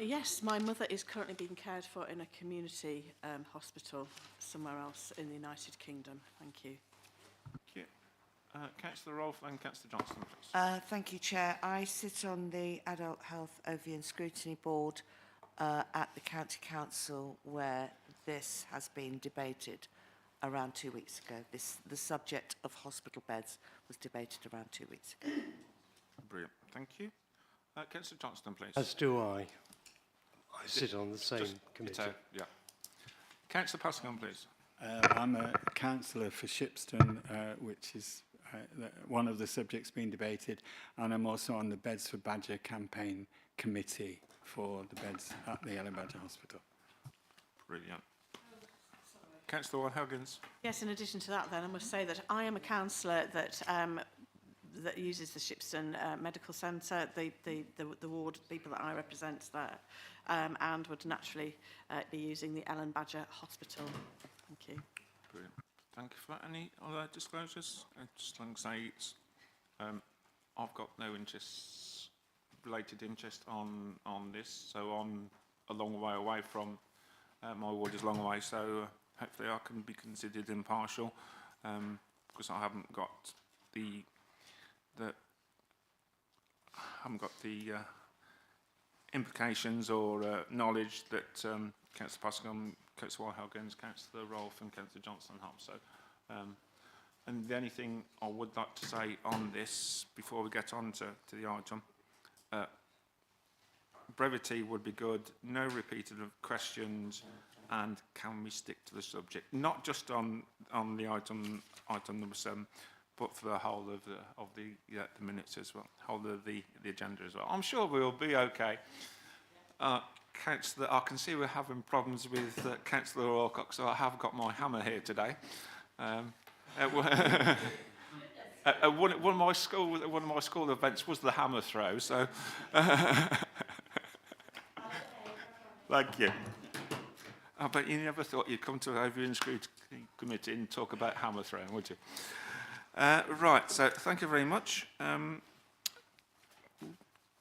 Yes, my mother is currently being cared for in a community hospital somewhere else in the United Kingdom. Thank you. Thank you. Councillor Rolfe and Councillor Johnston, please. Thank you, Chair. I sit on the Adult Health Overview and Scrutiny Board at the County Council, where this has been debated around 2 weeks ago. The subject of hospital beds was debated around 2 weeks ago. Brilliant. Thank you. Councillor Johnston, please. As do I. I sit on the same committee. Yeah. Councillor Pascoe, please. I'm a councillor for Shipston, which is one of the subjects being debated, and I'm also on the Beds for Badger campaign committee for the beds at the Yellow Badger Hospital. Brilliant. Councillor Huggins. Yes, in addition to that then, I must say that I am a councillor that that uses the Shipston Medical Centre, the ward people that I represent there, and would naturally be using the Ellen Badger Hospital. Thank you. Brilliant. Thank you for that. Any other disclosures? Just like to say, it's, I've got no related interest on this, so I'm a long way away from my ward is a long way, so hopefully I can be considered impartial, because I haven't got the implications or knowledge that Councillor Pascoe, Councillor Huggins, Councillor Rolfe and Councillor Johnston have. So, and the only thing I would like to say on this before we get on to the item, brevity would be good, no repeated questions, and can we stick to the subject, not just on the item number 7, but for the whole of the minutes as well, whole of the agenda as well. I'm sure we'll be okay. Councillor, I can see we're having problems with Councillor Alcock, so I have got my hammer here today. One of my school events was the hammer throw, so thank you. But you never thought you'd come to an Overview and Scrutiny Committee and talk about hammer throwing, would you? Right, so thank you very much.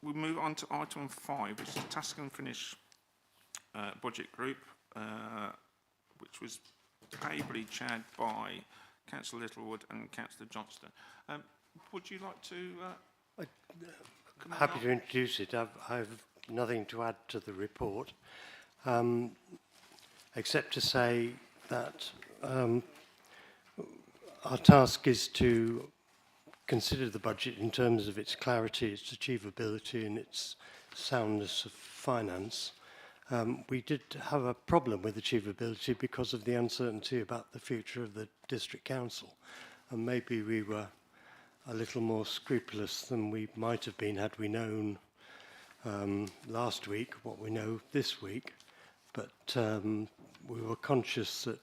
We move on to item 5, which is the Task and Finish Budget Group, which was ably chaired by Councillor Littlewood and Councillor Johnston. Would you like to... Happy to introduce it. I've nothing to add to the report, except to say that our task is to consider the budget in terms of its clarity, its achievability and its soundness of finance. We did have a problem with achievability because of the uncertainty about the future of the district council, and maybe we were a little more scrupulous than we might have been had we known last week what we know this week, but we were conscious that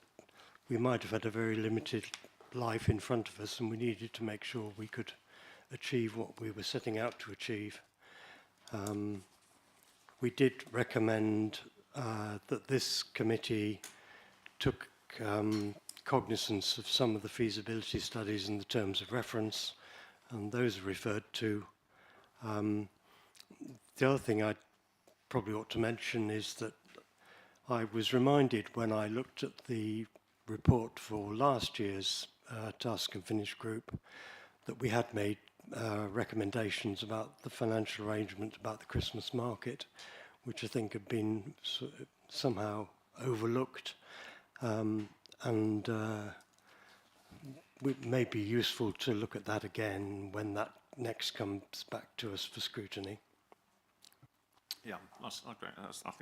we might have had a very limited life in front of us, and we needed to make sure we could achieve what we were setting out to achieve. We did recommend that this committee took cognizance of some of the feasibility studies and the terms of reference, and those are referred to. The other thing I probably ought to mention is that I was reminded when I looked at the report for last year's Task and Finish group that we had made recommendations about the financial arrangement about the Christmas market, which I think had been somehow overlooked, and it may be useful to look at that again when that next comes back to us for scrutiny. Yeah, that's great. I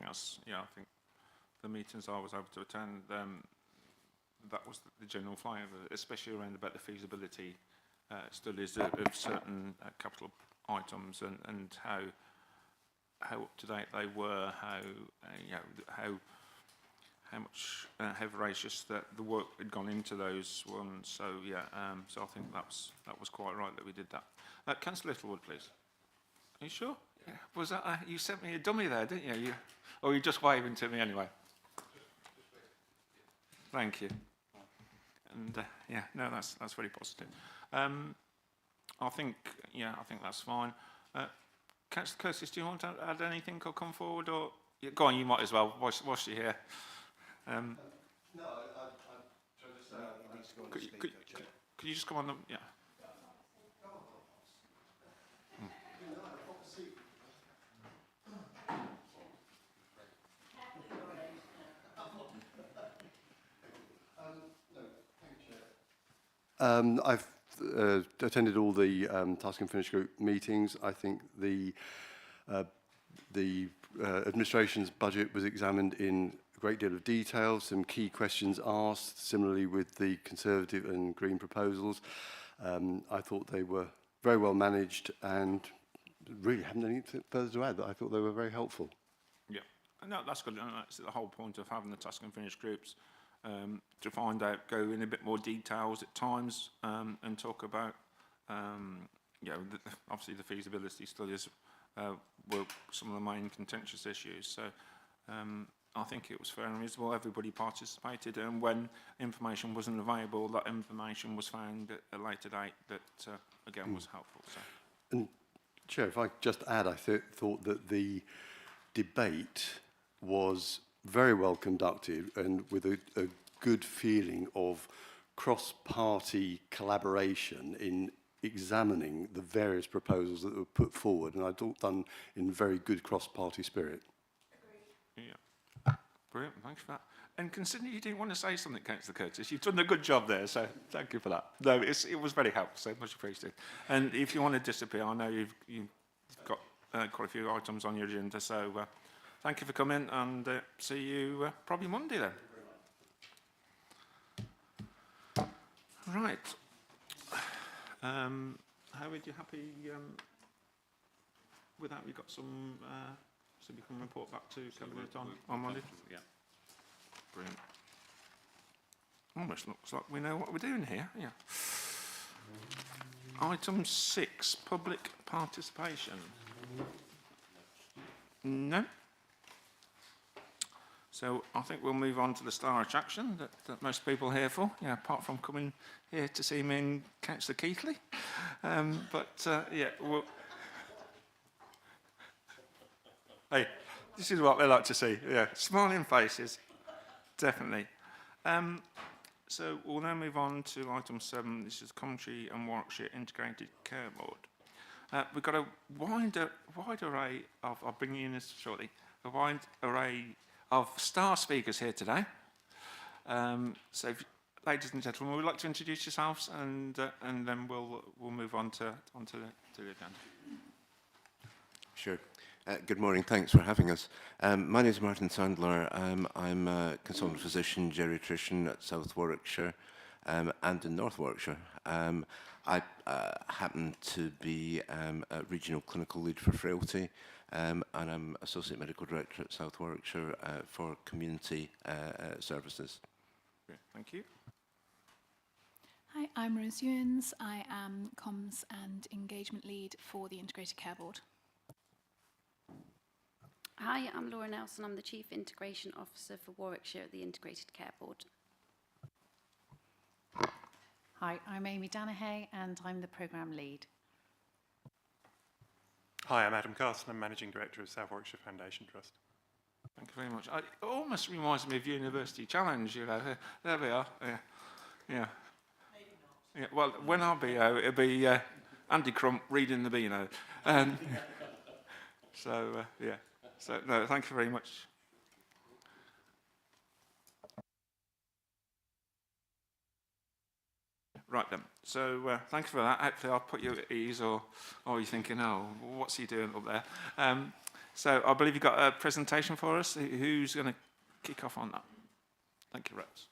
think the meetings I was able to attend, that was the general flavour, especially around about the feasibility studies of certain capital items and how up to date they were, how voracious that the work had gone into those ones. So yeah, so I think that was quite right that we did that. Councillor Littlewood, please. Are you sure? Yeah. Was that you sent me a dummy there, didn't you? Or you just waving to me anyway? Thank you. And yeah, no, that's very positive. I think that's fine. Councillor Curtis, do you want to add anything or come forward, or Yeah, go on, you might as well, whilst you're here. Could you just come on the, yeah. I've attended all the Task and Finish Group meetings. I think the administration's budget was examined in a great deal of detail, some key questions asked, similarly with the Conservative and Green proposals. I thought they were very well managed and really haven't anything further to add, but I thought they were very helpful. Yeah, no, that's good. And that's the whole point of having the Task and Finish groups, to find out, go in a bit more details at times, and talk about, you know, obviously the feasibility studies were some of the main contentious issues. So I think it was fair and reasonable. Everybody participated, and when information wasn't available, that information was found at a later date that, again, was helpful. So. And Chair, if I could just add, I thought that the debate was very well conducted and with a good feeling of cross-party collaboration in examining the various proposals that were put forward, and I thought done in very good cross-party spirit. Yeah. Brilliant, thanks for that. And considering you didn't want to say something, Councillor Curtis, you've done a good job there, so thank you for that. No, it was very helpful, so much appreciated. And if you want to disappear, I know you've got quite a few items on your agenda, so thank you for coming, and see you probably Monday then. Right. Howard, you happy with that? We've got some, so we can report back to Cabinet on Monday? Yeah. Brilliant. Almost looks like we know what we're doing here, yeah. Item 6, public participation. No? So I think we'll move on to the star attraction that most people are here for, yeah, apart from coming here to see me and Councillor Keithley. Yeah, we'll... Hey, this is what they like to see, yeah, smiling faces, definitely. So we'll now move on to item 7. This is Coventry and Warwickshire Integrated Care Board. We've got a wide array of, I'll bring you in this shortly, a wide array of star speakers here today. So, ladies and gentlemen, would you like to introduce yourselves, and then we'll move on to the agenda. Sure. Good morning. Thanks for having us. My name is Martin Sandler. I'm a consultant physician geriatrician at South Warwickshire and in North Warwickshire. I happen to be a regional clinical lead for frailty, and I'm associate medical director at South Warwickshire for community services. Great. Thank you. Hi, I'm Rose Ewens. I am comms and engagement lead for the Integrated Care Board. Hi, I'm Laura Nelson. I'm the Chief Integration Officer for Warwickshire at the Integrated Care Board. Hi, I'm Amy Danahay and I'm the Programme Lead. Hi, I'm Adam Carson. I'm Managing Director of South Warwickshire Foundation Trust. Thank you very much. It almost reminds me of University Challenge, you know. There we are. Yeah. Yeah. Maybe not. Yeah, well, when I'll be out, it'll be Andy Crump reading the Beano. So, yeah. So, no, thank you very much. Right then, so thank you for that. Hopefully I'll put you at ease, or you're thinking, oh, what's he doing up there? So I believe you've got a presentation for us. Who's going to kick off on that? Thank you, Rose.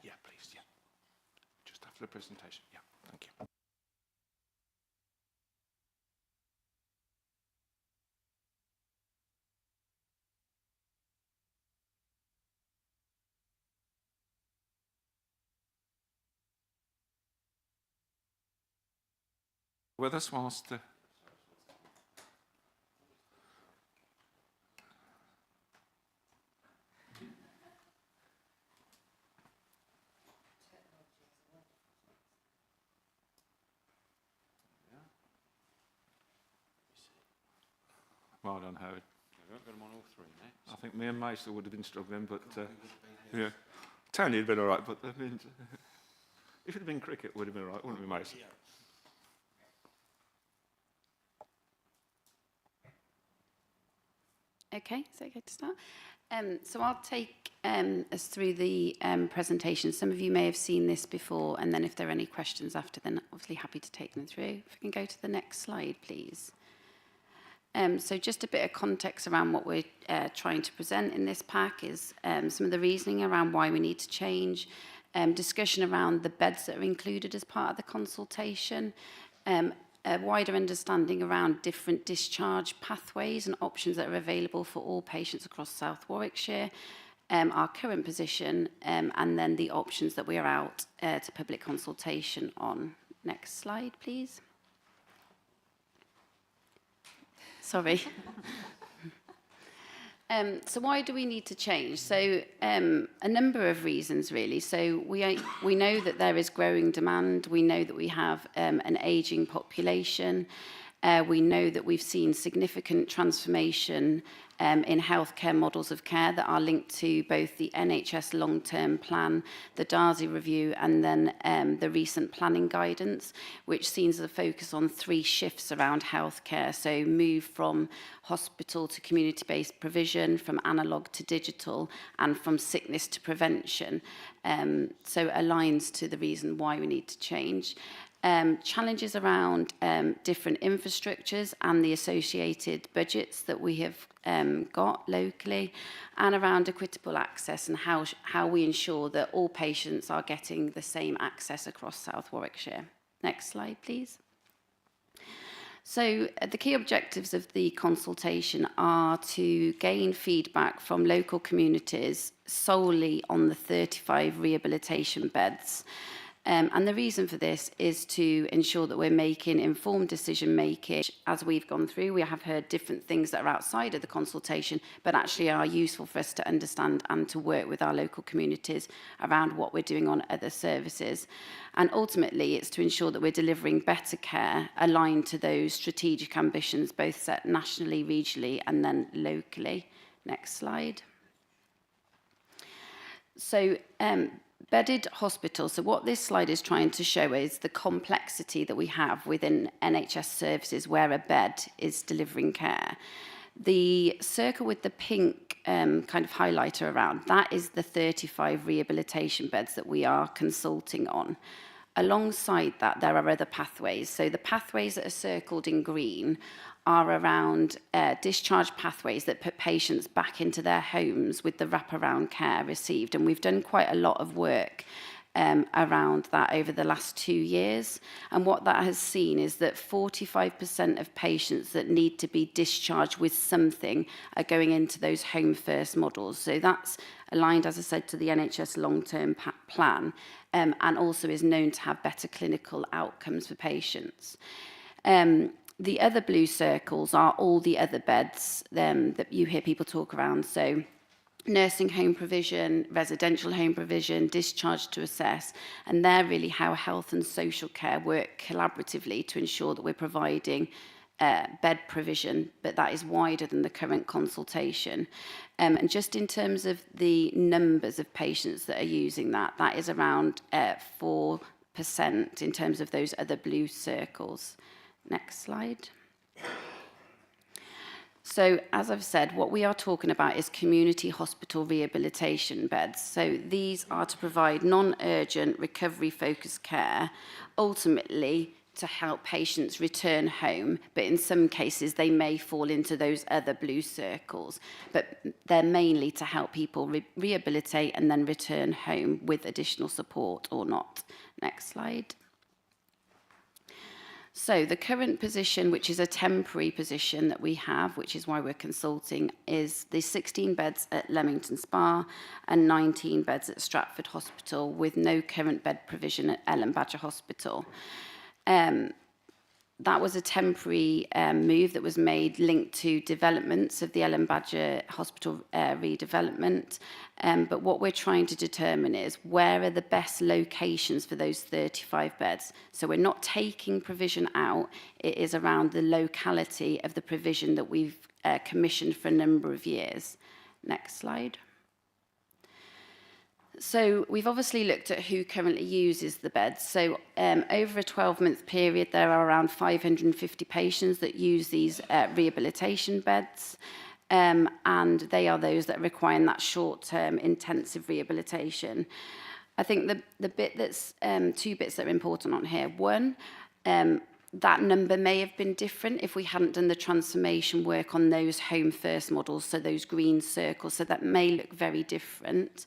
Yeah, please, yeah. Just after the presentation, yeah, thank you. With us whilst hard on Howard. We won't get them on all three next. I think me and Mason would have been struggling, but yeah, Tony had been all right. But I mean, if it had been cricket, it would have been all right, wouldn't it, Mason? Okay, is it okay to start? So I'll take us through the presentation. Some of you may have seen this before, and then if there are any questions after, then obviously happy to take them through. If we can go to the next slide, please. So just a bit of context around what we're trying to present in this pack is some of the reasoning around why we need to change, discussion around the beds that are included as part of the consultation, a wider understanding around different discharge pathways and options that are available for all patients across South Warwickshire, our current position, and then the options that we are out to public consultation on. Next slide, please. Sorry. So why do we need to change? So a number of reasons, really. So we know that there is growing demand. We know that we have an ageing population. We know that we've seen significant transformation in healthcare models of care that are linked to both the NHS long-term plan, the Darcy review, and then the recent planning guidance, which seems to focus on 3 shifts around healthcare. So move from hospital to community-based provision, from analogue to digital, and from sickness to prevention. So aligns to the reason why we need to change. Challenges around different infrastructures and the associated budgets that we have got locally, and around equitable access and how we ensure that all patients are getting the same access across South Warwickshire. Next slide, please. So the key objectives of the consultation are to gain feedback from local communities solely on the 35 rehabilitation beds. And the reason for this is to ensure that we're making informed decision making. As we've gone through, we have heard different things that are outside of the consultation, but actually are useful for us to understand and to work with our local communities around what we're doing on other services. And ultimately, it's to ensure that we're delivering better care aligned to those strategic ambitions, both set nationally, regionally, and then locally. Next slide. So, bedded hospitals. So what this slide is trying to show is the complexity that we have within NHS services where a bed is delivering care. The circle with the pink kind of highlighter around, that is the 35 rehabilitation beds that we are consulting on. Alongside that, there are other pathways. So the pathways that are circled in green are around discharge pathways that put patients back into their homes with the wraparound care received. And we've done quite a lot of work around that over the last 2 years. And what that has seen is that 45% of patients that need to be discharged with something are going into those home first models. So that's aligned, as I said, to the NHS long-term plan, and also is known to have better clinical outcomes for patients. The other blue circles are all the other beds that you hear people talk around. So nursing home provision, residential home provision, discharge to assess, and they're really how health and social care work collaboratively to ensure that we're providing bed provision, but that is wider than the current consultation. And just in terms of the numbers of patients that are using that, that is around 4% in terms of those other blue circles. Next slide. So, as I've said, what we are talking about is community hospital rehabilitation beds. So these are to provide non-urgent recovery-focused care, ultimately to help patients return home, but in some cases they may fall into those other blue circles, but they're mainly to help people rehabilitate and then return home with additional support or not. Next slide. So the current position, which is a temporary position that we have, which is why we're consulting, is the 16 beds at Leamington Spa and 19 beds at Stratford Hospital with no current bed provision at Ellen Badger Hospital. that was a temporary move that was made linked to developments of the Ellen Badger Hospital redevelopment. But what we're trying to determine is where are the best locations for those 35 beds. So we're not taking provision out, it is around the locality of the provision that we've commissioned for a number of years. Next slide. So we've obviously looked at who currently uses the beds. So over a 12-month period, there are around 550 patients that use these rehabilitation beds. And they are those that are requiring that short-term intensive rehabilitation. I think the bit that's, two bits that are important on here. One, that number may have been different if we hadn't done the transformation work on those home first models, so those green circles, so that may look very different.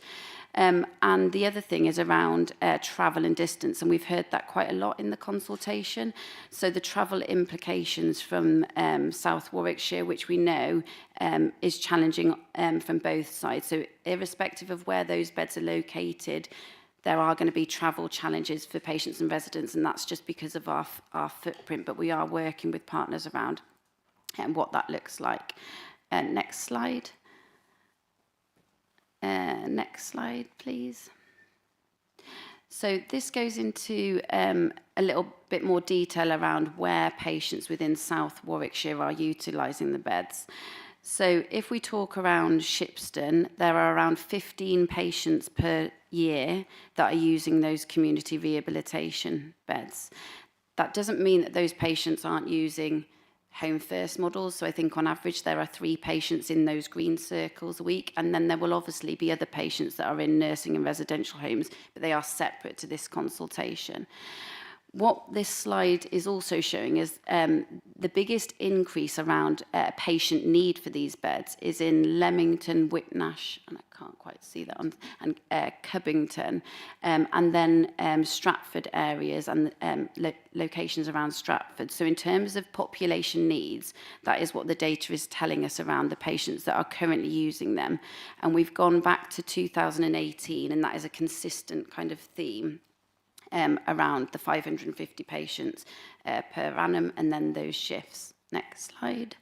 And the other thing is around travel and distance, and we've heard that quite a lot in the consultation. So the travel implications from South Warwickshire, which we know is challenging from both sides. So irrespective of where those beds are located, there are going to be travel challenges for patients and residents, and that's just because of our footprint, but we are working with partners around what that looks like. Next slide. Next slide, please. So this goes into a little bit more detail around where patients within South Warwickshire are utilising the beds. So if we talk around Shipston, there are around 15 patients per year that are using those community rehabilitation beds. That doesn't mean that those patients aren't using home first models. So I think on average there are 3 patients in those green circles a week, and then there will obviously be other patients that are in nursing and residential homes, but they are separate to this consultation. What this slide is also showing is the biggest increase around patient need for these beds is in Leamington, Whitnash, and I can't quite see that, and Cubbington, and then Stratford areas and locations around Stratford. So in terms of population needs, that is what the data is telling us around the patients that are currently using them. And we've gone back to 2018, and that is a consistent kind of theme. Around the 550 patients per annum, and then those shifts. Next slide.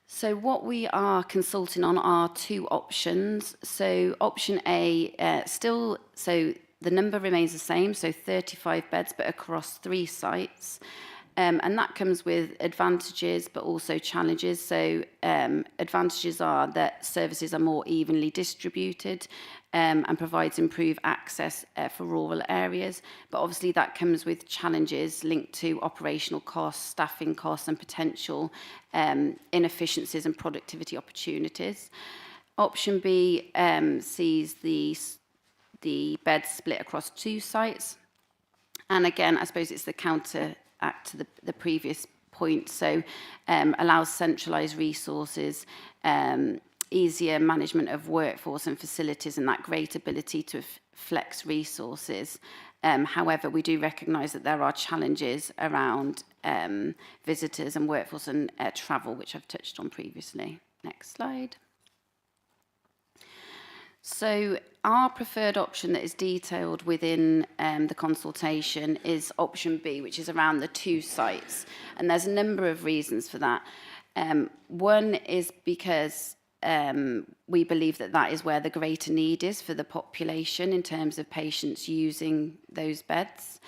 So what we are consulting on are 2 options. So option A, still, so the number remains the same, so 35 beds, but across 3 sites. And that comes with advantages, but also challenges. So advantages are that services are more evenly distributed and provides improved access for rural areas. But obviously that comes with challenges linked to operational costs, staffing costs, and potential inefficiencies and productivity opportunities. Option B sees the beds split across 2 sites. And again, I suppose it's the counteract to the previous point. So allows centralised resources, easier management of workforce and facilities, and that great ability to flex resources. However, we do recognise that there are challenges around visitors and workforce and travel, which I've touched on previously. Next slide. So our preferred option that is detailed within the consultation is option B, which is around the 2 sites. And there's a number of reasons for that. One is because we believe that that is where the greater need is for the population in terms of patients using those beds.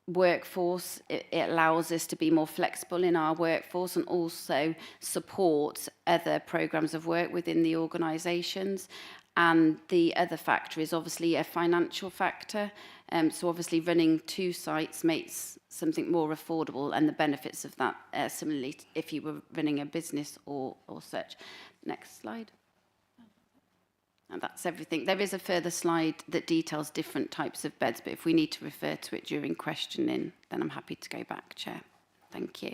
Workforce, it allows us to be more flexible in our workforce and also support other programs of work within the organisations. And the other factor is obviously a financial factor. So obviously running 2 sites makes something more affordable, and the benefits of that similarly if you were running a business or such. Next slide. And that's everything. There is a further slide that details different types of beds, but if we need to refer to it during questioning, then I'm happy to go back, Chair. Thank you.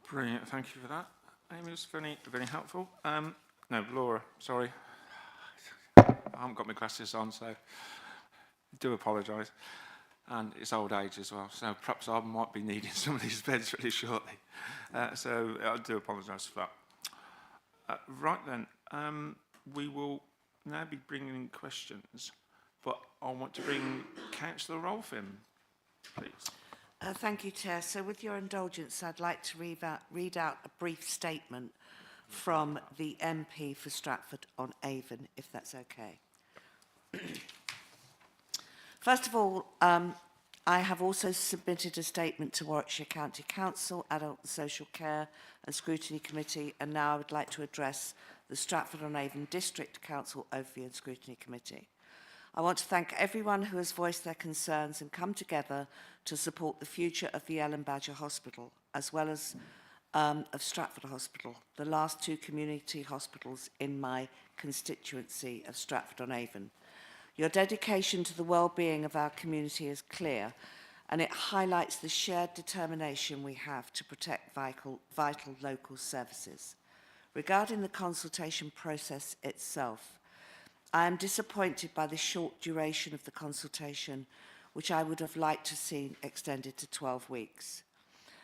Brilliant, thank you for that. Amy, was very, very helpful. No, Laura, sorry. I haven't got my glasses on, so I do apologise. And it's old age as well, so perhaps I might be needing some of these beds really shortly. So I do apologise for that. Right then, we will now be bringing in questions, but I want to bring Councillor Rolfe in. please. Thank you, Chair. So with your indulgence, I'd like to read out a brief statement from the MP for Stratford-on-Avon, if that's okay. First of all, I have also submitted a statement to Warwickshire County Council, Adult and Social Care and Scrutiny Committee, and now I would like to address the Stratford-on-Avon District Council Overview and Scrutiny Committee. I want to thank everyone who has voiced their concerns and come together to support the future of the Ellen Badger Hospital, as well as of Stratford Hospital, the last two community hospitals in my constituency of Stratford-on-Avon. Your dedication to the well-being of our community is clear, and it highlights the shared determination we have to protect vital local services. Regarding the consultation process itself, I am disappointed by the short duration of the consultation, which I would have liked to see extended to 12 weeks.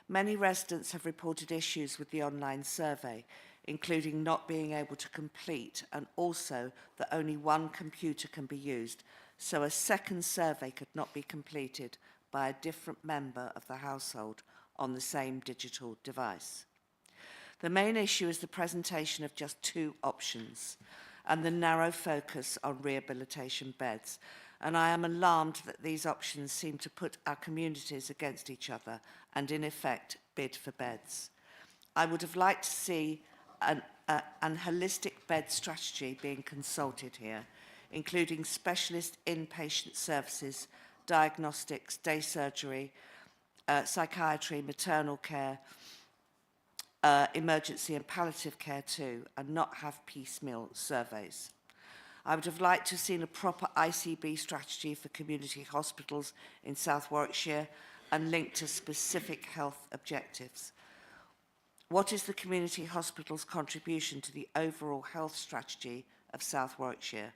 Many residents have reported issues with the online survey, including not being able to complete, and also that only one computer can be used, so a second survey could not be completed by a different member of the household on the same digital device. The main issue is the presentation of just two options and the narrow focus on rehabilitation beds, and I am alarmed that these options seem to put our communities against each other and, in effect, bid for beds. I would have liked to see an holistic bed strategy being consulted here, including specialist inpatient services, diagnostics, day surgery, psychiatry, maternal care, emergency and palliative care too, and not have piecemeal surveys. I would have liked to have seen a proper ICB strategy for community hospitals in South Warwickshire and linked to specific health objectives. What is the community hospital's contribution to the overall health strategy of South Warwickshire?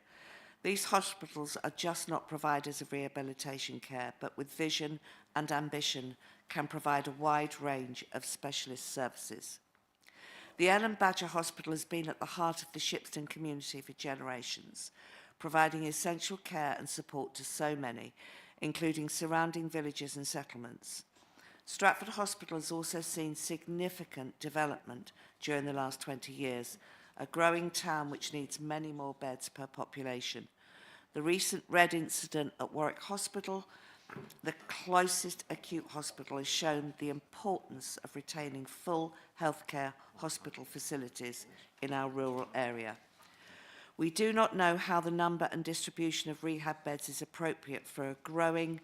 These hospitals are just not providers of rehabilitation care, but with vision and ambition can provide a wide range of specialist services. The Ellen Badger Hospital has been at the heart of the Shipston community for generations, providing essential care and support to so many, including surrounding villages and settlements. Stratford Hospital has also seen significant development during the last 20 years, a growing town which needs many more beds per population. The recent Red incident at Warwick Hospital, the closest acute hospital, has shown the importance of retaining full healthcare hospital facilities in our rural area. We do not know how the number and distribution of rehab beds is appropriate for a growing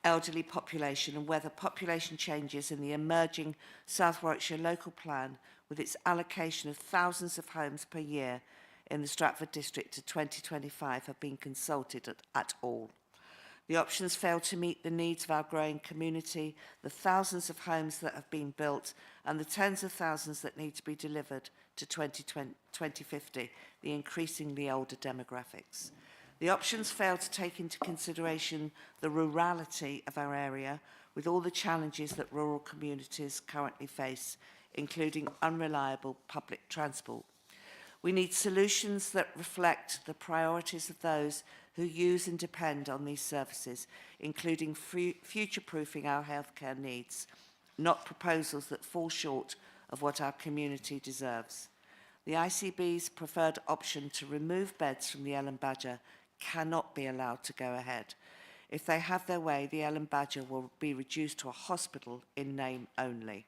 elderly population, and whether population changes in the emerging South Warwickshire local plan, with its allocation of thousands of homes per year in the Stratford district to 2025, have been consulted at all. The options fail to meet the needs of our growing community, the thousands of homes that have been built, and the tens of thousands that need to be delivered to 2050, the increasingly older demographics. The options fail to take into consideration the rurality of our area, with all the challenges that rural communities currently face, including unreliable public transport. We need solutions that reflect the priorities of those who use and depend on these services, including future-proofing our healthcare needs, not proposals that fall short of what our community deserves. The ICB's preferred option to remove beds from the Ellen Badger cannot be allowed to go ahead. If they have their way, the Ellen Badger will be reduced to a hospital in name only.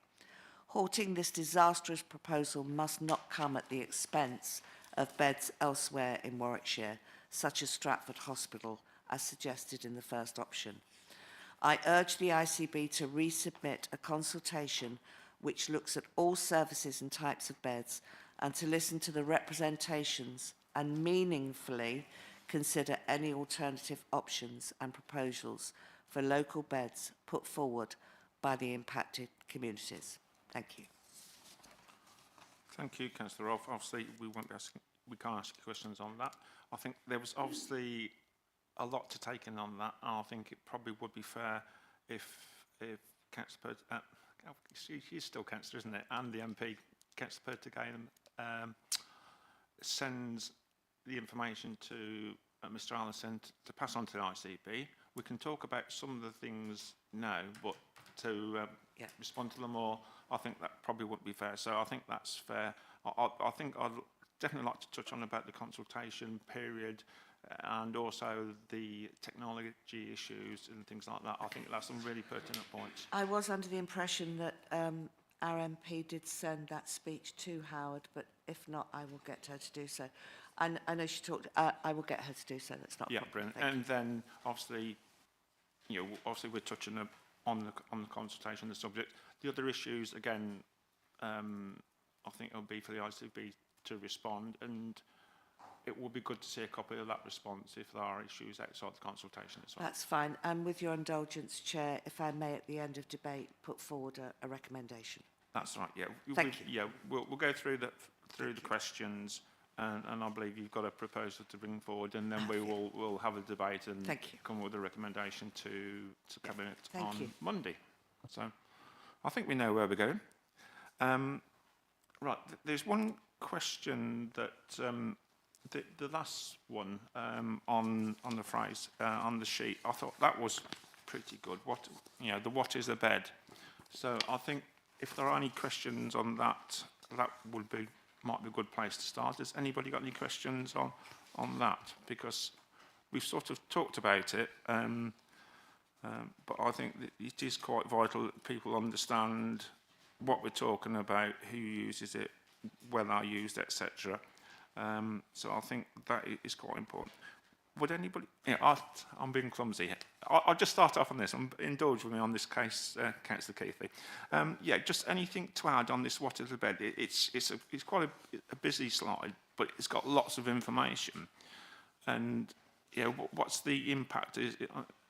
Halting this disastrous proposal must not come at the expense of beds elsewhere in Warwickshire, such as Stratford Hospital, as suggested in the first option. I urge the ICB to resubmit a consultation which looks at all services and types of beds, and to listen to the representations and meaningfully consider any alternative options and proposals for local beds put forward by the impacted communities. Thank you. Thank you, Councillor Rolfe. Obviously, we can't ask questions on that. I think there was obviously a lot to take in on that, and I think it probably would be fair if Councillor she's still Councillor, isn't it? And the MP, Councillor Pertigain, sends the information to Mr. Allison to pass on to the ICB. we can talk about some of the things now, but to Yeah. respond to them all, I think that probably wouldn't be fair. So I think that's fair. I think I'd definitely like to touch on about the consultation period and also the technology issues and things like that. I think that's some really pertinent points. I was under the impression that our MP did send that speech to Howard, but if not, I will get her to do so. And I know she talked. I will get her to do so. That's not a Yeah, problem. brilliant. And then obviously, obviously we're touching on the consultation, the subject. The other issues, again, I think it'll be for the ICB to respond, and it would be good to see a copy of that response if there are issues outside the consultation as well. That's fine. And with your indulgence, Chair, if I may, at the end of debate, put forward a recommendation. That's right. Yeah. Thank you. Yeah, we'll go through the questions, and I believe you've got a proposal to bring forward, and then we'll have a debate and come with a recommendation to Cabinet on Monday. So I think we know where we're going. Right. There's one question that the last one on the phrase on the sheet. I thought that was pretty good. What what is a bed? So I think if there are any questions on that, that might be a good place to start. Has anybody got any questions on that? Because we've sort of talked about it, but I think that it is quite vital that people understand what we're talking about, who uses it, when they're used, etc. So I think that is quite important. Would anybody... Yeah, I'm being clumsy here. I'll just start off on this. Indulge with me on this case, Councillor Keithley. Yeah, just anything to add on this what is a bed? It's quite a busy slide, but it's got lots of information. And what's the impact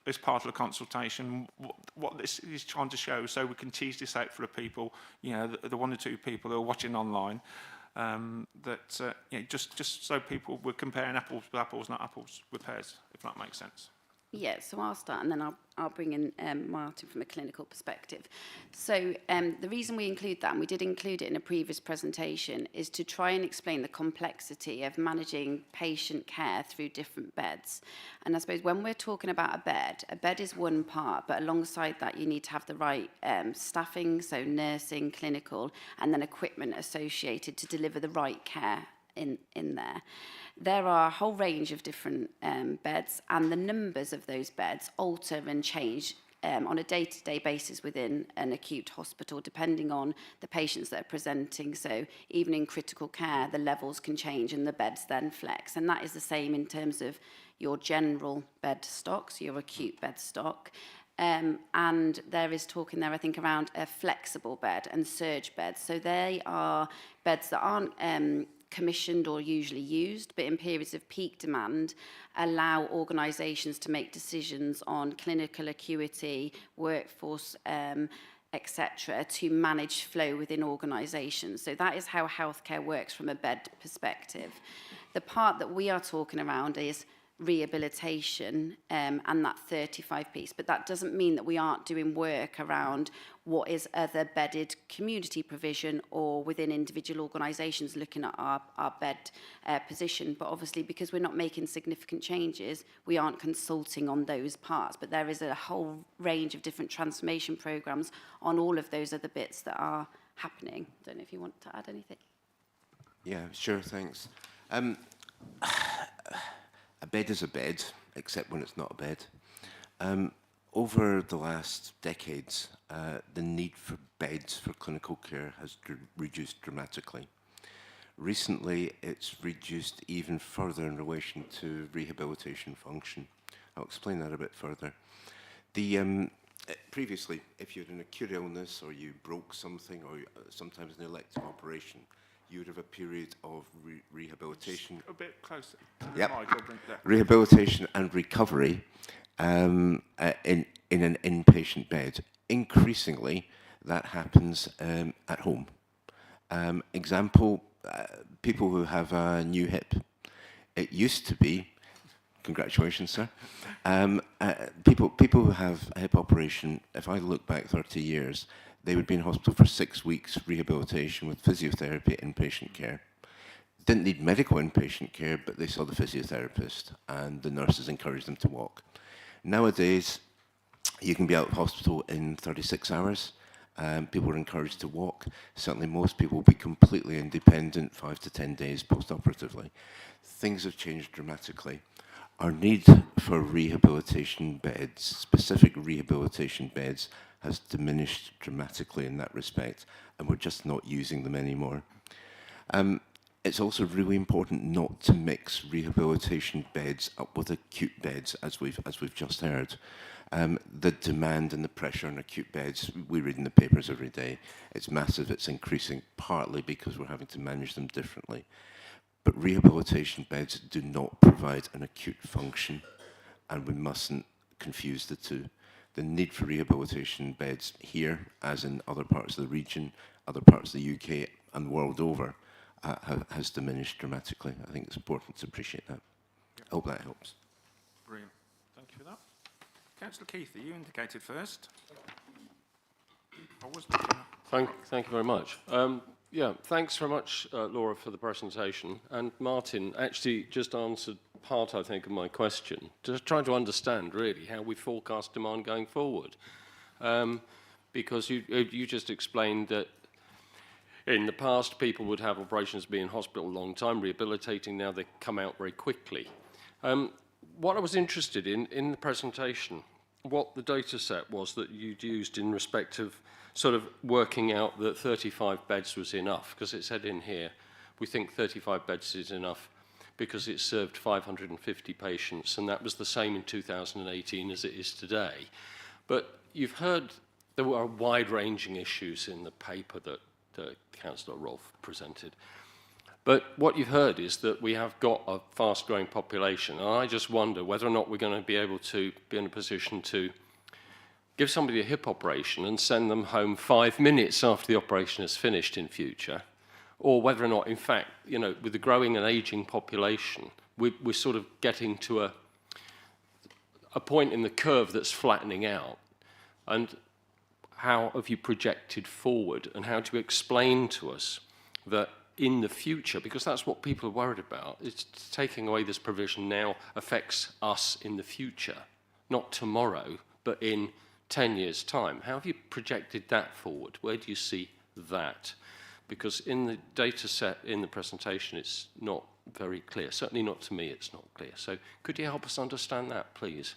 as part of the consultation? What this is trying to show, so we can tease this out for the people, the one or two people who are watching online. Just so people were comparing apples with apples, not apples with pears, if that makes sense. Yeah, so I'll start and then I'll bring in Martin from a clinical perspective. So the reason we include that, and we did include it in a previous presentation, is to try and explain the complexity of managing patient care through different beds. And I suppose when we're talking about a bed is one part, but alongside that you need to have the right staffing, so nursing, clinical, and then equipment associated to deliver the right care in there. There are a whole range of different beds, and the numbers of those beds alter and change on a day-to-day basis within an acute hospital, depending on the patients that are presenting. So even in critical care, the levels can change and the beds then flex. And that is the same in terms of your general bed stock, so your acute bed stock. And there is talk in there, I think, around a flexible bed and surge beds. So they are beds that aren't commissioned or usually used, but in periods of peak demand, allow organisations to make decisions on clinical acuity, workforce, etc., to manage flow within organisations. So that is how healthcare works from a bed perspective. The part that we are talking around is rehabilitation and that 35 piece, but that doesn't mean that we aren't doing work around what is other bedded community provision or within individual organisations looking at our bed position. But obviously, because we're not making significant changes, we aren't consulting on those parts. But there is a whole range of different transformation programmes on all of those other bits that are happening. Don't know if you want to add anything. Yeah, sure, thanks. A bed is a bed, except when it's not a bed. Over the last decades, the need for beds for clinical care has reduced dramatically. Recently, it's reduced even further in relation to rehabilitation function. I'll explain that a bit further. Previously, if you had an acute illness or you broke something or sometimes an elective operation, you would have a period of rehabilitation. A bit closer to the Yep. mic, I'll bring that. Rehabilitation and recovery in an inpatient bed. Increasingly, that happens at home. Example, people who have a new hip. It used to be, congratulations, sir. People who have a hip operation, if I look back 30 years, they would be in hospital for 6 weeks, rehabilitation with physiotherapy, inpatient care. Didn't need medical inpatient care, but they saw the physiotherapist and the nurses encouraged them to walk. Nowadays, you can be out of hospital in 36 hours. People are encouraged to walk. Certainly most people will be completely independent 5 to 10 days post-operatively. Things have changed dramatically. Our need for rehabilitation beds, specific rehabilitation beds, has diminished dramatically in that respect, and we're just not using them anymore. It's also really important not to mix rehabilitation beds up with acute beds, as we've just heard. The demand and the pressure on acute beds, we read in the papers every day, it's massive, it's increasing, partly because we're having to manage them differently. But rehabilitation beds do not provide an acute function, and we mustn't confuse the two. The need for rehabilitation beds here, as in other parts of the region, other parts of the UK and the world over, has diminished dramatically. I think it's important to appreciate that. I hope that helps. Brilliant. Thank you for that. Councillor Keith, you indicated first. Thank you very much. Yeah, thanks very much, Laura, for the presentation. And Martin actually just answered part, I think, of my question. Just trying to understand, really, how we forecast demand going forward. Because you just explained that in the past, people would have operations be in hospital a long time, rehabilitating. Now they come out very quickly. What I was interested in the presentation, what the data set was that you'd used in respect of sort of working out that 35 beds was enough, because it said in here, we think 35 beds is enough because it served 550 patients, and that was the same in 2018 as it is today. But you've heard there were wide-ranging issues in the paper that Councillor Rolfe presented. But what you've heard is that we have got a fast-growing population, and I just wonder whether or not we're going to be able to be in a position to give somebody a hip operation and send them home 5 minutes after the operation is finished in future, or whether or not, in fact, you know, with the growing and aging population, we're sort of getting to a point in the curve that's flattening out. And how have you projected forward, and how do you explain to us that in the future, because that's what people are worried about, it's taking away this provision now affects us in the future, not tomorrow, but in 10 years' time. How have you projected that forward? Where do you see that? Because in the data set in the presentation, it's not very clear. Certainly not to me, it's not clear. So could you help us understand that, please?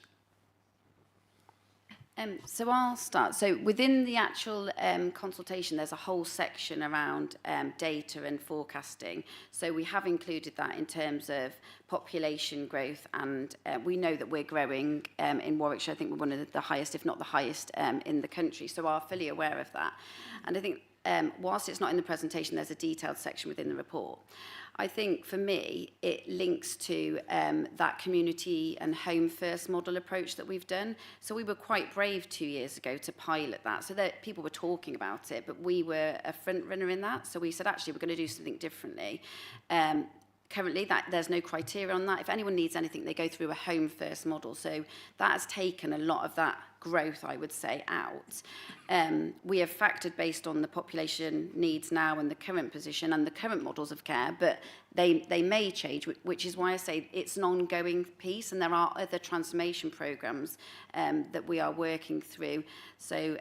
So I'll start. So within the actual consultation, there's a whole section around data and forecasting. So we have included that in terms of population growth, and we know that we're growing in Warwickshire. I think we're one of the highest, if not the highest, in the country. So we are fully aware of that. And I think whilst it's not in the presentation, there's a detailed section within the report. I think for me, it links to that community and home first model approach that we've done. So we were quite brave 2 years ago to pilot that. So that people were talking about it, but we were a front runner in that. So we said, actually, we're going to do something differently. Currently, there's no criteria on that. If anyone needs anything, they go through a home first model. So that has taken a lot of that growth, I would say, out. We have factored based on the population needs now and the current position and the current models of care, but they may change, which is why I say it's an ongoing piece, and there are other transformation programs that we are working through. So,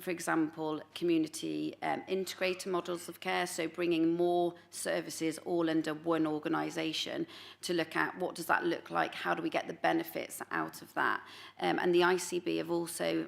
for example, community integrator models of care, so bringing more services all under one organisation to look at what does that look like, how do we get the benefits out of that. And the ICB have also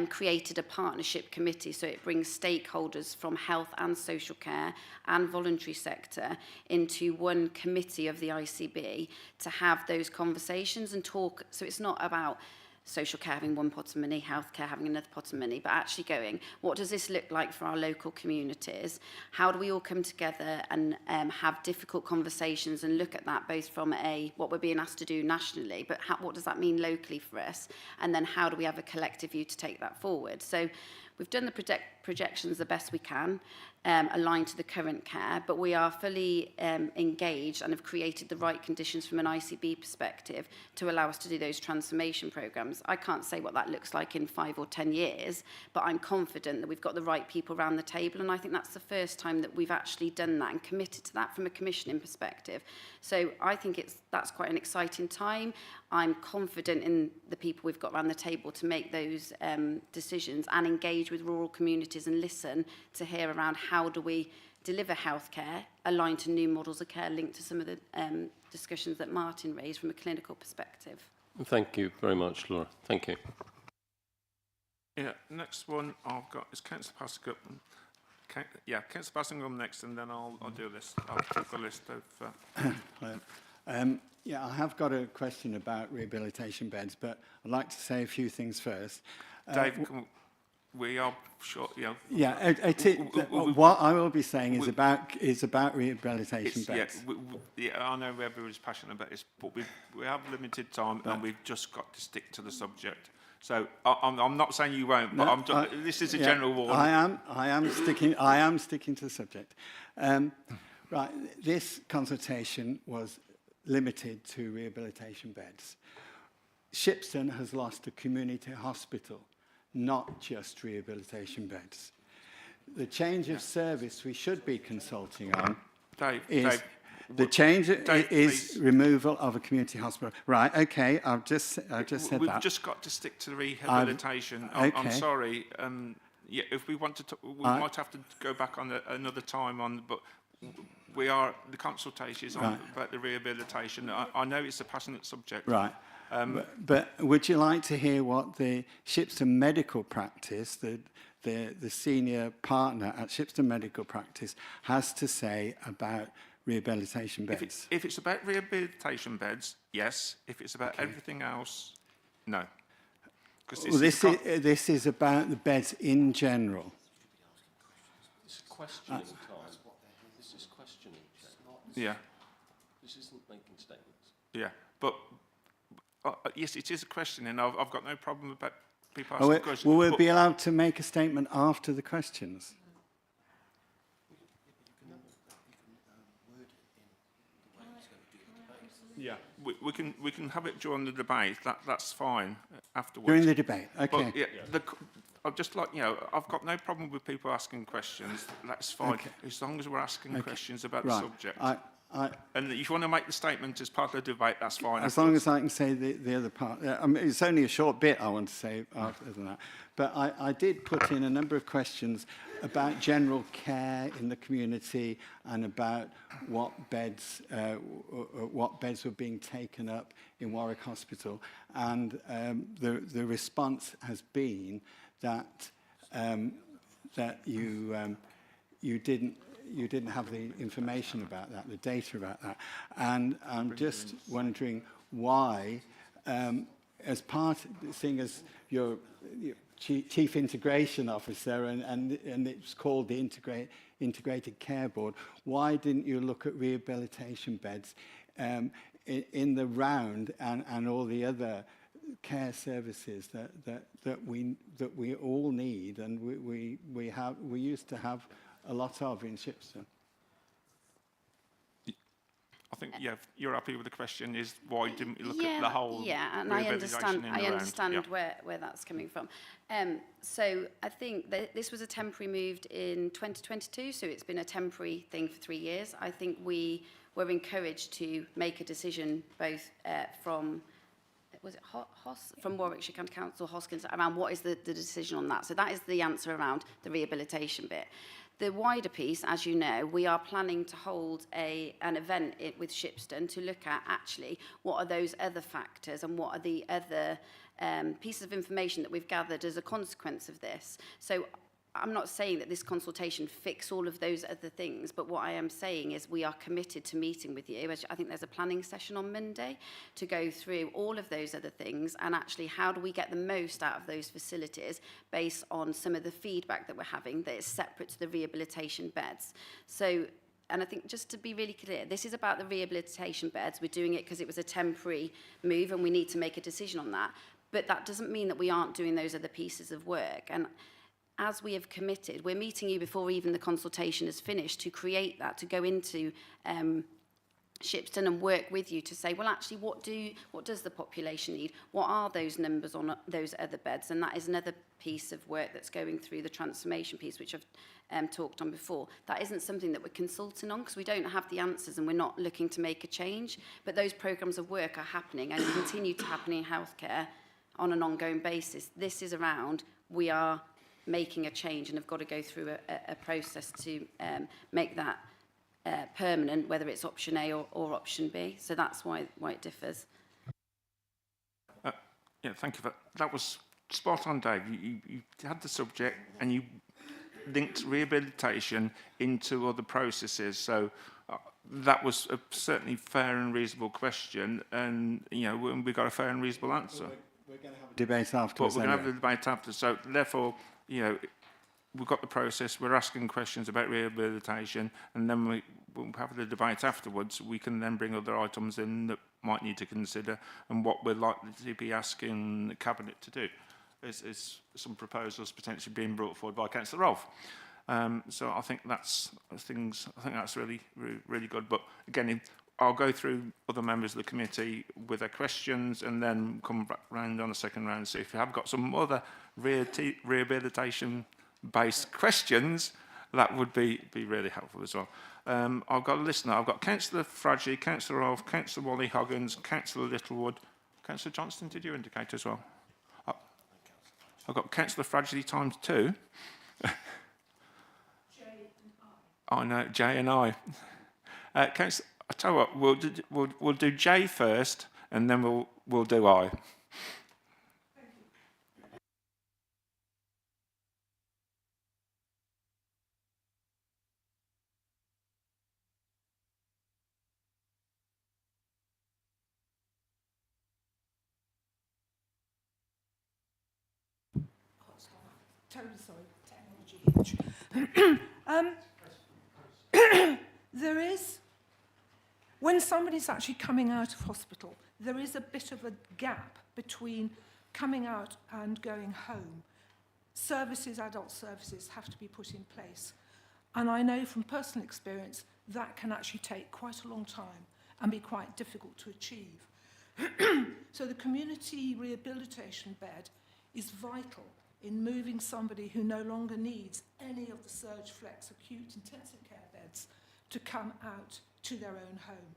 created a partnership committee, so it brings stakeholders from health and social care and voluntary sector into one committee of the ICB to have those conversations and talk. So it's not about social care having one pot of money, healthcare having another pot of money, but actually going, what does this look like for our local communities? How do we all come together and have difficult conversations and look at that both from what we're being asked to do nationally, but what does that mean locally for us? And then how do we have a collective view to take that forward? So we've done the projections the best we can. aligned to the current care, but we are fully engaged and have created the right conditions from an ICB perspective to allow us to do those transformation programmes. I can't say what that looks like in 5 or 10 years, but I'm confident that we've got the right people around the table, and I think that's the first time that we've actually done that and committed to that from a commissioning perspective. So I think that's quite an exciting time. I'm confident in the people we've got around the table to make those decisions and engage with rural communities and listen to hear around how do we deliver healthcare aligned to new models of care linked to some of the discussions that Martin raised from a clinical perspective. Thank you very much, Laura. Thank you. Yeah, next one I've got is Councillor Passingham. Councillor Passingham next, and then I'll do this. I'll take the list of... Yeah, I have got a question about rehabilitation beds, but I'd like to say a few things first. Dave, we are sure, Yeah, what I will be saying is about rehabilitation beds. I know everybody's passionate about this, but we have limited time, and we've just got to stick to the subject. So I'm not saying you won't, but this is a general warning. I am sticking to the subject. Right, this consultation was limited to rehabilitation beds. Shipston has lost a community hospital, not just rehabilitation beds. The change of service we should be consulting on is removal of a community hospital. Right, okay, I've just said that. We've just got to stick to the rehabilitation. I'm sorry. If we want to, we might have to go back on another time but the consultation is on about the rehabilitation. I know it's a passionate subject. Right. But would you like to hear what the Shipston Medical Practice, the senior partner at Shipston Medical Practice, has to say about rehabilitation beds? If it's about rehabilitation beds, yes. If it's about everything else, no. Well, this is about the beds in general. This is questioning time. This is questioning. Yeah. This isn't making statements. Yeah, but yes, it is a question, and I've got no problem about people asking questions. Will we be allowed to make a statement after the questions? Yeah, we can have it during the debate. That's fine afterwards. During the debate, okay. But, I'd just like, I've got no problem with people asking questions. That's fine, as long as we're asking questions about the subject. And if you want to make the statement as part of the debate, that's fine. As long as I can say the other part. It's only a short bit I want to say after that. But I did put in a number of questions about general care in the community and about what beds were being taken up in Warwick Hospital. And the response has been that you didn't have the information about that, the data about that. And I'm just wondering why, seeing as your Chief Integration Officer and it's called the Integrated Care Board, why didn't you look at rehabilitation beds in the round and all the other care services that we all need and we used to have a lot of in Shipston? I think you're happy with the question is why didn't we look at the whole and I understand where that's coming from. So I think that this was a temporary move in 2022, so it's been a temporary thing for 3 years. I think we were encouraged to make a decision both from Warwickshire County Council, Hoskins, around what is the decision on that. So that is the answer around the rehabilitation bit. The wider piece, as you know, we are planning to hold an event with Shipston to look at actually what are those other factors and what are the other pieces of information that we've gathered as a consequence of this. So I'm not saying that this consultation fix all of those other things, but what I am saying is we are committed to meeting with you. I think there's a planning session on Monday to go through all of those other things and actually how do we get the most out of those facilities based on some of the feedback that we're having that is separate to the rehabilitation beds. So, and I think just to be really clear, this is about the rehabilitation beds. We're doing it because it was a temporary move and we need to make a decision on that. But that doesn't mean that we aren't doing those other pieces of work. And as we have committed, we're meeting you before even the consultation is finished to create that, to go into Shipston and work with you to say, well, actually, what does the population need? What are those numbers on those other beds? And that is another piece of work that's going through the transformation piece, which I've talked on before. That isn't something that we're consulting on because we don't have the answers and we're not looking to make a change. But those programmes of work are happening and continue to happen in healthcare on an ongoing basis. This is around, we are making a change and have got to go through a process to make that permanent, whether it's option A or option B. So that's why it differs. Yeah, thank you for that. That was spot on, Dave. You had the subject and you linked rehabilitation into other processes. So that was a certainly fair and reasonable question, and we got a fair and reasonable answer. We're going to have a debate afterwards. But we're going to have the debate after. So therefore, we've got the process. We're asking questions about rehabilitation, and then we'll have the debate afterwards. We can then bring other items in that might need to consider, and what we're likely to be asking the cabinet to do is some proposals potentially being brought forward by Councillor Rolfe. So I think that's really, really, really good. But again, I'll go through other members of the committee with their questions and then come back round on a second round. So if you have got some other rehabilitation-based questions, that would be really helpful as well. I've got a list now. I've got Councillor Fradley, Councillor Rolfe, Councillor Wally Hoggins, Councillor Littlewood. Councillor Johnston, did you indicate as well? I've got Councillor Fradley times 2. J and I. I know, J and I. I tell you what, we'll do J first, and then we'll do I. Terribly sorry, technology hitch. There is, when somebody's actually coming out of hospital, there is a bit of a gap between coming out and going home. Services, adult services, have to be put in place. And I know from personal experience that can actually take quite a long time and be quite difficult to achieve. So the community rehabilitation bed is vital in moving somebody who no longer needs any of the surge flex acute intensive care beds to come out to their own home.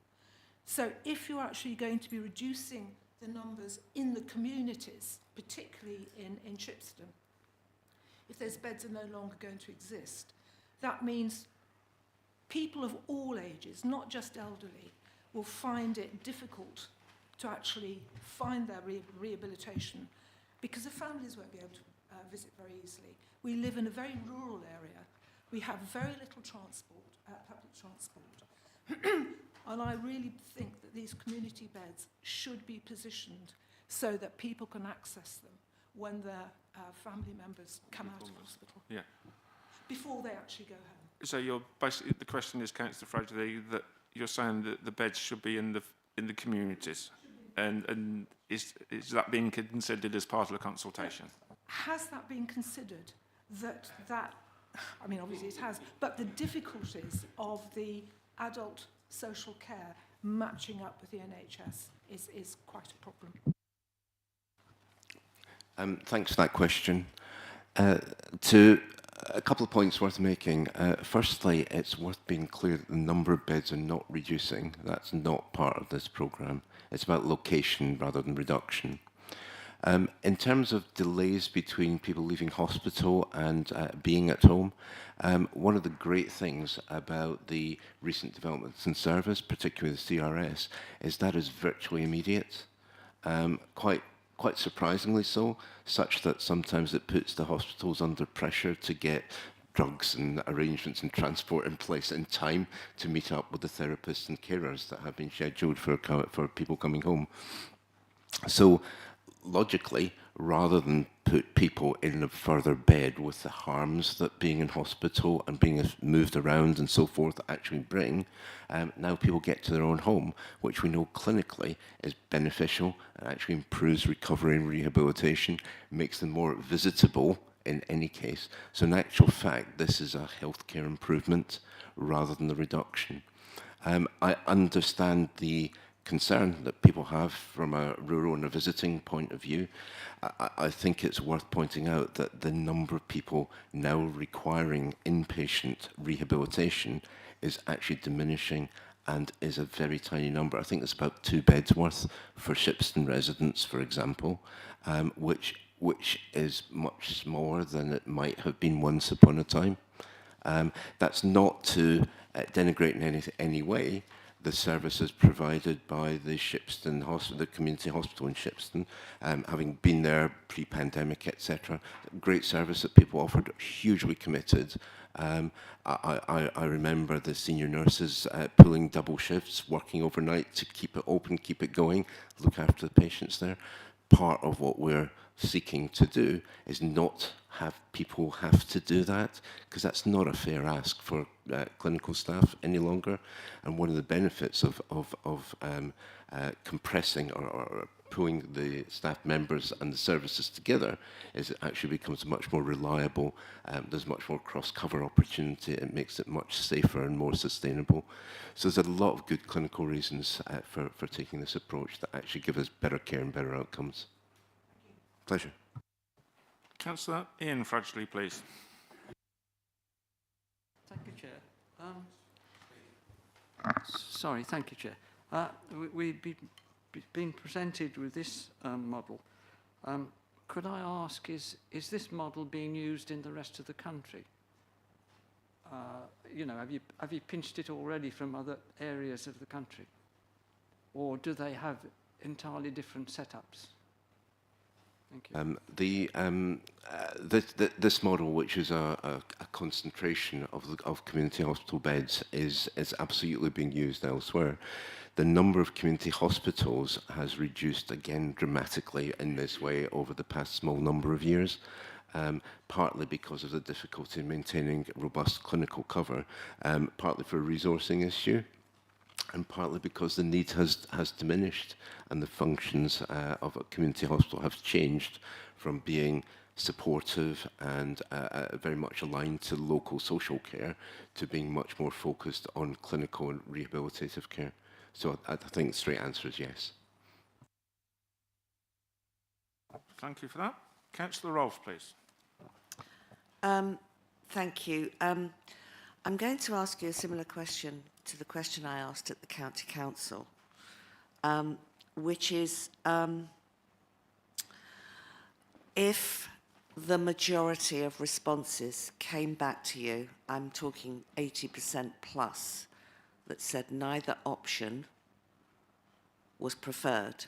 So if you're actually going to be reducing the numbers in the communities, particularly in Shipston, if those beds are no longer going to exist, that means people of all ages, not just elderly, will find it difficult to actually find their rehabilitation because the families won't be able to visit very easily. We live in a very rural area. We have very little transport, public transport. And I really think that these community beds should be positioned so that people can access them when their family members come out of hospital. Yeah. Before they actually go home. So you're basically, the question is, Councillor Fradley, that you're saying that the beds should be in the communities, and is that being considered as part of the consultation? Has that been considered? That I mean, obviously it has, but the difficulties of the adult social care matching up with the NHS is quite a problem. Thanks for that question. To a couple of points worth making. Firstly, it's worth being clear that the number of beds are not reducing. That's not part of this programme. It's about location rather than reduction. In terms of delays between people leaving hospital and being at home, one of the great things about the recent developments in service, particularly the CRS, is that is virtually immediate, quite surprisingly so, such that sometimes it puts the hospitals under pressure to get drugs and arrangements and transport in place in time to meet up with the therapists and carers that have been scheduled for people coming home. So, logically, rather than put people in a further bed with the harms that being in hospital and being moved around and so forth actually bring, now people get to their own home, which we know clinically is beneficial and actually improves recovery and rehabilitation, makes them more visitable in any case. So in actual fact, this is a healthcare improvement rather than a reduction. I understand the concern that people have from a rural and a visiting point of view. I think it's worth pointing out that the number of people now requiring inpatient rehabilitation is actually diminishing and is a very tiny number. I think there's about 2 beds worth for Shipston residents, for example, which is much smaller than it might have been once upon a time. That's not to denigrate in any way the services provided by the Shipston Hospital, the community hospital in Shipston, having been there pre-pandemic, etc. Great service that people offered, hugely committed. I remember the senior nurses pulling double shifts, working overnight to keep it open, keep it going, look after the patients there. Part of what we're seeking to do is not have people have to do that, because that's not a fair ask for clinical staff any longer. And one of the benefits of compressing or pulling the staff members and the services together is it actually becomes much more reliable. There's much more cross-cover opportunity. It makes it much safer and more sustainable. So there's a lot of good clinical reasons for taking this approach that actually give us better care and better outcomes. Pleasure. Councillor Ian Fradgley, please. Thank you, Chair. Sorry, thank you, Chair. We've been presented with this model. Could I ask, is this model being used in the rest of the country? You know, have you pinched it already from other areas of the country? Or do they have entirely different setups? Thank you. This model, which is a concentration of community hospital beds, is absolutely being used elsewhere. The number of community hospitals has reduced again dramatically in this way over the past small number of years, partly because of the difficulty in maintaining robust clinical cover, partly for a resourcing issue, and partly because the need has diminished and the functions of a community hospital have changed from being supportive and very much aligned to local social care to being much more focused on clinical and rehabilitative care. So I think the straight answer is yes. Thank you for that. Councillor Rolfe, please. Thank you. I'm going to ask you a similar question to the question I asked at the County Council, which is if the majority of responses came back to you, I'm talking 80% plus, that said neither option was preferred.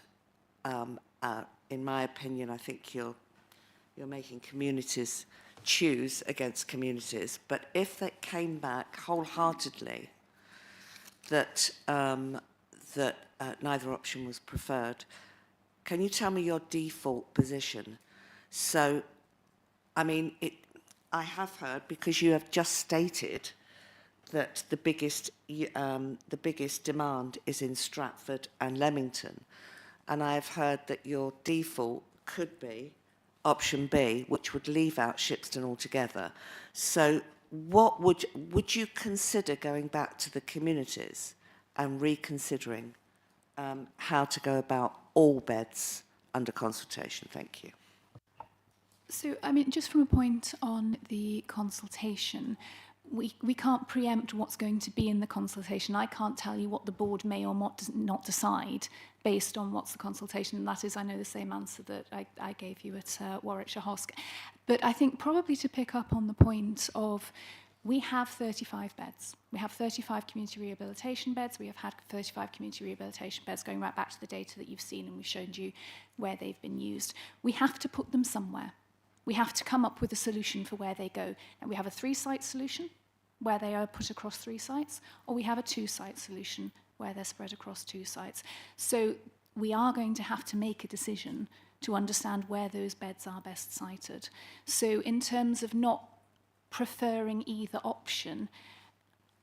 In my opinion, I think you're making communities choose against communities. But if they came back wholeheartedly that neither option was preferred, can you tell me your default position? So, I mean, I have heard, because you have just stated that the biggest demand is in Stratford and Leamington, and I have heard that your default could be option B, which would leave out Shipston altogether. So what would you consider going back to the communities and reconsidering how to go about all beds under consultation? Thank you. So, I mean, just from a point on the consultation, we can't preempt what's going to be in the consultation. I can't tell you what the board may or not decide based on what's the consultation. And that is, I know, the same answer that I gave you at Warwickshire Hosc. But I think probably to pick up on the point of, we have 35 beds. We have 35 community rehabilitation beds. We have had 35 community rehabilitation beds going right back to the data that you've seen, and we've showed you where they've been used. We have to put them somewhere. We have to come up with a solution for where they go. And we have a 3-site solution where they are put across 3 sites, or we have a 2-site solution where they're spread across 2 sites. So we are going to have to make a decision to understand where those beds are best sited. So in terms of not preferring either option,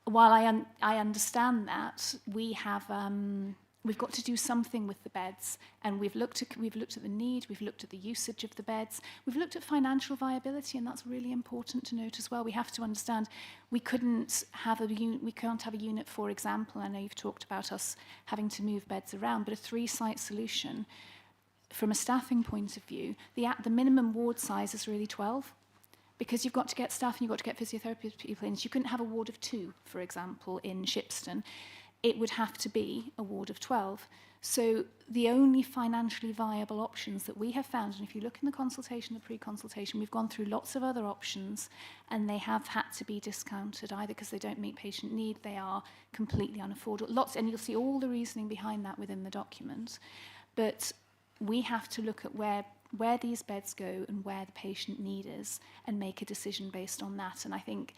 while I understand that, we have We've got to do something with the beds, and we've looked at the need, we've looked at the usage of the beds, we've looked at financial viability, and that's really important to note as well. We have to understand we can't have a unit, for example. I know you've talked about us having to move beds around, but a 3-site solution, from a staffing point of view, the minimum ward size is really 12. Because you've got to get staff and you've got to get physiotherapy people in. So you couldn't have a ward of 2, for example, in Shipston. It would have to be a ward of 12. So the only financially viable options that we have found, and if you look in the consultation, the pre-consultation, we've gone through lots of other options, and they have had to be discounted, either because they don't meet patient need, they are completely unaffordable. And you'll see all the reasoning behind that within the document. But we have to look at where these beds go and where the patient need is, and make a decision based on that. And I think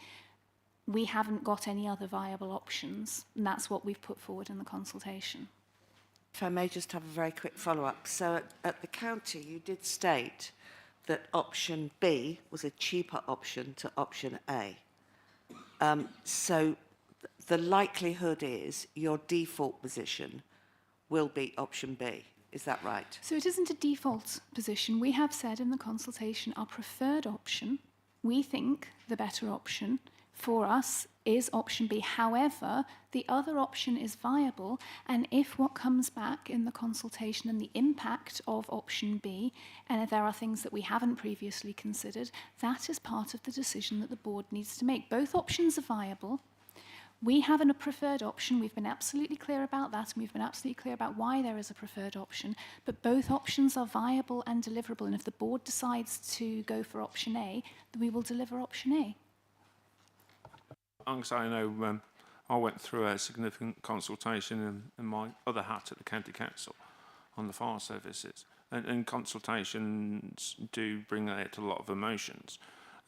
we haven't got any other viable options, and that's what we've put forward in the consultation. If I may just have a very quick follow-up. So at the county, you did state that option B was a cheaper option to option A. So the likelihood is your default position will be option B. Is that right? So it isn't a default position. We have said in the consultation our preferred option, we think the better option for us is option B. However, the other option is viable, and if what comes back in the consultation and the impact of option B, and if there are things that we haven't previously considered, that is part of the decision that the board needs to make. Both options are viable. We have a preferred option. We've been absolutely clear about that, and we've been absolutely clear about why there is a preferred option, but both options are viable and deliverable, and if the board decides to go for option A, then we will deliver option A. I know I went through a significant consultation in my other hat at the County Council on the fire services, and consultations do bring out a lot of emotions.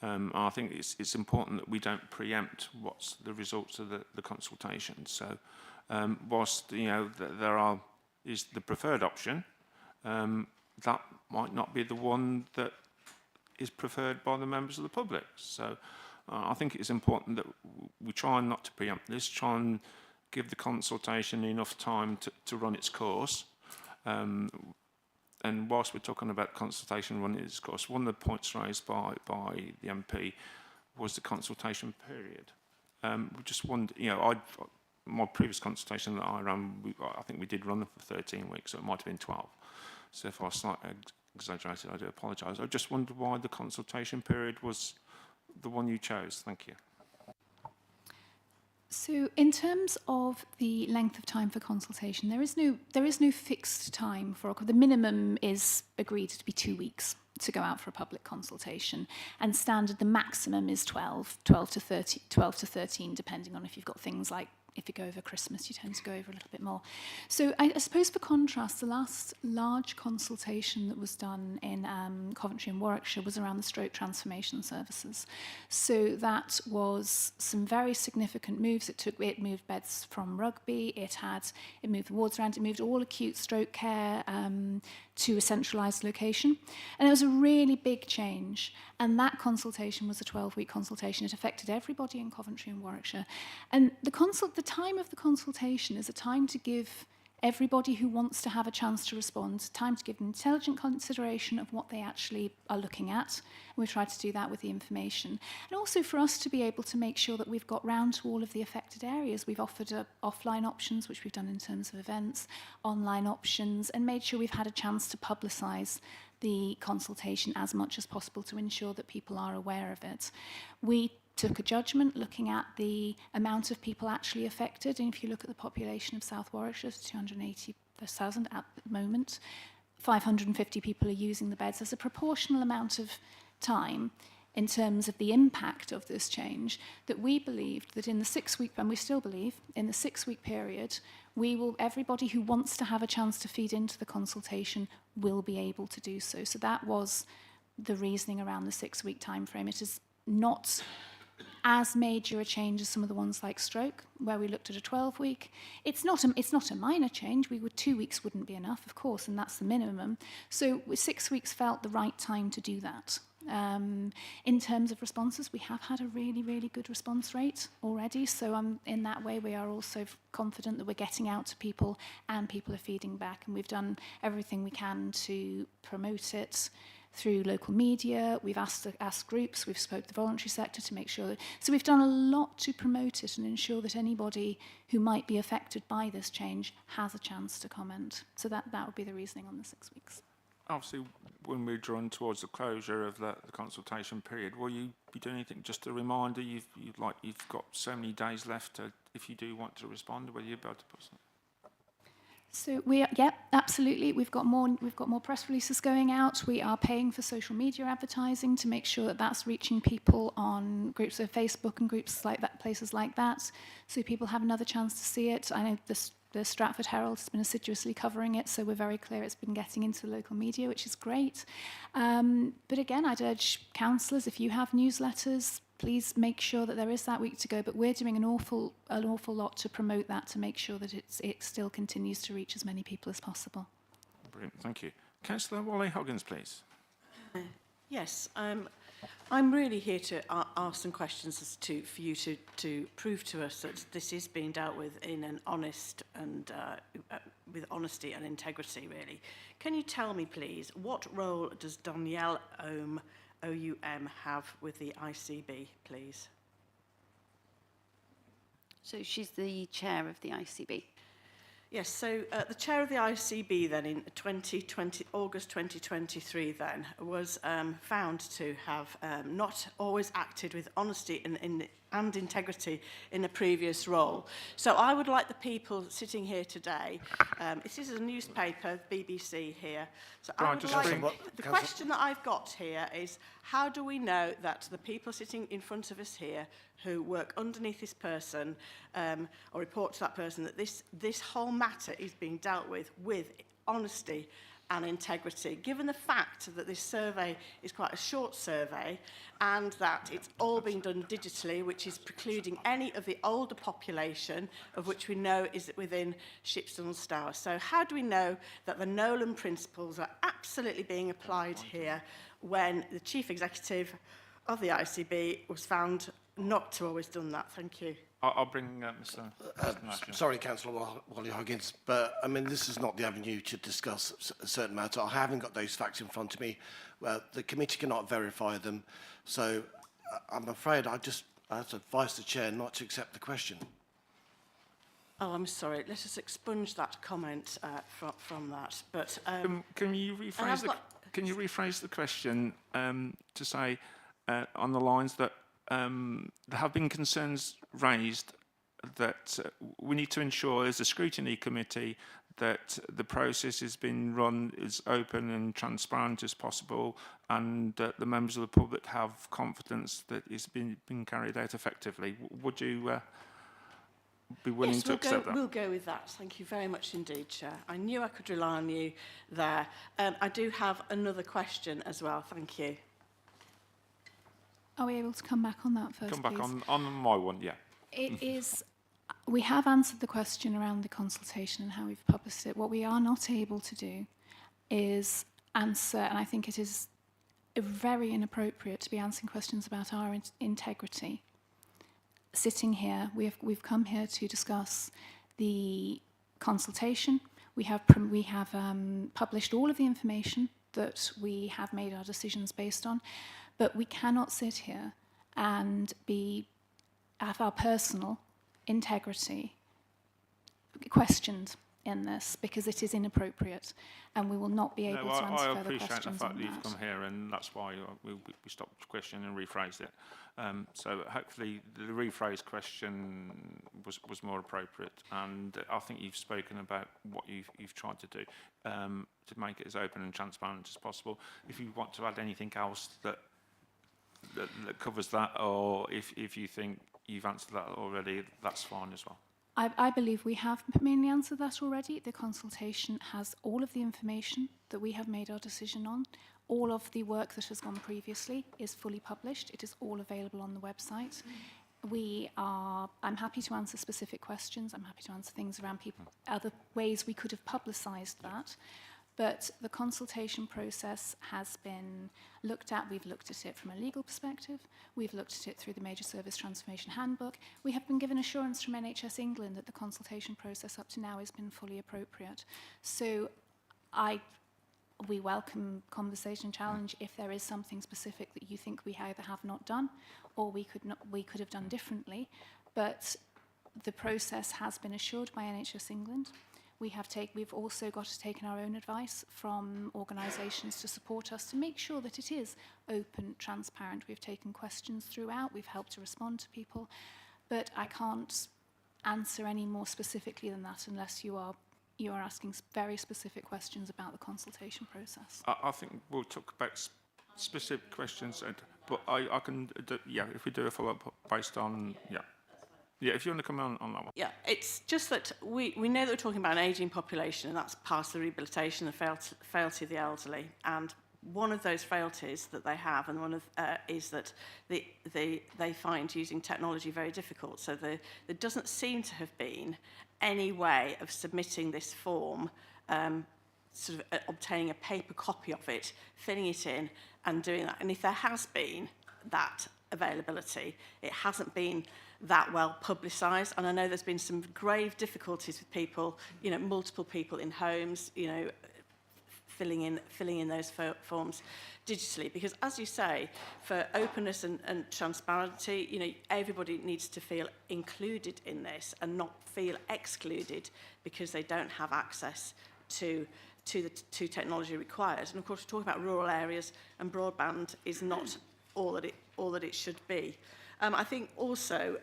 I think it's important that we don't preempt what's the results of the consultation. So, whilst there is the preferred option, that might not be the one that is preferred by the members of the public. So, I think it's important that we try not to preempt this. Try and give the consultation enough time to run its course. And whilst we're talking about consultation running its course, one of the points raised by the MP was the consultation period. We just wondered, my previous consultation that I ran, I think we did run it for 13 weeks, so it might have been 12. So if I slightly exaggerated, I do apologise. I just wondered why the consultation period was the one you chose. Thank you. So in terms of the length of time for consultation, there is no fixed time for the minimum is agreed to be 2 weeks to go out for a public consultation, and standard the maximum is 12 to 13, depending on if you've got things like if you go over Christmas, you tend to go over a little bit more. So I suppose for contrast, the last large consultation that was done in Coventry and Warwickshire was around the stroke transformation services. So that was some very significant moves. It moved beds from Rugby, it moved the wards around, it moved all acute stroke care to a centralised location. And it was a really big change. And that consultation was a 12-week consultation. It affected everybody in Coventry and Warwickshire. And the time of the consultation is a time to give everybody who wants to have a chance to respond time to give an intelligent consideration of what they actually are looking at. And we've tried to do that with the information. And also for us to be able to make sure that we've got round to all of the affected areas. We've offered offline options, which we've done in terms of events, online options, and made sure we've had a chance to publicise the consultation as much as possible to ensure that people are aware of it. We took a judgment looking at the amount of people actually affected, and if you look at the population of South Warwickshire, 280,000 at the moment, 550 people are using the beds. There's a proportional amount of time in terms of the impact of this change that we believed that in the 6-week, and we still believe, in the 6-week period, everybody who wants to have a chance to feed into the consultation will be able to do so. So that was the reasoning around the 6-week time frame. It is not as major a change as some of the ones like stroke, where we looked at a 12-week. It's not a minor change. 2 weeks wouldn't be enough, of course, and that's the minimum. So 6 weeks felt the right time to do that. In terms of responses, we have had a really, really good response rate already. So in that way, we are also confident that we're getting out to people and people are feeding back. And we've done everything we can to promote it through local media. We've asked groups, we've spoke to the voluntary sector to make sure. So we've done a lot to promote it and ensure that anybody who might be affected by this change has a chance to comment. So that would be the reasoning on the 6 weeks. Obviously, when we're drawn towards the closure of the consultation period, will you be doing anything? Just a reminder, you've got so many days left if you do want to respond, will you be able to put something? So absolutely. We've got more press releases going out. We are paying for social media advertising to make sure that that's reaching people on groups of Facebook and groups like that, places like that, so people have another chance to see it. I know the Stratford Herald has been assiduously covering it, so we're very clear it's been getting into local media, which is great. But again, I'd urge councillors, if you have newsletters, please make sure that there is that week to go. But we're doing an awful lot to promote that, to make sure that it still continues to reach as many people as possible. Brilliant, thank you. Councillor Wally-Hoggins, please. Yes, I'm really here to ask some questions for you to prove to us that this is being dealt with in an honest and with honesty and integrity, really. Can you tell me, please, what role does Danielle OUM have with the ICB, please? So she's the chair of the ICB. Yes, so the chair of the ICB then in August 2023 then was found to have not always acted with honesty and integrity in a previous role. So I would like the people sitting here today, this is a newspaper, BBC here, so I would like, the question that I've got here is, how do we know that the people sitting in front of us here who work underneath this person or report to that person that this whole matter is being dealt with honesty and integrity, given the fact that this survey is quite a short survey and that it's all being done digitally, which is precluding any of the older population, of which we know is within Shipston and Stour. So how do we know that the Nolan principles are absolutely being applied here when the chief executive of the ICB was found not to always done that? Thank you. I'll bring Mr. Sorry, Councillor Wally-Hoggins, but I mean, this is not the avenue to discuss a certain matter. I haven't got those facts in front of me. The committee cannot verify them. So I'm afraid I have to advise the chair not to accept the question. Oh, I'm sorry. Let us expunge that comment from that. But can you rephrase the question to say on the lines that there have been concerns raised that we need to ensure as a scrutiny committee that the process has been run as open and transparent as possible, and that the members of the public have confidence that it's been carried out effectively. Would you be willing to accept that? We'll go with that. Thank you very much indeed, Chair. I knew I could rely on you there. I do have another question as well. Thank you. Are we able to come back on that first, Come back please? on my one, yeah. It is, we have answered the question around the consultation and how we've published it. What we are not able to do is answer, and I think it is very inappropriate to be answering questions about our integrity. Sitting here, we've come here to discuss the consultation. We have published all of the information that we have made our decisions based on, but we cannot sit here and have our personal integrity questioned in this, because it is inappropriate, and we will not be able to answer further questions on that. I appreciate the fact that you've come here, and that's why we stopped the question and rephrased it. So hopefully the rephrased question was more appropriate, and I think you've spoken about what you've tried to do to make it as open and transparent as possible. If you want to add anything else that covers that, or if you think you've answered that already, that's fine as well. I believe we have mainly answered that already. The consultation has all of the information that we have made our decision on. All of the work that has gone previously is fully published. It is all available on the website. I'm happy to answer specific questions. I'm happy to answer things around other ways we could have publicised that. But the consultation process has been looked at. We've looked at it from a legal perspective. We've looked at it through the Major Service Transformation Handbook. We have been given assurance from NHS England that the consultation process up to now has been fully appropriate. So we welcome conversation and challenge if there is something specific that you think we either have not done or we could have done differently. But the process has been assured by NHS England. We've also taken our own advice from organisations to support us to make sure that it is open, transparent. We've taken questions throughout. We've helped to respond to people. But I can't answer any more specifically than that unless you are asking very specific questions about the consultation process. I think we'll talk about specific questions, but I can, if we do a follow-up based on, Yeah, if you want to come on that one. Yeah, it's just that we know that we're talking about an ageing population, and that's part of the rehabilitation, the frailty of the elderly. And one of those frailties that they have, and one of is that they find using technology very difficult. So there doesn't seem to have been any way of submitting this form, sort of obtaining a paper copy of it, filling it in, and doing that. And if there has been that availability, it hasn't been that well publicised, and I know there's been some grave difficulties with people, multiple people in homes, filling in those forms digitally, because as you say, for openness and transparency, everybody needs to feel included in this and not feel excluded because they don't have access to technology required. And of course, we're talking about rural areas, and broadband is not all that it should be. I think also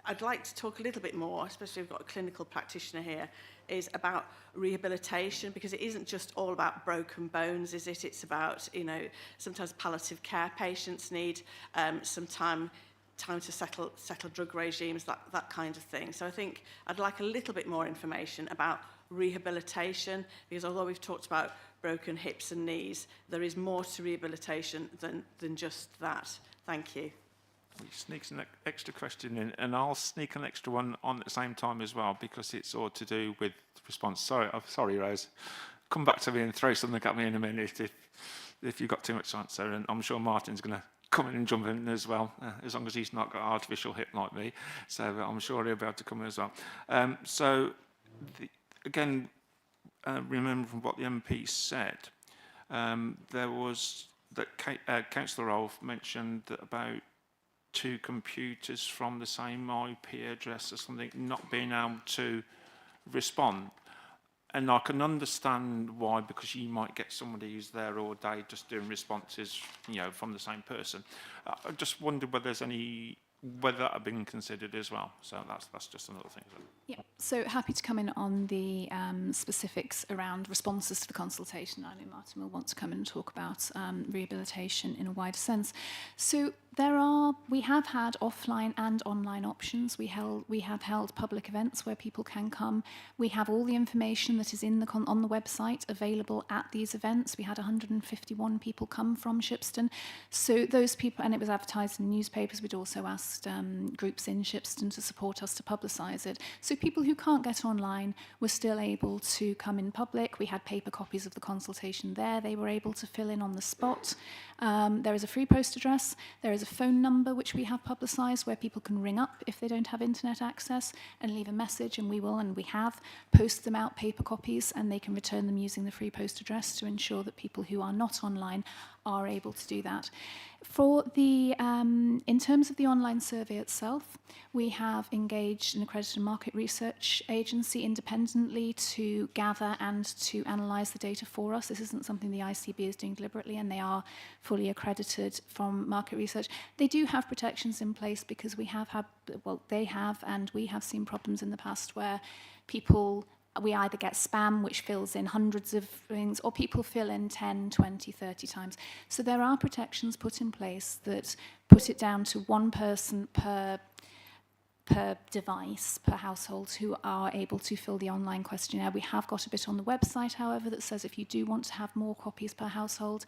I'd like to talk a little bit more, especially we've got a clinical practitioner here, is about rehabilitation, because it isn't just all about broken bones, is it? It's about, sometimes palliative care patients need some time to settle drug regimes, that kind of thing. So I think I'd like a little bit more information about rehabilitation, because although we've talked about broken hips and knees, there is more to rehabilitation than just that. Thank you. We sneak an extra question in, and I'll sneak an extra one on at the same time as well, because it's all to do with response. Sorry, Rose. Come back to me and throw something at me in a minute if you've got too much to answer, and I'm sure Martin's going to come in and jump in as well, as long as he's not got an artificial hip like me. So I'm sure he'll be able to come in as well. Again, remember from what the MP said, there was that Councillor Rolfe mentioned that about 2 computers from the same IP address or something not being able to respond. And I can understand why, because you might get somebody who's there all day just doing responses, from the same person. I just wondered whether that had been considered as well. So that's just another thing. Yeah, so happy to come in on the specifics around responses to the consultation. I know Martin will want to come in and talk about rehabilitation in a wider sense. So we have had offline and online options. We have held public events where people can come. We have all the information that is on the website available at these events. We had 151 people come from Shipston. So those people, and it was advertised in newspapers. We'd also asked groups in Shipston to support us to publicise it. So people who can't get online were still able to come in public. We had paper copies of the consultation there. They were able to fill in on the spot. There is a free post address. There is a phone number which we have publicised where people can ring up if they don't have internet access and leave a message, and we have post them out paper copies, and they can return them using the free post address to ensure that people who are not online are able to do that. For in terms of the online survey itself, we have engaged an accredited market research agency independently to gather and to analyse the data for us. This isn't something the ICB is doing deliberately, and they are fully accredited from market research. They do have protections in place because we have seen problems in the past where we either get spam, which fills in hundreds of things, or people fill in 10, 20, 30 times. So there are protections put in place that put it down to one person per device, per household, who are able to fill the online questionnaire. We have got a bit on the website, however, that says if you do want to have more copies per household,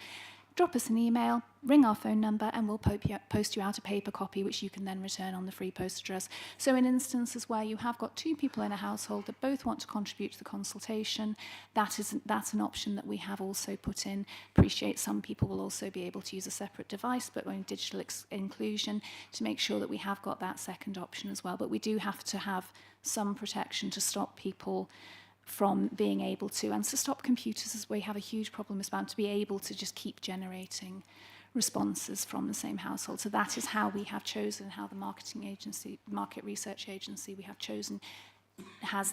drop us an email, ring our phone number, and we'll post you out a paper copy, which you can then return on the free post address. So in instances where you have got 2 people in a household that both want to contribute to the consultation, that's an option that we have also put in. Appreciate some people will also be able to use a separate device, but in digital inclusion, to make sure that we have got that second option as well. But we do have to have some protection to stop people from being able to, and to stop computers, as we have a huge problem, is bound to be able to just keep generating responses from the same household. So that is how we have chosen, how the market research agency we have chosen has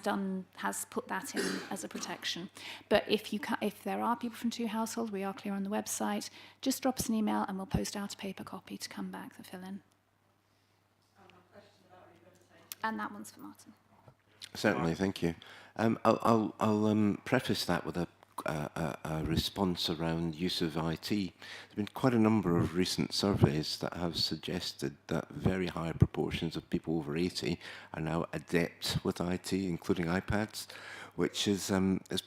put that in as a protection. But if there are people from 2 households, we are clear on the website, just drop us an email and we'll post out a paper copy to come back to fill in. And that one's for Martin. Certainly, thank you. I'll preface that with a response around use of IT. There's been quite a number of recent surveys that have suggested that very high proportions of people over 80 are now adept with IT, including iPads, which is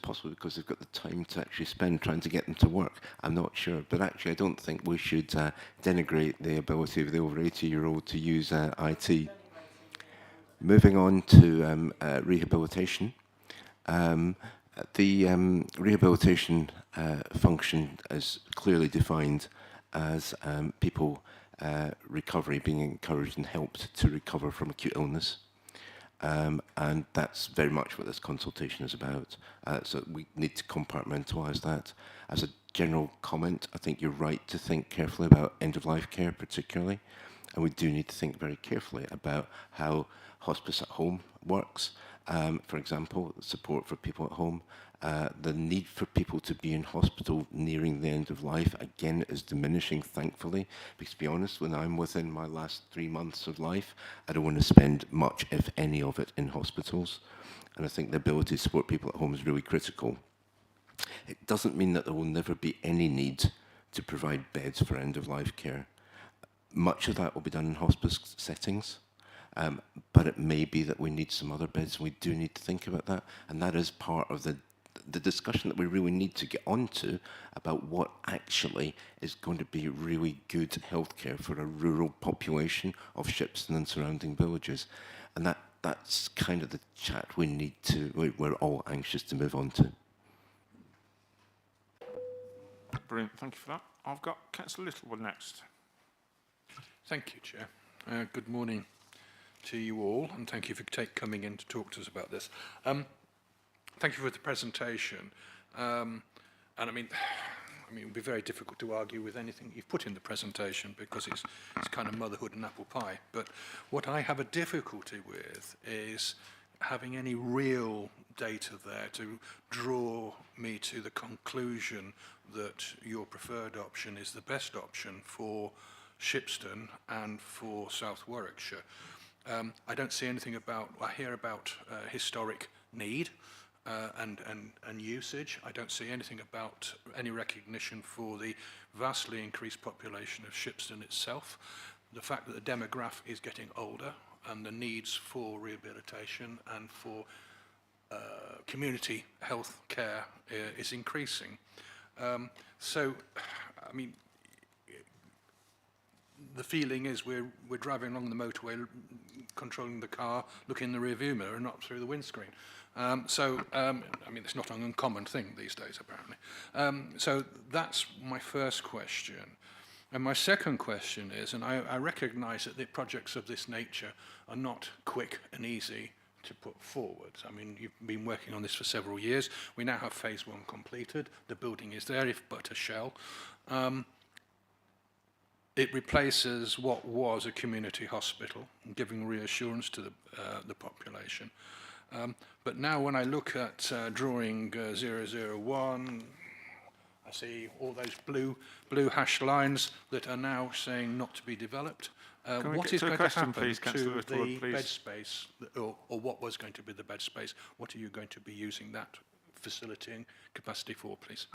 possible because they've got the time to actually spend trying to get them to work. I'm not sure, but actually I don't think we should denigrate the ability of the over 80-year-old to use IT. Moving on to rehabilitation. The rehabilitation function is clearly defined as people recovery, being encouraged and helped to recover from acute illness. And that's very much what this consultation is about. So we need to compartmentalise that. As a general comment, I think you're right to think carefully about end-of-life care particularly. And we do need to think very carefully about how hospice at home works. For example, support for people at home. The need for people to be in hospital nearing the end of life, again, is diminishing, thankfully. Because to be honest, when I'm within my last 3 months of life, I don't want to spend much, if any, of it in hospitals. And I think the ability to support people at home is really critical. It doesn't mean that there will never be any need to provide beds for end-of-life care. Much of that will be done in hospice settings. But it may be that we need some other beds, and we do need to think about that. And that is part of the discussion that we really need to get onto about what actually is going to be really good healthcare for a rural population of Shipston and surrounding villages. And that's kind of the chat we're all anxious to move on to. Brilliant, thank you for that. I've got Councillor Littlewood next. Thank you, Chair. Good morning to you all, and thank you for coming in to talk to us about this. Thank you for the presentation. And I mean, it would be very difficult to argue with anything you've put in the presentation because it's kind of motherhood and apple pie. But what I have a difficulty with is having any real data there to draw me to the conclusion that your preferred option is the best option for Shipston and for South Warwickshire. I don't see anything about, I hear about historic need and usage. I don't see anything about any recognition for the vastly increased population of Shipston itself. The fact that the demographic is getting older and the needs for rehabilitation and for community health care is increasing. So, I mean, the feeling is we're driving along the motorway, controlling the car, looking in the rear-view mirror and not through the windscreen. I mean, it's not an uncommon thing these days, apparently. So that's my first question. And my second question is, and I recognise that the projects of this nature are not quick and easy to put forward. I mean, you've been working on this for several years. We now have phase 1 completed. The building is there, if but a shell. It replaces what was a community hospital, giving reassurance to the population. But now when I look at drawing 001, I see all those blue hashed lines that are now saying not to be developed. What is going to happen to the bed space, or what was going to be the bed space? What are you going to be using that facility and capacity for, please?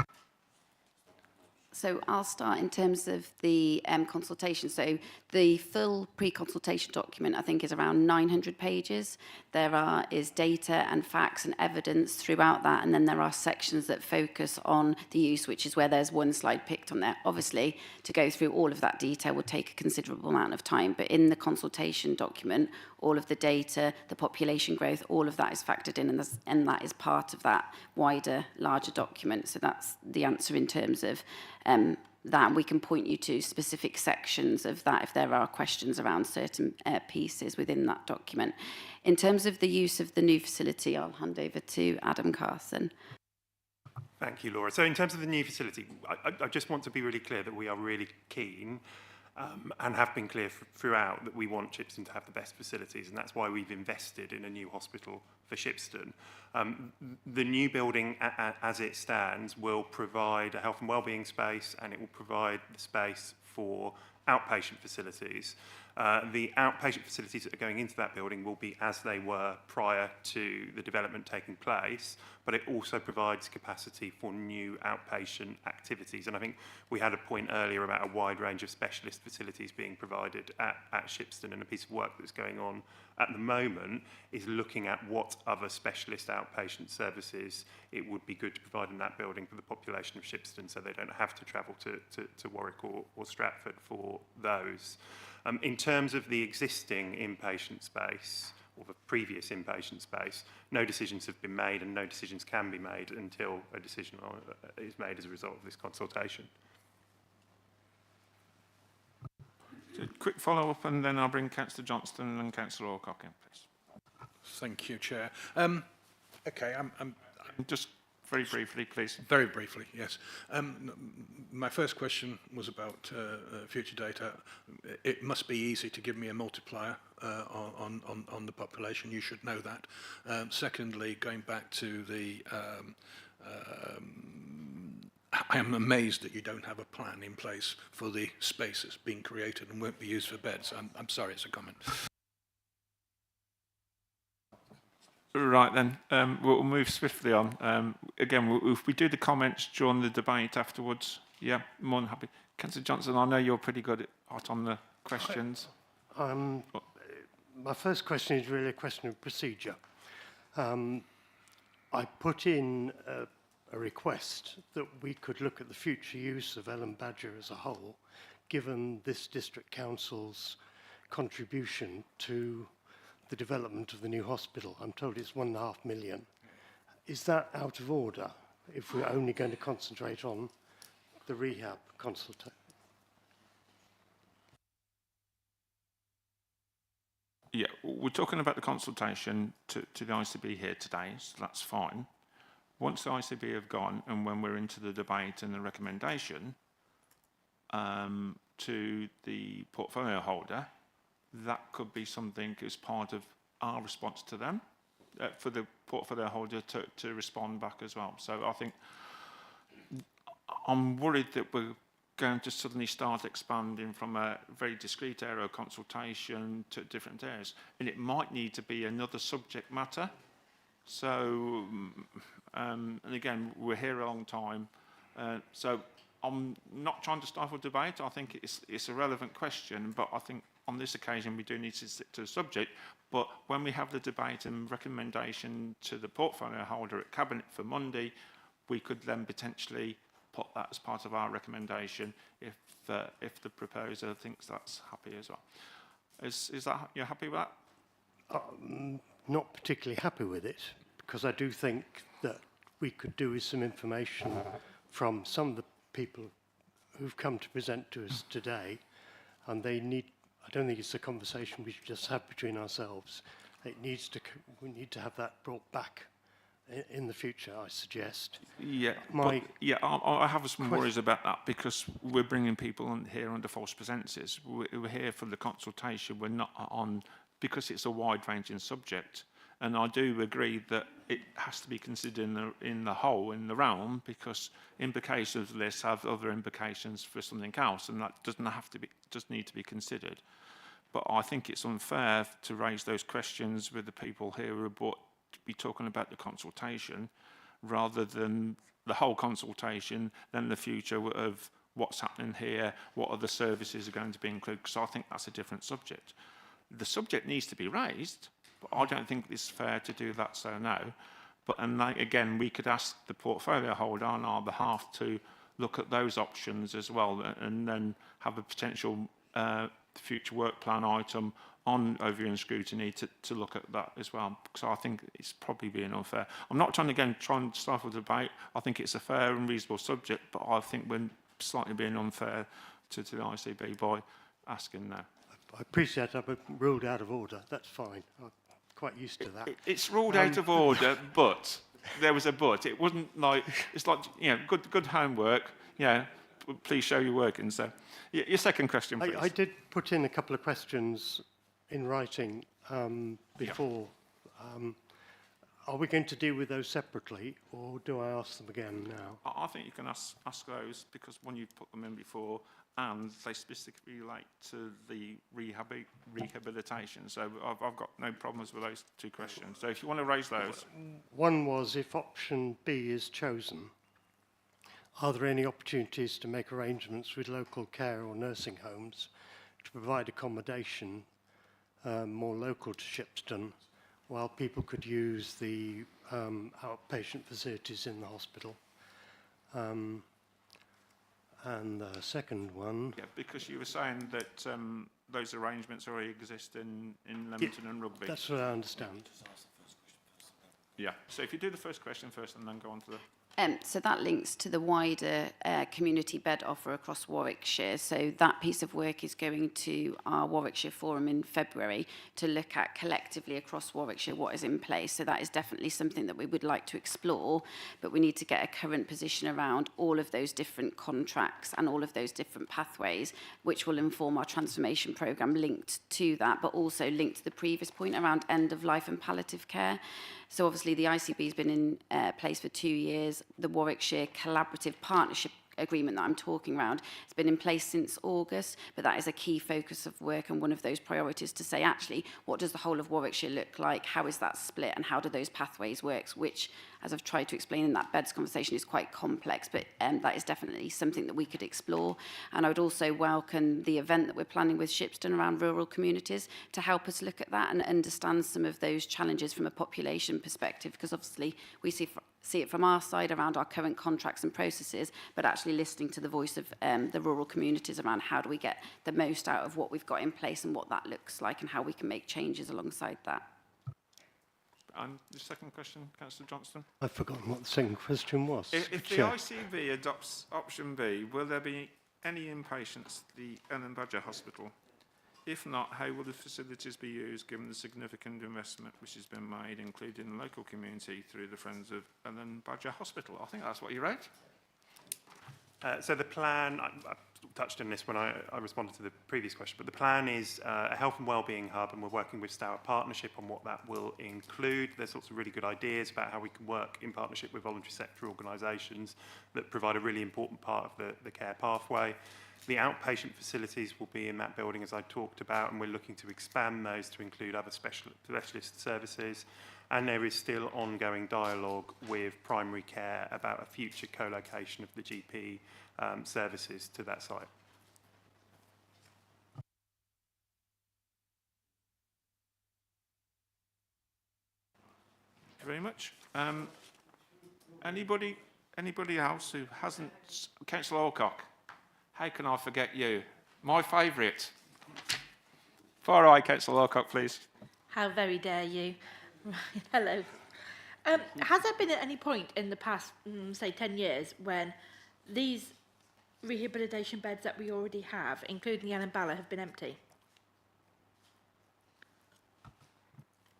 So I'll start in terms of the consultation. So the full pre-consultation document, I think, is around 900 pages. There is data and facts and evidence throughout that, and then there are sections that focus on the use, which is where there's one slide picked on there. Obviously, to go through all of that detail would take a considerable amount of time, but in the consultation document, all of the data, the population growth, all of that is factored in, and that is part of that wider, larger document. So that's the answer in terms of that. We can point you to specific sections of that if there are questions around certain pieces within that document. In terms of the use of the new facility, I'll hand over to Adam Carson. Thank you, Laura. So in terms of the new facility, I just want to be really clear that we are really keen and have been clear throughout that we want Shipston to have the best facilities, and that's why we've invested in a new hospital for Shipston. The new building, as it stands, will provide a health and wellbeing space, and it will provide the space for outpatient facilities. The outpatient facilities that are going into that building will be as they were prior to the development taking place, but it also provides capacity for new outpatient activities. And I think we had a point earlier about a wide range of specialist facilities being provided at Shipston, and a piece of work that's going on at the moment is looking at what other specialist outpatient services it would be good to provide in that building for the population of Shipston, so they don't have to travel to Warwick or Stratford for those. In terms of the existing inpatient space, or the previous inpatient space, no decisions have been made, and no decisions can be made until a decision is made as a result of this consultation. So quick follow-up, and then I'll bring Councillor Johnston and Councillor Alcock in, please. Thank you, Chair. Okay, I'm just very briefly, please. Very briefly, yes. My first question was about future data. It must be easy to give me a multiplier on the population. You should know that. Secondly, going back to the I am amazed that you don't have a plan in place for the spaces being created and won't be used for beds. I'm sorry, it's a comment. Right then, we'll move swiftly on. Again, if we do the comments during the debate afterwards, yeah, more than happy. Councillor Johnson, I know you're pretty good on the questions. My first question is really a question of procedure. I put in a request that we could look at the future use of Ellen Badger as a whole, given this district council's contribution to the development of the new hospital. I'm told it's £1.5 million. Is that out of order if we're only going to concentrate on the rehab consultation? Yeah, we're talking about the consultation to the ICB here today, so that's fine. Once the ICB have gone, and when we're into the debate and the recommendation to the portfolio holder, that could be something as part of our response to them, for the portfolio holder to respond back as well. So I think I'm worried that we're going to suddenly start expanding from a very discrete area of consultation to different areas, and it might need to be another subject matter. So, and again, we're here a long time, so I'm not trying to stifle debate. I think it's a relevant question, but I think on this occasion we do need to stick to the subject. But when we have the debate and recommendation to the portfolio holder at Cabinet for Monday, we could then potentially put that as part of our recommendation if the proposer thinks that's happy as well. Is that, you're happy with that? Not particularly happy with it, because I do think that we could do with some information from some of the people who've come to present to us today, and they need, I don't think it's a conversation we should just have between ourselves. It needs to, we need to have that brought back in the future, I suggest. Yeah, I have some worries about that, because we're bringing people in here under false pretenses. We're here for the consultation. We're not on, because it's a wide-ranging subject. And I do agree that it has to be considered in the whole, in the realm, because implications of this have other implications for something else, and that doesn't have to be, just need to be considered. But I think it's unfair to raise those questions with the people here who are brought to be talking about the consultation, rather than the whole consultation, then the future of what's happening here, what other services are going to be included, because I think that's a different subject. The subject needs to be raised, but I don't think it's fair to do that so now. But and like, again, we could ask the portfolio holder on our behalf to look at those options as well, and then have a potential future work plan item on overview and scrutiny to look at that as well, because I think it's probably being unfair. I'm not trying to try and stifle the debate. I think it's a fair and reasonable subject, but I think we're slightly being unfair to the ICB by asking now. I appreciate I've been ruled out of order. That's fine. I'm quite used to that. It's ruled out of order, but there was a but. It wasn't like, it's like, you know, good homework. Yeah, please show your working. So, your second question, please. I did put in a couple of questions in writing before. Are we going to deal with those separately, or do I ask them again now? I think you can ask those, because one, you've put them in before, and they specifically relate to the rehabilitation. So I've got no problems with those two questions. So if you want to raise those. One was, if option B is chosen, are there any opportunities to make arrangements with local care or nursing homes to provide accommodation more local to Shipston, while people could use the outpatient facilities in the hospital? And the second one... Yeah, because you were saying that those arrangements already exist in Leamington and Rugby. That's what I understand. Yeah, so if you do the first question first and then go on to the... So that links to the wider community bed offer across Warwickshire. So that piece of work is going to our Warwickshire Forum in February to look at collectively across Warwickshire what is in place. So that is definitely something that we would like to explore, but we need to get a current position around all of those different contracts and all of those different pathways, which will inform our transformation programme linked to that, but also linked to the previous point around end of life and palliative care. So obviously the ICB has been in place for 2 years. The Warwickshire Collaborative Partnership Agreement that I'm talking around has been in place since August, but that is a key focus of work and one of those priorities to say, actually, what does the whole of Warwickshire look like? How is that split and how do those pathways work? Which, as I've tried to explain in that beds conversation, is quite complex, but that is definitely something that we could explore. And I would also welcome the event that we're planning with Shipston around rural communities to help us look at that and understand some of those challenges from a population perspective, because obviously we see it from our side around our current contracts and processes, but actually listening to the voice of the rural communities around how do we get the most out of what we've got in place and what that looks like and how we can make changes alongside that. And the second question, Councillor Johnston? I've forgotten what the second question was. If the ICB adopts option B, will there be any inpatients at the Ellen Badger Hospital? If not, how will the facilities be used given the significant investment which has been made, including the local community through the Friends of Ellen Badger Hospital? I think that's what you wrote. So the plan, I touched on this when I responded to the previous question, but the plan is a health and wellbeing hub, and we're working with Stowart Partnership on what that will include. There's lots of really good ideas about how we can work in partnership with voluntary sector organisations that provide a really important part of the care pathway. The outpatient facilities will be in that building, as I talked about, and we're looking to expand those to include other specialist services. And there is still ongoing dialogue with primary care about a future co-location of the GP services to that site. Thank you very much. Anybody else who hasn't? Councillor Alcock, how can I forget you? My favourite. Far right, Councillor Alcock, please. How very dare you. Hello. Has there been at any point in the past, say, 10 years, when these rehabilitation beds that we already have, including the Ellen Balla, have been empty?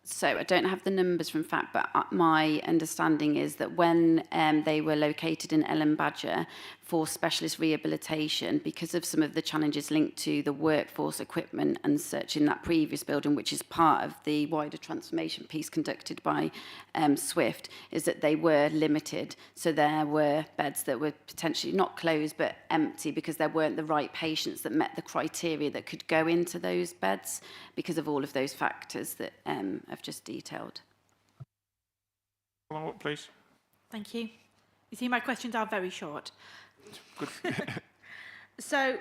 So I don't have the numbers from fact, but my understanding is that when they were located in Ellen Badger for specialist rehabilitation, because of some of the challenges linked to the workforce, equipment and such in that previous building, which is part of the wider transformation piece conducted by Swift, is that they were limited. So there were beds that were potentially not closed but empty because there weren't the right patients that met the criteria that could go into those beds because of all of those factors that I've just detailed. Follow up, please. Thank you. You see, my questions are very short. Good. So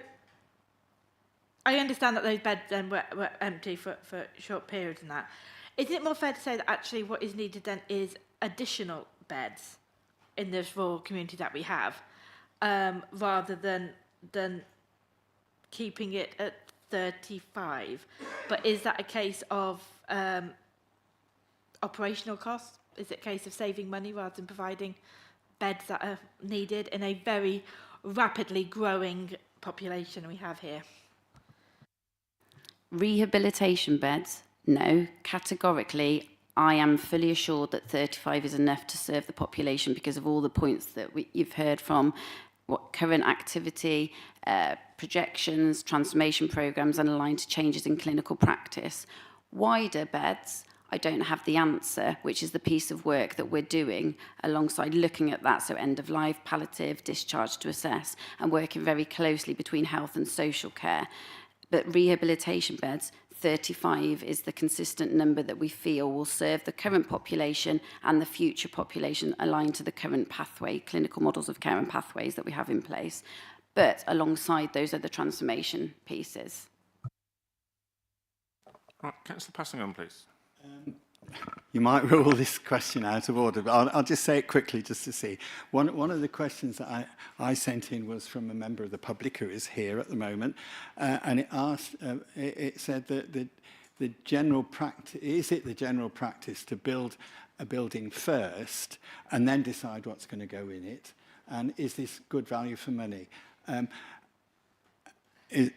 I understand that those beds then were empty for short periods and that. Is it more fair to say that actually what is needed then is additional beds in this rural community that we have, rather than keeping it at 35? But is that a case of operational costs? Is it a case of saving money rather than providing beds that are needed in a very rapidly growing population we have here? Rehabilitation beds, no. Categorically, I am fully assured that 35 is enough to serve the population because of all the points that you've heard from what current activity, projections, transformation programs, and aligned to changes in clinical practice. Wider beds, I don't have the answer, which is the piece of work that we're doing alongside looking at that, so end of life, palliative, discharge to assess, and working very closely between health and social care. But rehabilitation beds, 35 is the consistent number that we feel will serve the current population and the future population aligned to the current pathway, clinical models of care and pathways that we have in place. But alongside those are the transformation pieces. Right, Councillor Passingham, please. You might rule this question out of order, but I'll just say it quickly just to see. One of the questions that I sent in was from a member of the public who is here at the moment, and it asked, it said that the general practice, is it the general practice to build a building first and then decide what's going to go in it? And is this good value for money? Just a bit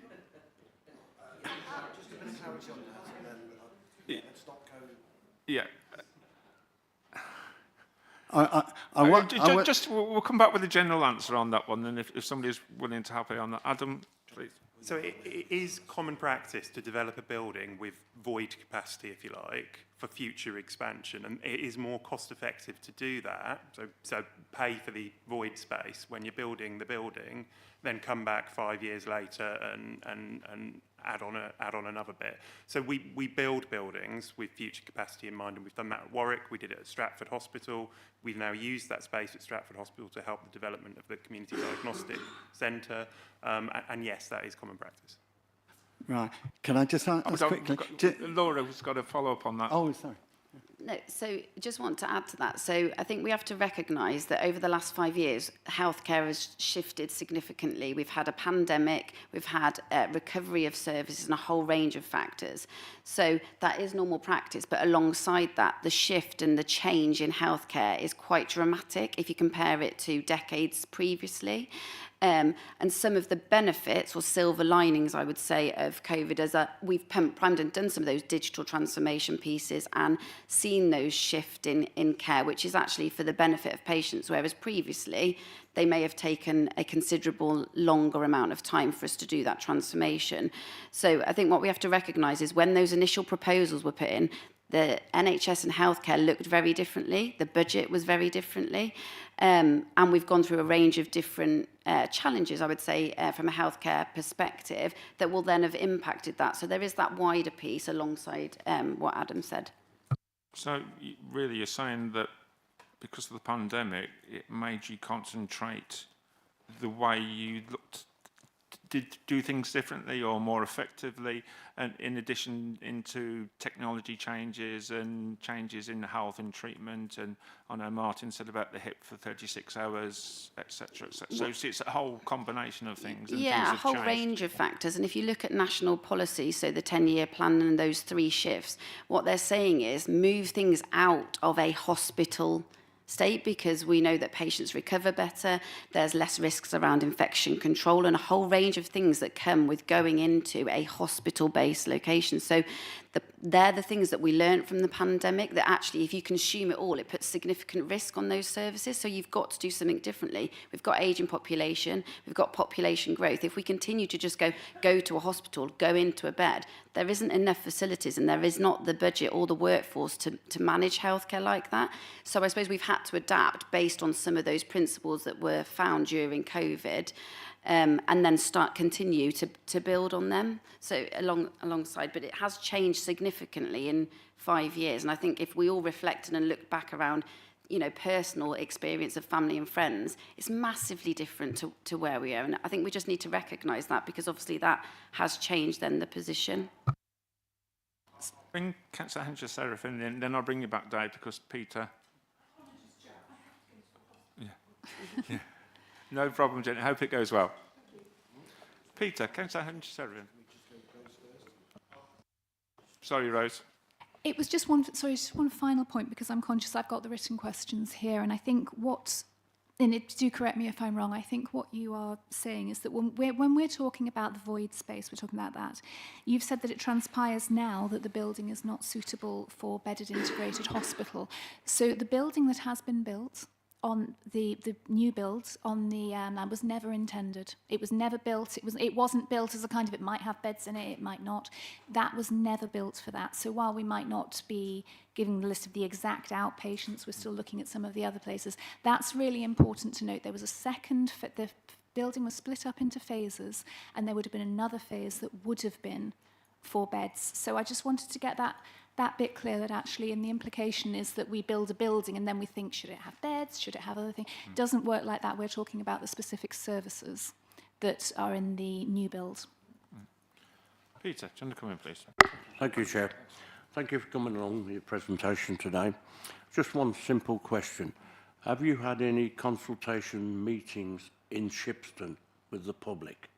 of clarity on that, and then let's not go... Yeah. We'll come back with a general answer on that one, and if somebody's willing to help me on that. Adam, please. So it is common practice to develop a building with void capacity, if you like, for future expansion, and it is more cost effective to do that. So pay for the void space when you're building the building, then come back 5 years later and add on another bit. So we build buildings with future capacity in mind, and we've done that at Warwick. We did it at Stratford Hospital. We've now used that space at Stratford Hospital to help the development of the community diagnostic centre. And yes, that is common practice. Right. Can I just ask quickly? Laura's got a follow-up on that. Oh, sorry. No, so just want to add to that. So I think we have to recognise that over the last 5 years, healthcare has shifted significantly. We've had a pandemic, we've had recovery of services and a whole range of factors. So that is normal practice, but alongside that, the shift and the change in healthcare is quite dramatic if you compare it to decades previously. And some of the benefits or silver linings, I would say, of COVID is that we've primed and done some of those digital transformation pieces and seen those shift in care, which is actually for the benefit of patients, whereas previously they may have taken a considerable longer amount of time for us to do that transformation. So I think what we have to recognise is when those initial proposals were put in, the NHS and healthcare looked very differently, the budget was very differently, and we've gone through a range of different challenges, I would say, from a healthcare perspective that will then have impacted that. So there is that wider piece alongside what Adam said. So really you're saying that because of the pandemic, it made you concentrate the way you looked, did do things differently or more effectively, and in addition into technology changes and changes in health and treatment, and I know Martin said about the hip for 36 hours, etc. So it's a whole combination of things. And yeah, things a whole range of factors. And if you look at national policy, so the 10-year plan and those 3 shifts, what they're saying is move things out of a hospital state, because we know that patients recover better, there's less risks around infection control and a whole range of things that come with going into a hospital-based location. So they're the things that we learned from the pandemic, that actually if you consume it all, it puts significant risk on those services. So you've got to do something differently. We've got ageing population, we've got population growth. If we continue to just go to a hospital, go into a bed, there isn't enough facilities and there is not the budget or the workforce to manage healthcare like that. So I suppose we've had to adapt based on some of those principles that were found during COVID. And then continue to build on them. So alongside, but it has changed significantly in 5 years. And I think if we all reflected and looked back around you know, personal experience of family and friends, it's massively different to where we are. And I think we just need to recognise that, because obviously that has changed then the position. Bring Councillor Henshaw-Seraphin in, then I'll bring you back, Dave, because Peter... Yeah. Yeah. No problem, Jenny. Hope it goes well. Peter, Councillor Henshaw-Seraphin. Sorry, Rose. It was just one final point, because I'm conscious I've got the written questions here, and I think do correct me if I'm wrong, I think what you are saying is that when we're talking about the void space, we're talking about that. You've said that it transpires now that the building is not suitable for bedded integrated hospital. So the building that has been built on the new build on the land was never intended. It was never built. It wasn't built as a kind of, it might have beds in it, it might not. That was never built for that. So while we might not be giving the list of the exact outpatients, we're still looking at some of the other places. That's really important to note. There was the building was split up into phases, and there would have been another phase that would have been 4 beds. So I just wanted to get that bit clear, that actually, and the implication is that we build a building and then we think, should it have beds, should it have other things? It doesn't work like that. We're talking about the specific services that are in the new build. Peter, do you want to come in, please? Thank you, Chair. Thank you for coming along with your presentation today. Just one simple question. Have you had any consultation meetings in Shipston with the public?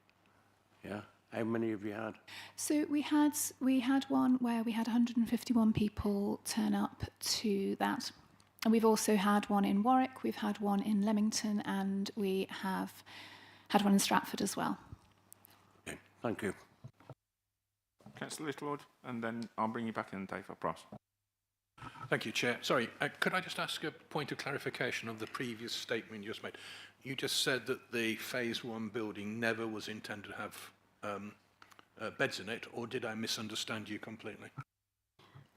Yeah? How many have you had? So we had one where we had 151 people turn up to that. And we've also had one in Warwick, we've had one in Leamington, and we have had one in Stratford as well. Okay, thank you. Councillor Littleward, and then I'll bring you back in, Dave, I promise. Thank you, Chair. Sorry, could I just ask a point of clarification of the previous statement you just made? You just said that the Phase 1 building never was intended to have beds in it, or did I misunderstand you completely?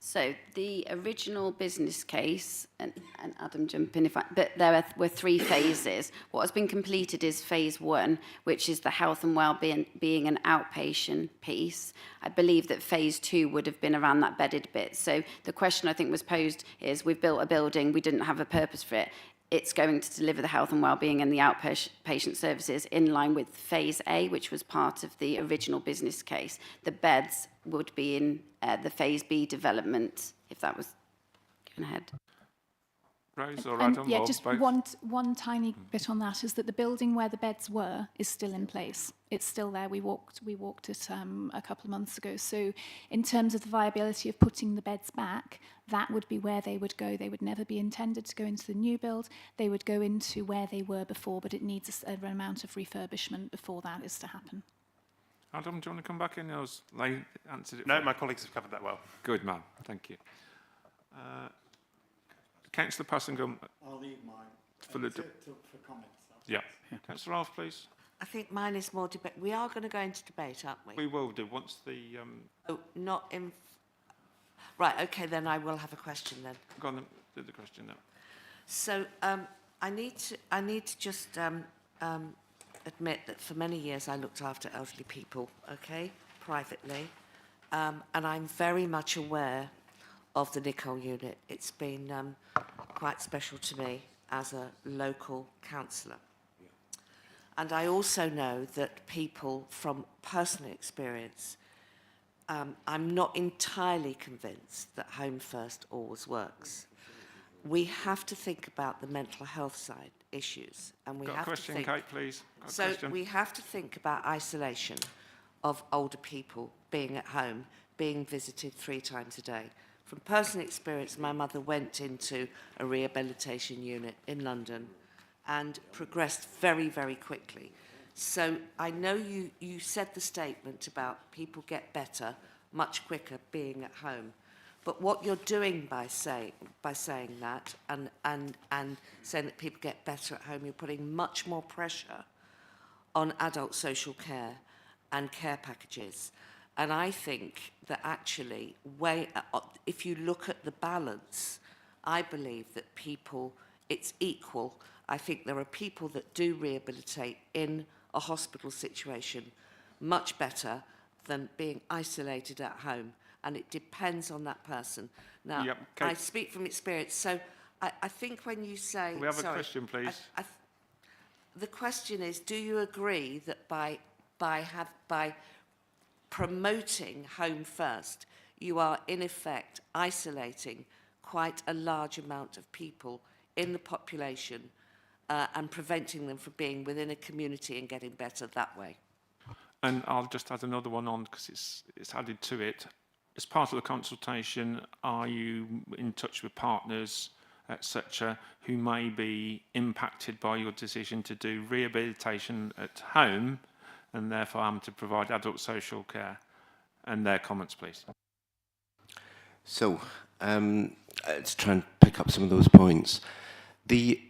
So the original business case, and Adam jump in but there were 3 phases. What has been completed is phase 1, which is the health and well-being and outpatient piece. I believe that phase 2 would have been around that bedded bit. So the question I think was posed is, we've built a building, we didn't have a purpose for it. It's going to deliver the health and well-being and the outpatient services in line with phase A, which was part of the original business case. The beds would be in the phase B development, if that was going ahead. Rose or Adam? Yeah, or just both? one tiny bit on that is that the building where the beds were is still in place. It's still there. We walked it a couple of months ago. So in terms of the viability of putting the beds back, that would be where they would go. They would never be intended to go into the new build. They would go into where they were before, but it needs an amount of refurbishment before that is to happen. Adam, do you want to come back in? I answered it. No, my colleagues have covered that well. Good man, thank you. Councillor Passingham. I'll leave mine for comments. Yeah. Councillor Ralph, please. I think mine is more debate. We are going to go into debate, aren't we? We will do once the... Oh, not in... Right, OK, then I will have a question then. Go on, then, do the question now. So I need to just admit that for many years I looked after elderly people, OK, privately, and I'm very much aware of the Nicole unit. It's been quite special to me as a local councillor. And I also know that people from personal experience, I'm not entirely convinced that Home First always works. We have to think about the mental health side issues, and we Got have a question, to think. Kate, please. Got a So question? we have to think about isolation of older people being at home, being visited 3 times a day. From personal experience, my mother went into a rehabilitation unit in London and progressed very, very quickly. So I know you said the statement about people get better much quicker being at home. But what you're doing by saying that and saying that people get better at home, you're putting much more pressure on adult social care and care packages. And I think that actually, if you look at the balance, I believe that it's equal. I think there are people that do rehabilitate in a hospital situation much better than being isolated at home. And it depends on that person. Now, Yep, I speak from experience. So I think when you say... Can we have sorry, a question, please? The question is, do you agree that by promoting Home First, you are in effect isolating quite a large amount of people in the population and preventing them from being within a community and getting better that way? And I'll just add another one on because it's added to it. As part of the consultation, are you in touch with partners, etc., who may be impacted by your decision to do rehabilitation at home and therefore having to provide adult social care? And their comments, please. So, to try and pick up some of those points, the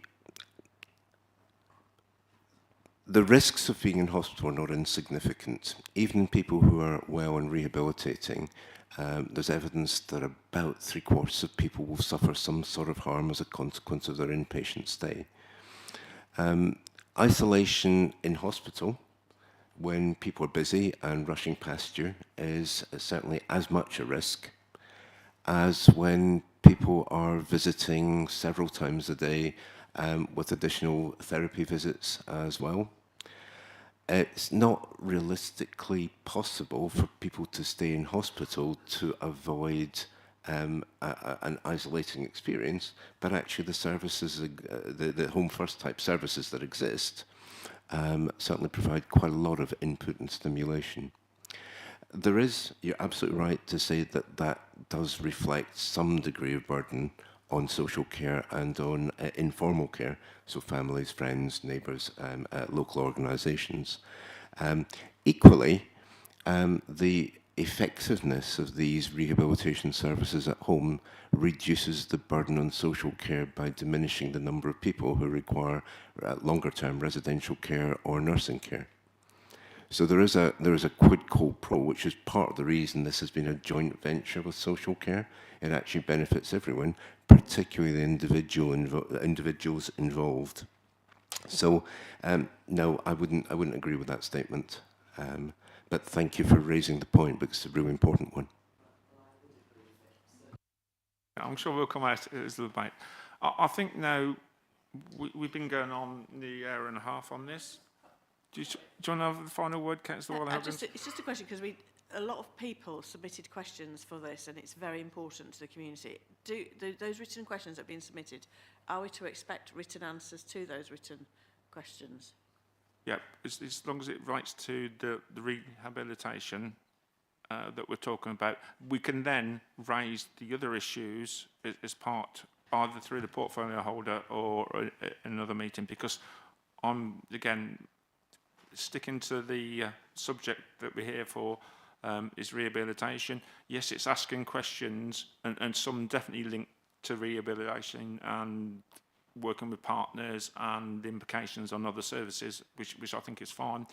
risks of being in hospital are not insignificant. Even people who are well and rehabilitating, there's evidence that about 3/4 of people will suffer some sort of harm as a consequence of their inpatient stay. Isolation in hospital, when people are busy and rushing past you, is certainly as much a risk as when people are visiting several times a day with additional therapy visits as well. It's not realistically possible for people to stay in hospital to avoid an isolating experience, but actually the services, the Home First type services that exist, certainly provide quite a lot of input and stimulation. There is, you're absolutely right to say that that does reflect some degree of burden on social care and on informal care, so families, friends, neighbours, local organisations. Equally, the effectiveness of these rehabilitation services at home reduces the burden on social care by diminishing the number of people who require longer-term residential care or nursing care. So there is a quid pro quo, which is part of the reason this has been a joint venture with social care. It actually benefits everyone, particularly the individuals involved. So no, I wouldn't agree with that statement. But thank you for raising the point because it's a really important one. I'm sure we'll come out as a debate. I think now we've been going on the hour and a half on this. Do you want to have the final word, Councillor Waller-Huggins? It's just a question because a lot of people submitted questions for this, and it's very important to the community. Those written questions that have been submitted, are we to expect written answers to those written questions? Yeah, as long as it writes to the rehabilitation that we're talking about, we can then raise the other issues as part, either through the portfolio holder or another meeting, because again, sticking to the subject that we're here for is rehabilitation. Yes, it's asking questions, and some definitely linked to rehabilitation and working with partners and the implications on other services, which I think is fine.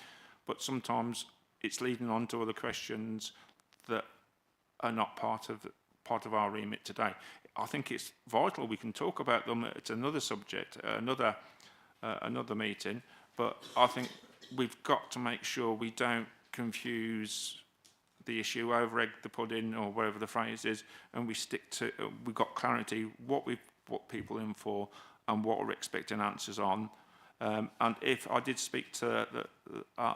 But sometimes it's leading on to other questions that are not part of our remit today. I think it's vital we can talk about them. It's another subject, another meeting. But I think we've got to make sure we don't confuse the issue, over-egg the pudding, or whatever the phrase is, and we stick to, we've got clarity, what we've put people in for and what we're expecting answers on. And if I did speak to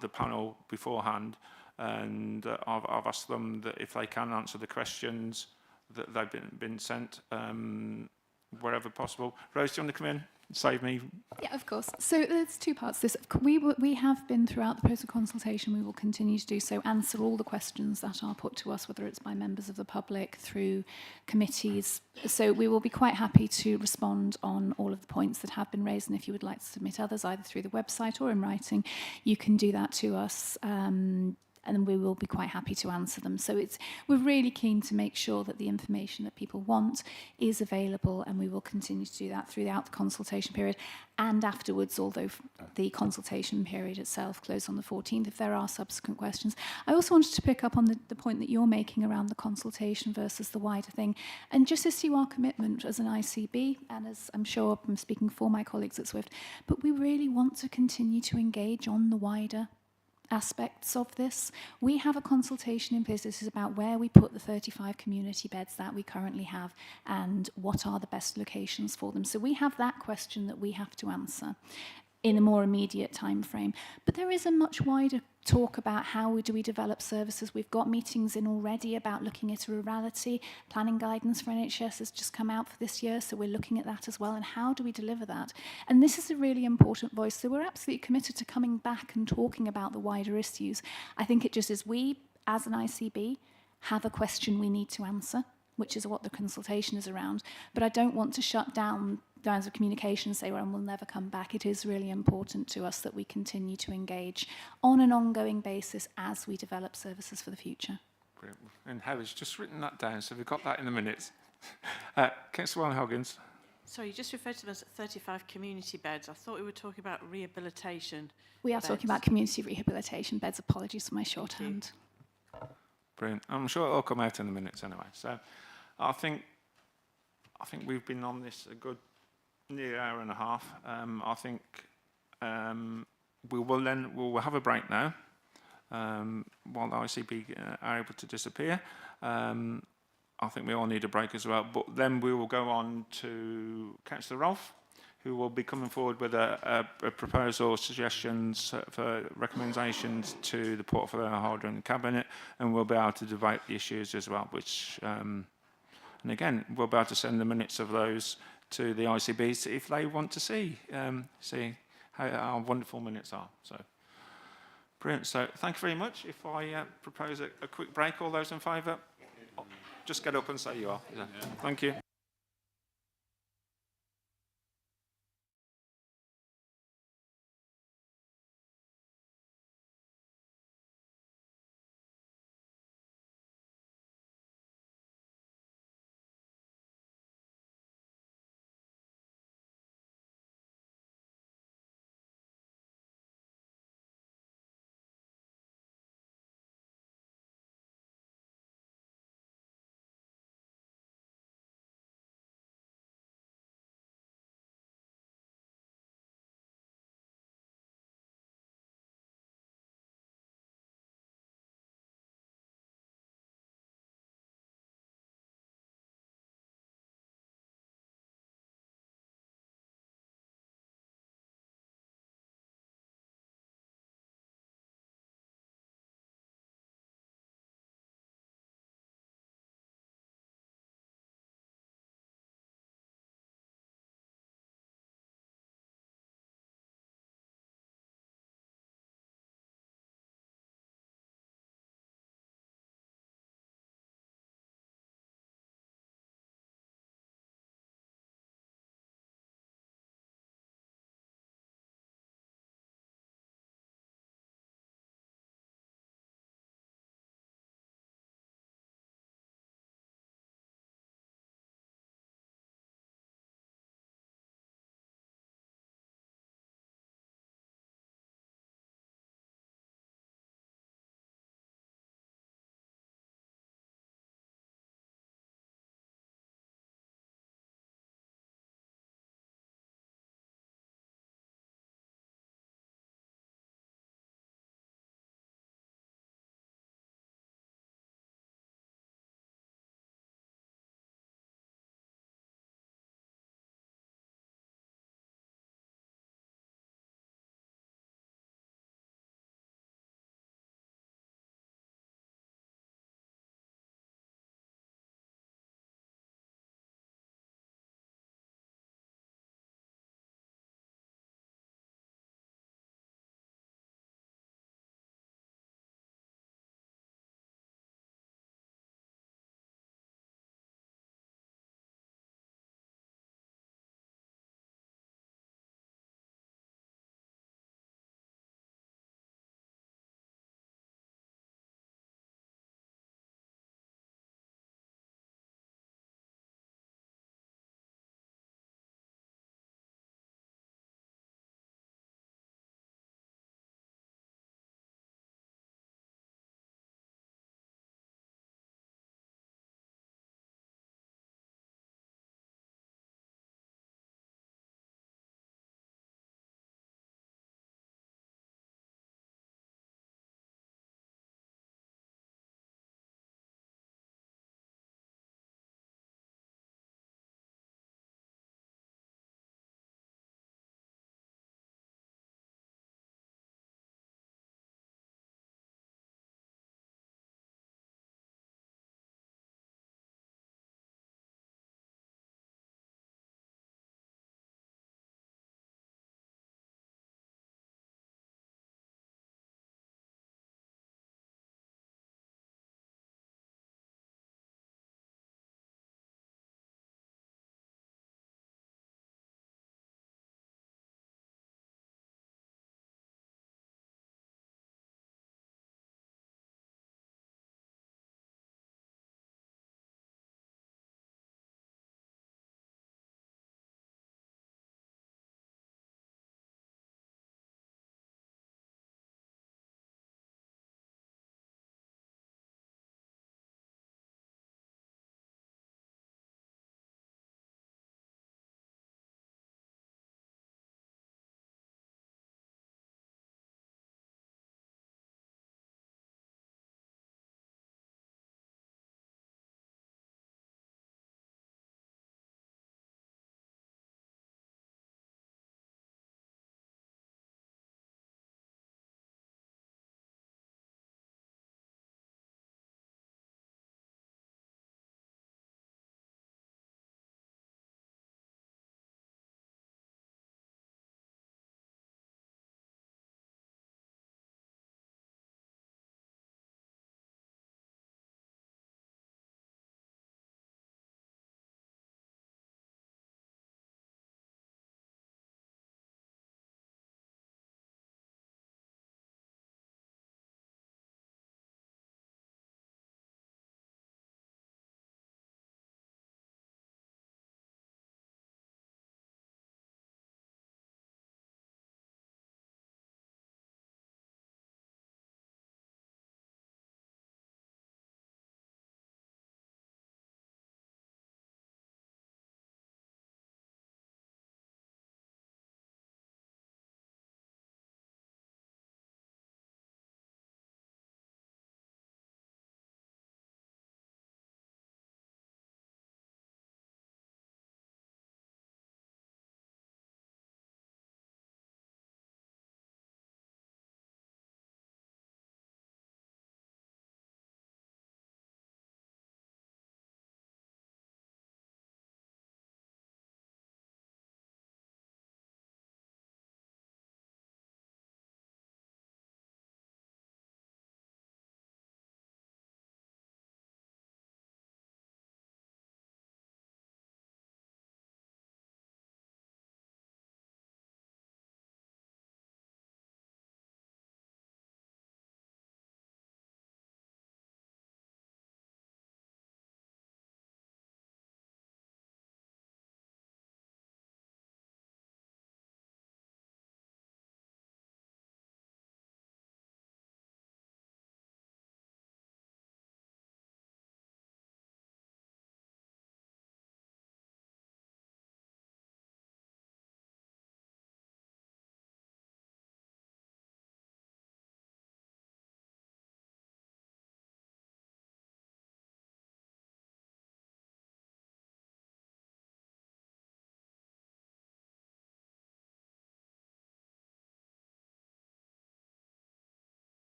the panel beforehand, and I've asked them that if they can answer the questions that they've been sent, wherever possible. Rose, do you want to come in? Save me. Yeah, of course. So there's two parts to this. We have been throughout the process of consultation, we will continue to do so, answer all the questions that are put to us, whether it's by members of the public, through committees. So we will be quite happy to respond on all of the points that have been raised, and if you would like to submit others, either through the website or in writing, you can do that to us. And we will be quite happy to answer them. So we're really keen to make sure that the information that people want is available, and we will continue to do that throughout the consultation period and afterwards, although the consultation period itself closed on the 14th, if there are subsequent questions. I also wanted to pick up on the point that you're making around the consultation versus the wider thing, and just as to our commitment as an ICB, and as I'm sure I'm speaking for my colleagues at Swift, but we really want to continue to engage on the wider aspects of this. We have a consultation in place. This is about where we put the 35 community beds that we currently have and what are the best locations for them. So we have that question that we have to answer in a more immediate time frame. But there is a much wider talk about how do we develop services. We've got meetings in already about looking at rurality. Planning guidance for NHS has just come out for this year, so we're looking at that as well, and how do we deliver that? And this is a really important voice, so we're absolutely committed to coming back and talking about the wider issues. I think it just is we, as an ICB, have a question we need to answer, which is what the consultation is around, but I don't want to shut down lines of communication and say, well, we'll never come back. It is really important to us that we continue to engage on an ongoing basis as we develop services for the future. Brilliant. And Heather's just written that down, so we've got that in the minutes. Councillor Warren-Hoggins. Sorry, you just referred to them as 35 community beds. I thought we were talking about rehabilitation. We are beds. talking about community rehabilitation beds. Apologies for my shorthand. Brilliant. I'm sure it'll come out in the minutes anyway. So I think we've been on this a good near hour and a half. I think we'll have a break now while the ICB are able to disappear. I think we all need a break as well. But then we will go on to Councillor Rolfe, who will be coming forward with a proposal, suggestions for recommendations to the portfolio holder and the cabinet, and we'll be able to debate the issues as well. Which, and again, we'll be able to send the minutes of those to the ICBs if they want to see how our wonderful minutes are. So, brilliant. So, thank you very much. If I propose a quick break, all those in favour, just get up and say you are. Yeah. Thank you.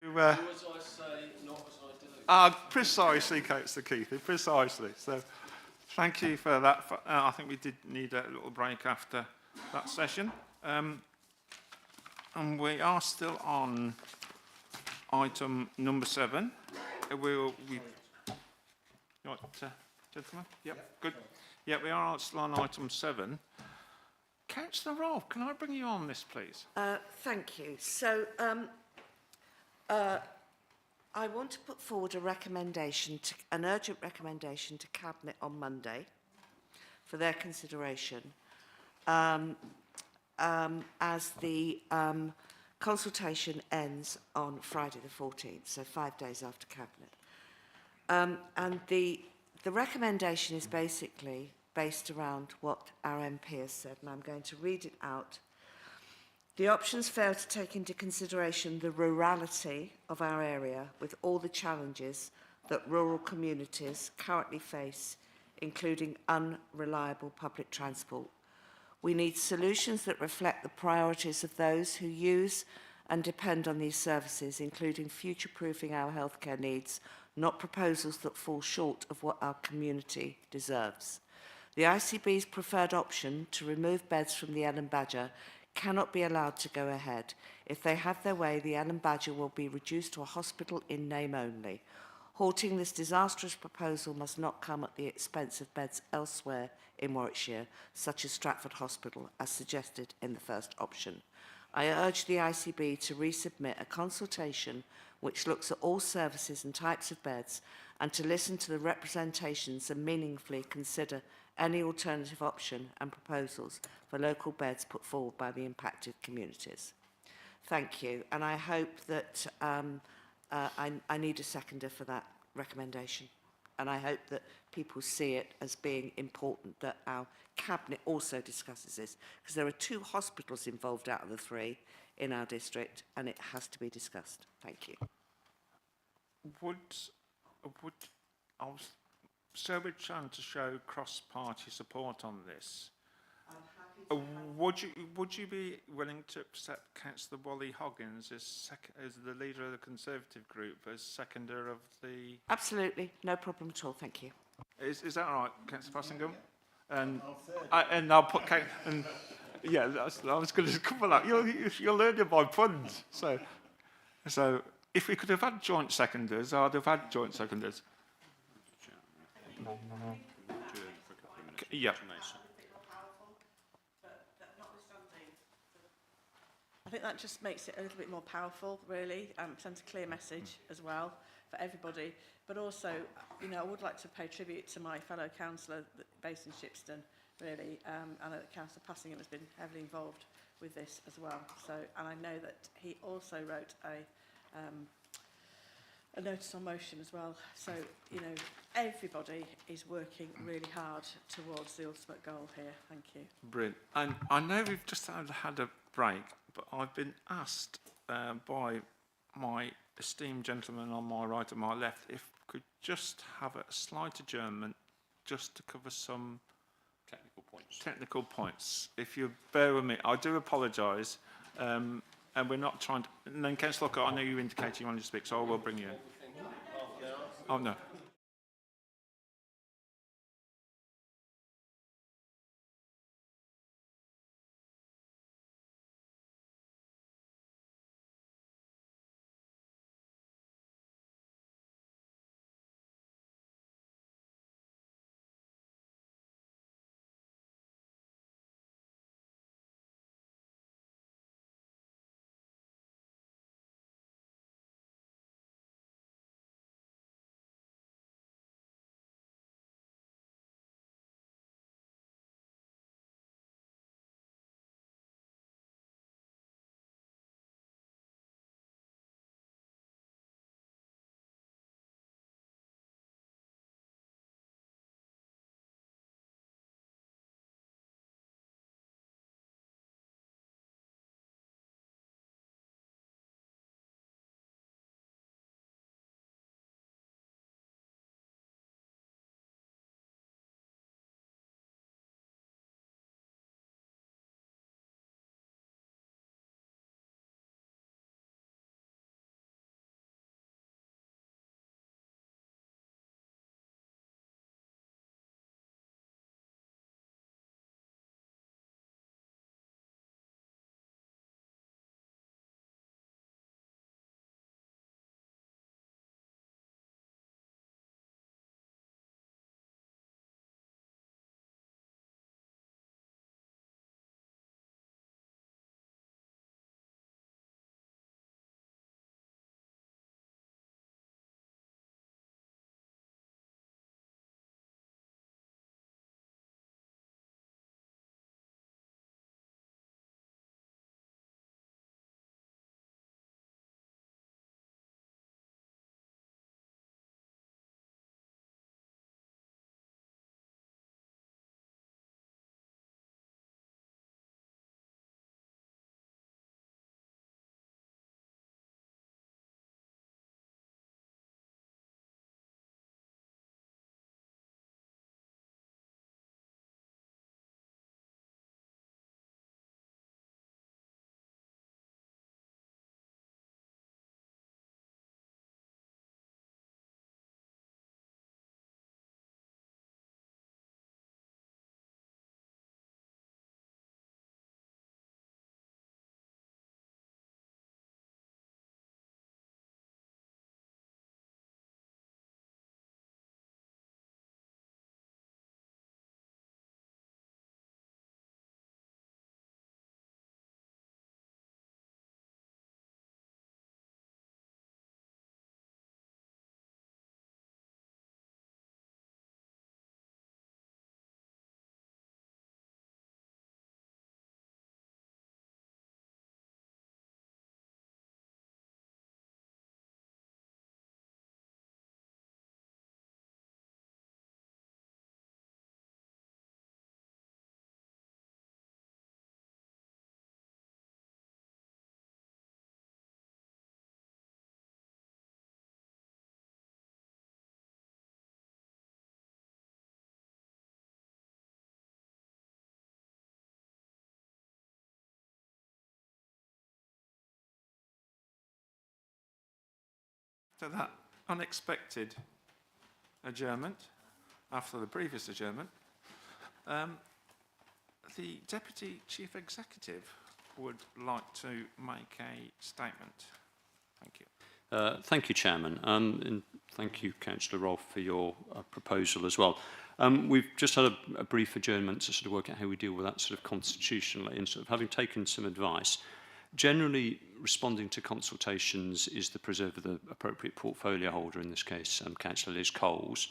Do, Do as I say, not as I do. precisely, Keithy, precisely. So thank you for that. I think we did need a little break after that session. And we are still on item number 7. Right, gentlemen? Yep, good. Yeah, we are still on item 7. Councillor Rolfe, can I bring you on this, please? Thank you. So I want to put forward an urgent recommendation to Cabinet on Monday for their consideration as the consultation ends on Friday the 14th, so 5 days after Cabinet. And the recommendation is basically based around what our MP has said, and I'm going to read it out. The options fail to take into consideration the rurality of our area with all the challenges that rural communities currently face, including unreliable public transport. We need solutions that reflect the priorities of those who use and depend on these services, including future-proofing our healthcare needs, not proposals that fall short of what our community deserves. The ICB's preferred option to remove beds from the Ellen Badger cannot be allowed to go ahead. If they have their way, the Ellen Badger will be reduced to a hospital in name only. Halting this disastrous proposal must not come at the expense of beds elsewhere in Warwickshire, such as Stratford Hospital, as suggested in the first option. I urge the ICB to resubmit a consultation which looks at all services and types of beds and to listen to the representations and meaningfully consider any alternative option and proposals for local beds put forward by the impacted communities. Thank you, and I hope that I need a seconder for that recommendation, and I hope that people see it as being important that our Cabinet also discusses this, because there are 2 hospitals involved out of the 3 in our district, and it has to be discussed. Thank you. So we're trying to show cross-party support on this. Would you be willing to accept Councillor Wally Hoggins as the leader of the Conservative group, as seconder of the... Absolutely, no problem at all, thank you. Is that all right, Councillor Fassingham? And I'll put... yeah, I was going to cover that. You'll learn it by puns. So if we could have had joint seconders, I'd have had joint seconders. Yeah. I think that just makes it a little bit more powerful, really, sends a clear message as well for everybody. But also, I would like to pay tribute to my fellow councillor based in Shipston, really. I know that Councillor Passingham has been heavily involved with this as well. So, and I know that he also wrote a notice on motion as well. So, everybody is working really hard towards the ultimate goal here. Thank you. Brilliant. And I know we've just had a break, but I've been asked by my esteemed gentleman on my right and my left if we could just have a slight adjournment just to cover some technical points. If you bear with me, I do apologise. And we're not trying to... And then, Councillor Lockhart, I know you indicated you wanted to speak, so I will bring you in. Oh, no. after that unexpected adjournment, after the previous adjournment, the Deputy Chief Executive would like to make a statement. Thank you. Thank you, Chairman, and thank you, Councillor Rolfe, for your proposal as well. We've just had a brief adjournment to sort of work out how we deal with that sort of constitutionally, and sort of having taken some advice. Generally, responding to consultations is the preserve of the appropriate portfolio holder, in this case, Councillor Liz Coles.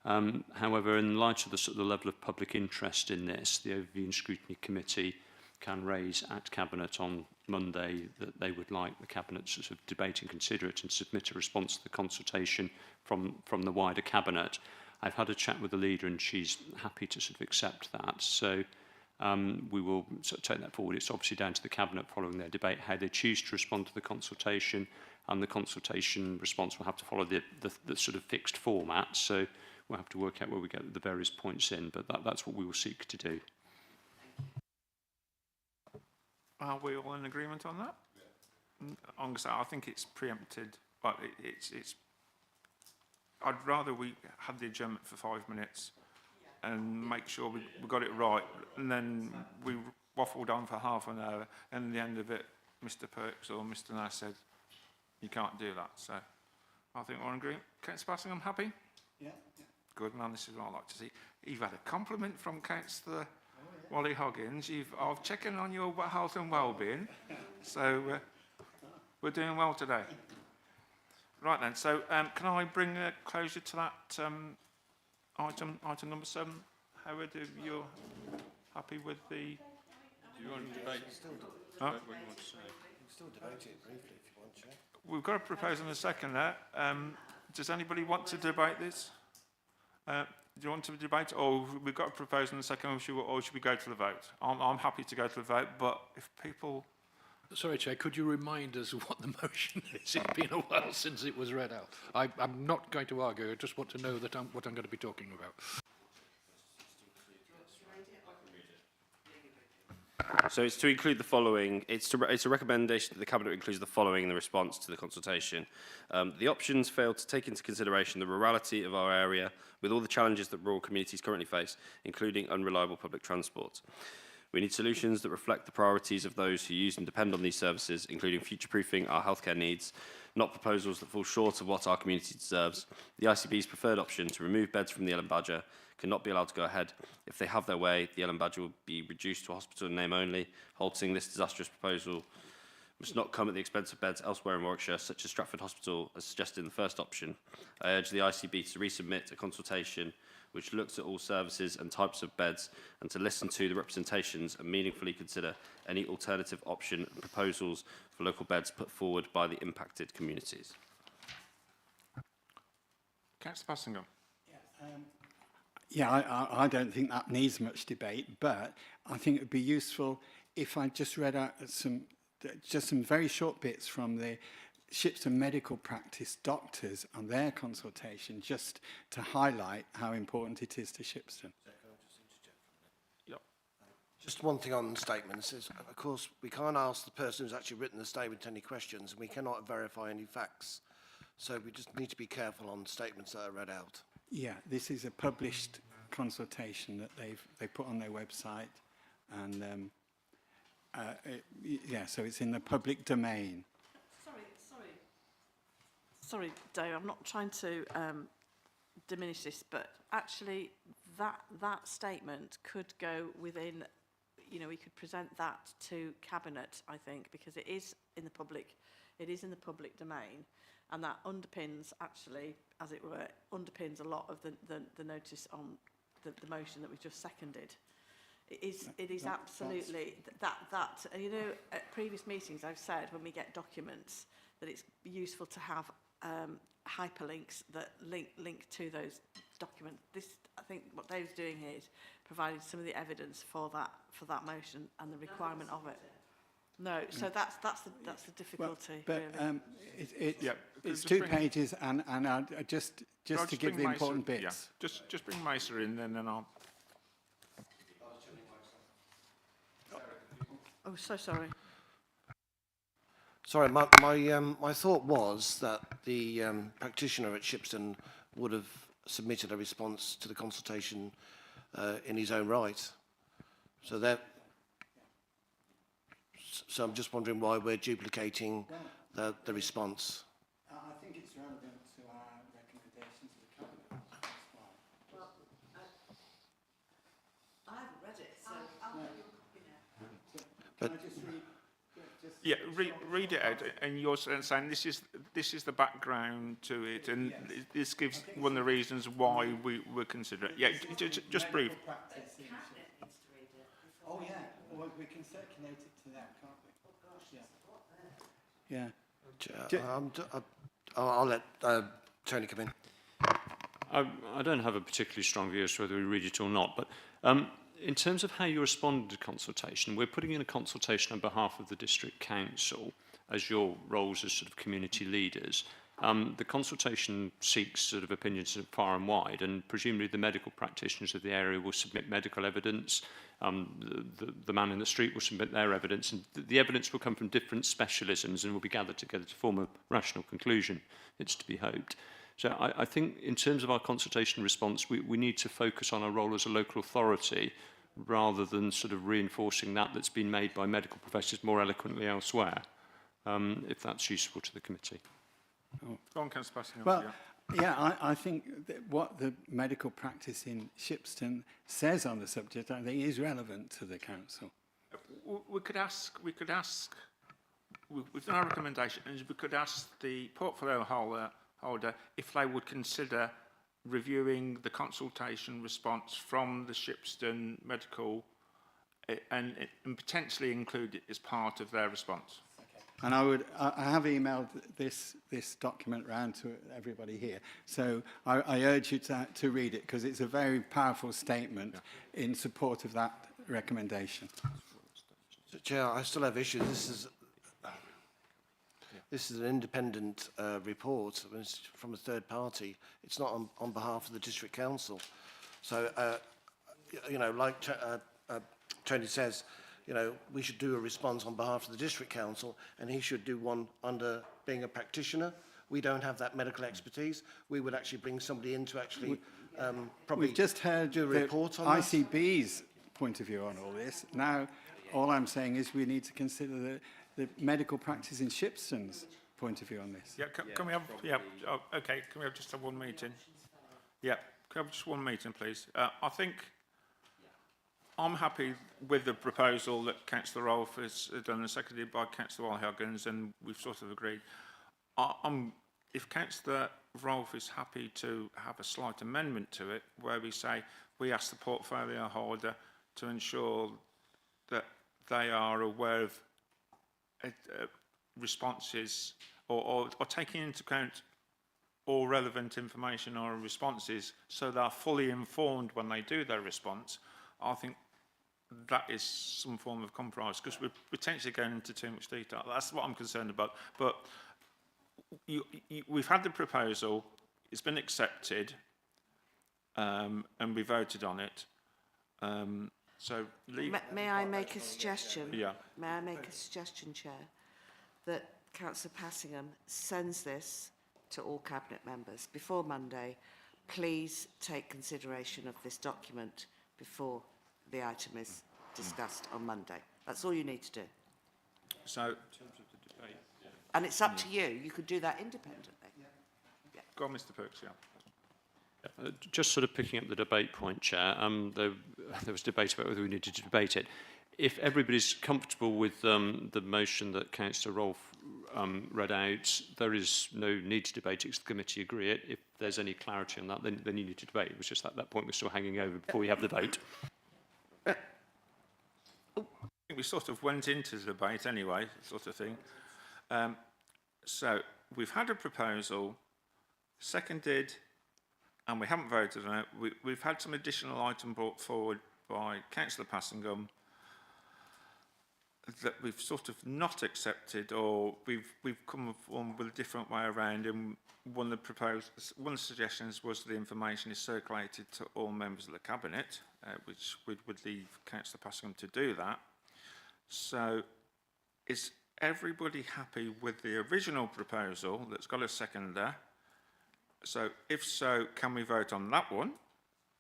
However, in light of the sort of the level of public interest in this, the Overview and Scrutiny Committee can raise at Cabinet on Monday that they would like the Cabinet to sort of debate and consider it and submit a response to the consultation from the wider Cabinet. I've had a chat with the leader and she's happy to sort of accept that. So we will sort of take that forward. It's obviously down to the Cabinet following their debate how they choose to respond to the consultation, and the consultation response will have to follow the sort of fixed format. So we'll have to work out where we get the various points in, but that's what we will seek to do. Are we all in agreement on that? Yeah. I think it's preempted, but it's. I'd rather we had the adjournment for 5 minutes and make sure we got it right, and then we waffled on for half an hour, and at the end of it, Mr. Perks or Mr. Nash said, you can't do that. So I think we're in agreement. Councillor Bassingham, happy? Yeah. Good man, this is what I like to see. You've had a compliment from Councillor Wally Hoggins. I've checked in on your health and well-being, so we're doing well today. Right then, so can I bring a closure to that item number 7? Howard, if you're happy with the... Do you want to debate? What you want to say? You can still debate it briefly if you want, Chair. We've got a proposal in a second there. Does anybody want to debate this? Do you want to debate, or we've got a proposal in a second, or should we go to the vote? I'm happy to go to the vote, but if people... Sorry, Chair, could you remind us what the motion is? It's been a while since it was read out. I'm not going to argue, I just want to know that what I'm going to be talking about. So it's to include the following. It's a recommendation that the Cabinet includes the following in the response to the consultation. The options fail to take into consideration the rurality of our area with all the challenges that rural communities currently face, including unreliable public transport. We need solutions that reflect the priorities of those who use and depend on these services, including future-proofing our healthcare needs, not proposals that fall short of what our community deserves. The ICB's preferred option to remove beds from the Ellen Badger cannot be allowed to go ahead. If they have their way, the Ellen Badger will be reduced to a hospital in name only. Halting this disastrous proposal must not come at the expense of beds elsewhere in Warwickshire, such as Stratford Hospital, as suggested in the first option. I urge the ICB to resubmit a consultation which looks at all services and types of beds, and to listen to the representations and meaningfully consider any alternative option and proposals for local beds put forward by the impacted communities. Councillor Bassingham. Yeah, I don't think that needs much debate, but I think it would be useful if I just read out some very short bits from the Shipston medical practice doctors on their consultation, just to highlight how important it is to Shipston. Yep. Just one thing on statements is, of course, we can't ask the person who's actually written the statement any questions, and we cannot verify any facts. So we just need to be careful on statements that are read out. Yeah, this is a published consultation that they put on their website, and yeah, so it's in the public domain. Sorry, Dave, I'm not trying to diminish this, but actually that statement could go within, you know, we could present that to Cabinet, I think, because it is in the public domain, and that underpins, actually, as it were, underpins a lot of the notice on the motion that we've just seconded. It is absolutely that you know, at previous meetings I've said when we get documents that it's useful to have hyperlinks that link to those documents. This, I think, what Dave's doing here is providing some of the evidence for that motion and the requirement of it. No, so that's the difficulty. Well, but really. it's 2 pages, and just to give the important bits. Yeah, just bring Mesa in, then I'll. Oh, so sorry. Sorry, my thought was that the practitioner at Shipston would have submitted a response to the consultation in his own right. So I'm just wondering why we're duplicating the response. I think it's relevant to our recommendation to the Cabinet. That's why. Well, I haven't read it, so I'll give you a copy now. But Can I just read? Yeah, read it out, and you're saying this is the background to it, and this gives one of the reasons why we consider it. Yeah, just brief. Oh yeah, well, we can circulate it to them, can't we? Oh gosh, yeah. I'll let Tony come in. I don't have a particularly strong view as to whether we read it or not, but in terms of how you responded to consultation, we're putting in a consultation on behalf of the District Council as your roles as sort of community leaders. The consultation seeks sort of opinions sort of far and wide, and presumably the medical practitioners of the area will submit medical evidence. The man in the street will submit their evidence, and the evidence will come from different specialisms and will be gathered together to form a rational conclusion, it's to be hoped. So I think in terms of our consultation response, we need to focus on our role as a local authority rather than sort of reinforcing that's been made by medical professors more eloquently elsewhere, if that's useful to the committee. Go on, Councillor Passing. Well, yeah, I think that what the medical practice in Shipston says on the subject, I think, is relevant to the council. We've done our recommendation, and we could ask the portfolio holder if they would consider reviewing the consultation response from the Shipston Medical and potentially include it as part of their response. And I have emailed this document round to everybody here. So I urge you to read it, because it's a very powerful statement in support of that recommendation. So, Chair, I still have issues. This is an independent report. It's from a third party. It's not on behalf of the District Council. So, you know, like Tony says, you know, we should do a response on behalf of the District Council, and he should do one under being a practitioner. We don't have that medical expertise. We would actually bring somebody in to actually probably We've just heard do a report on ICB's point of view on all this. Now, all I'm saying is we need to consider the medical practice in Shipston's point of view on this. Yeah, can we have? Yeah, okay. Can we have just have one meeting? Yeah, can we have just one meeting, please? I think I'm happy with the proposal that Councillor Rolfe has done and seconded by Councillor Wally-Huggins, and we've sort of agreed. If Councillor Rolfe is happy to have a slight amendment to it, where we say we ask the portfolio holder to ensure that they are aware of responses or taking into account all relevant information or responses so they are fully informed when they do their response, I think that is some form of compromise, because we're potentially going into too much detail. That's what I'm concerned about. But we've had the proposal, it's been accepted, and we voted on it. May I make a suggestion? Yeah. May I make a suggestion, Chair, that Councillor Passingham sends this to all Cabinet members before Monday. Please take consideration of this document before the item is discussed on Monday. That's all you need to do. So, in terms of the debate, and it's up to you. You could do that independently. Yeah. Go on, Mr. Perks. Yeah. Just sort of picking up the debate point, Chair, there was debate about whether we needed to debate it. If everybody's comfortable with the motion that Councillor Rolfe read out, there is no need to debate it because the committee agree it. If there's any clarity on that, then you need to debate. It was just that point was still hanging over before we have the vote. I think we sort of went into the debate anyway, sort of thing. So we've had a proposal, seconded, and we haven't voted on it. We've had some additional item brought forward by Councillor Passingham that we've sort of not accepted, or we've come on with a different way around. And one of the suggestions was the information is circulated to all members of the Cabinet, which would leave Councillor Passingham to do that. So, everybody happy with the original proposal that's got a seconder? So if so, can we vote on that one?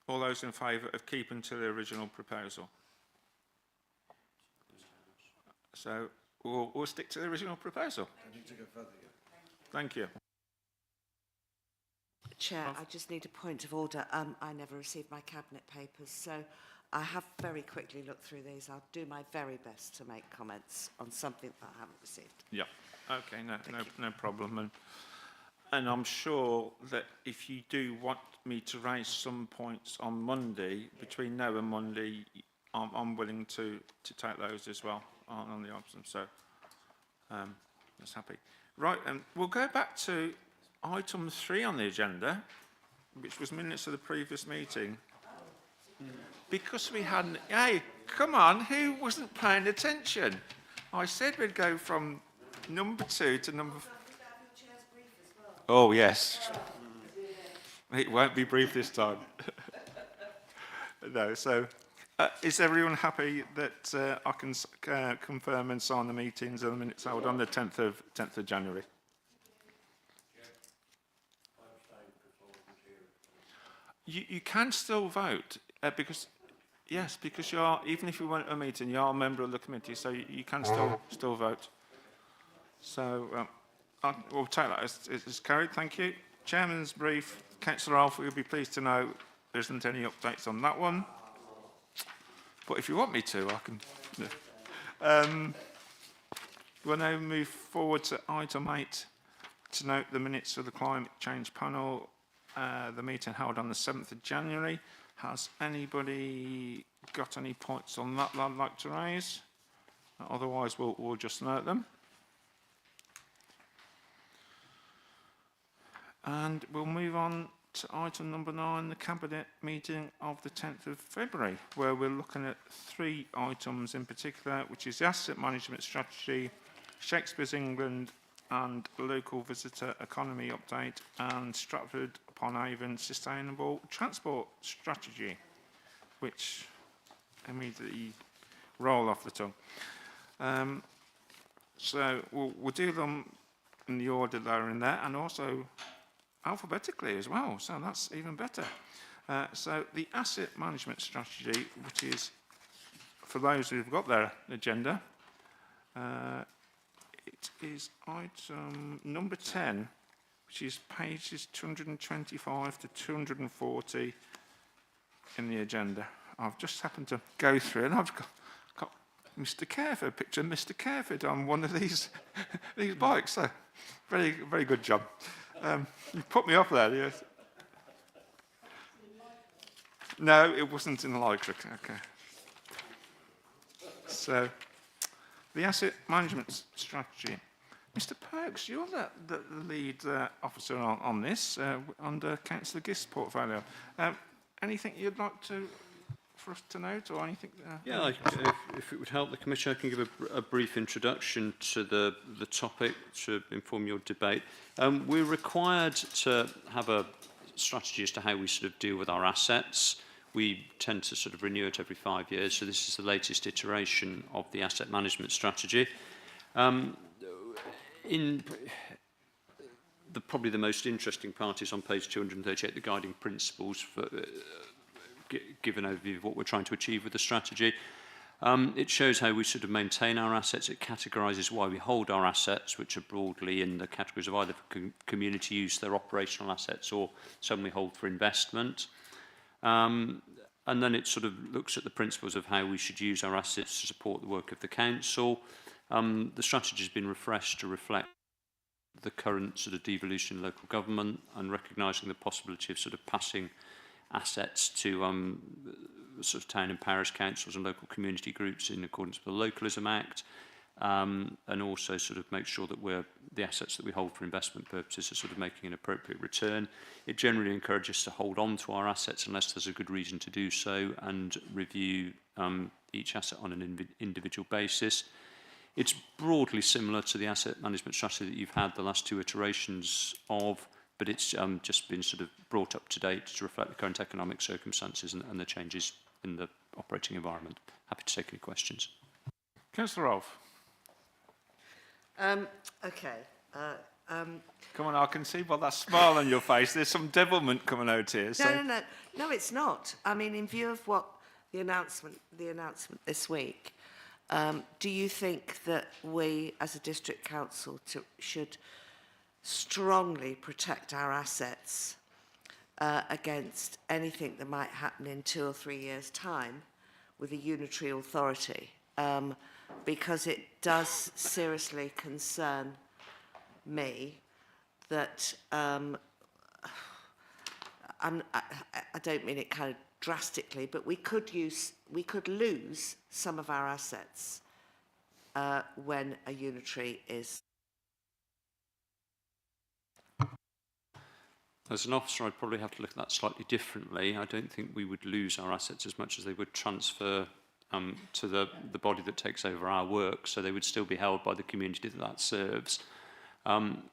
All those in favour of keeping to the original proposal? So we'll stick to the original proposal. Thank you. Chair, I just need a point of order. I never received my cabinet papers, so I have very quickly looked through these. I'll do my very best to make comments on something that I haven't received. Yeah. Okay. No problem. And I'm sure that if you do want me to raise some points on Monday, between now and Monday, I'm willing to take those as well on the options. So that's happy. Right, and we'll go back to item 3 on the agenda, which was minutes of the previous meeting. Because we hadn't... Hey, come on, who wasn't paying attention? I said we'd go from number 2 to number... Oh, yes. It won't be brief this time. No, so is everyone happy that I can confirm and sign the meetings and the minutes held on the 10th of January? You can still vote because you are, even if you weren't at a meeting, you are a member of the committee, so you can still vote. So we'll take that as carried. Thank you. Chairman's brief. Councillor Alpha, you'll be pleased to know there isn't any updates on that one. But if you want me to, I can. We'll now move forward to item 8 to note the minutes of the Climate Change Panel, the meeting held on the 7th of January. Has anybody got any points on that I'd like to raise? Otherwise, we'll just note them. And we'll move on to item number 9, the Cabinet meeting of the 10th of February, where we're looking at 3 items in particular, which is the Asset Management Strategy, Shakespeare's England and Local Visitor Economy Update, and Stratford-upon-Avon Sustainable Transport Strategy, which immediately roll off the tongue. So we'll do them in the order they're in there, and also alphabetically as well, so that's even better. So the asset management strategy, which is, for those who've got their agenda, it is item number 10, which is pages 225 to 240 in the agenda. I've just happened to go through and I've got Mr. Careford, a picture of Mr. Careford on one of these bikes, so very, very good job. You put me off there, yes. No, it wasn't in the Lycra. Okay. So, the asset management strategy. Mr. Perks, you're the lead officer on this under Councillor Gist's portfolio. Anything you'd like for us to note, or anything? Yeah, if it would help the Commissioner, I can give a brief introduction to the topic to inform your debate. We're required to have a strategy as to how we sort of deal with our assets. We tend to sort of renew it every 5 years, so this is the latest iteration of the asset management strategy. Probably the most interesting part is on page 238, the guiding principles for give an overview of what we're trying to achieve with the strategy. It shows how we sort of maintain our assets. It categorises why we hold our assets, which are broadly in the categories of either for community use, their operational assets, or some we hold for investment. And then it sort of looks at the principles of how we should use our assets to support the work of the council. The strategy has been refreshed to reflect the current sort of devolution in local government and recognising the possibility of sort of passing assets to sort of town and parish councils and local community groups in accordance with the Localism Act, and also sort of make sure that the assets that we hold for investment purposes are sort of making an appropriate return. It generally encourages us to hold on to our assets unless there's a good reason to do so, and review each asset on an individual basis. It's broadly similar to the asset management strategy that you've had the last 2 iterations of, but it's just been sort of brought up to date to reflect the current economic circumstances and the changes in the operating environment. Happy to take any questions. Councillor Rolfe. Okay. Come on, I can see by that smile on your face. There's some devilment coming out here. So. No, it's not. I mean, in view of what the announcement this week, do you think that we, as a district council, should strongly protect our assets against anything that might happen in 2 or 3 years' time with a unitary authority? Because it does seriously concern me that I don't mean it kind of drastically, but we could lose some of our assets when a unitary is. As an officer, I'd probably have to look at that slightly differently. I don't think we would lose our assets as much as they would transfer to the body that takes over our work, so they would still be held by the community that serves.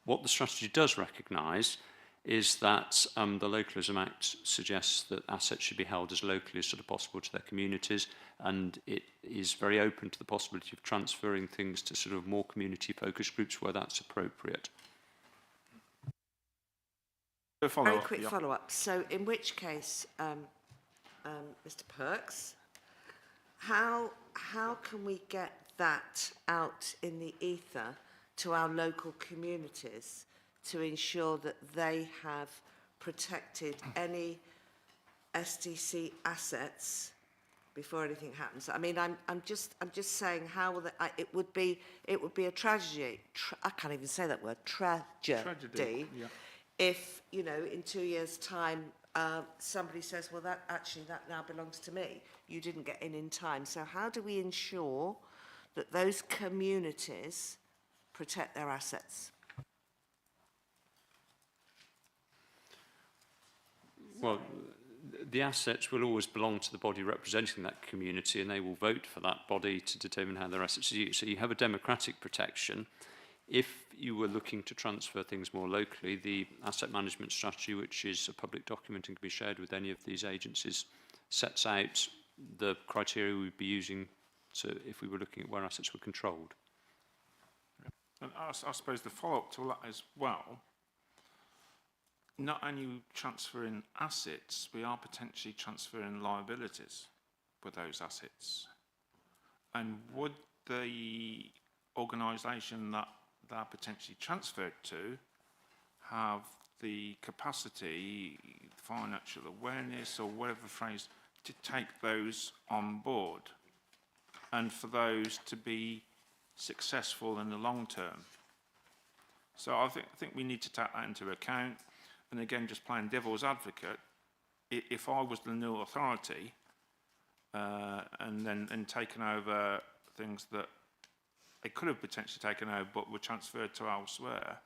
What the strategy does recognise is that the Localism Act suggests that assets should be held as locally as sort of possible to their communities, and it is very open to the possibility of transferring things to sort of more community-focused groups where that's appropriate. Very quick follow-up. So, in which case, Mr. Perks, how can we get that out in the ether to our local communities to ensure that they have protected any SDC assets before anything happens? I mean, I'm just saying how will it would be a tragedy. I can't even say that word. Tragedy. Yeah. If, you know, in 2 years' time, somebody says, well, that now belongs to me. You didn't get in time. So how do we ensure that those communities protect their assets? Well, the assets will always belong to the body representing that community, and they will vote for that body to determine how their assets are used. So you have a democratic protection. If you were looking to transfer things more locally, the asset management strategy, which is a public document and can be shared with any of these agencies, sets out the criteria we would be using if we were looking at where assets were controlled. And I suppose the follow-up to that as well, not only transferring assets, we are potentially transferring liabilities with those assets. And would the organisation that they're potentially transferred to have the capacity, financial awareness, or whatever phrase, to take those on board and for those to be successful in the long term? So I think we need to take that into account. And again, just playing devil's advocate, if I was the new authority and taken over things that they could have potentially taken over but were transferred to elsewhere,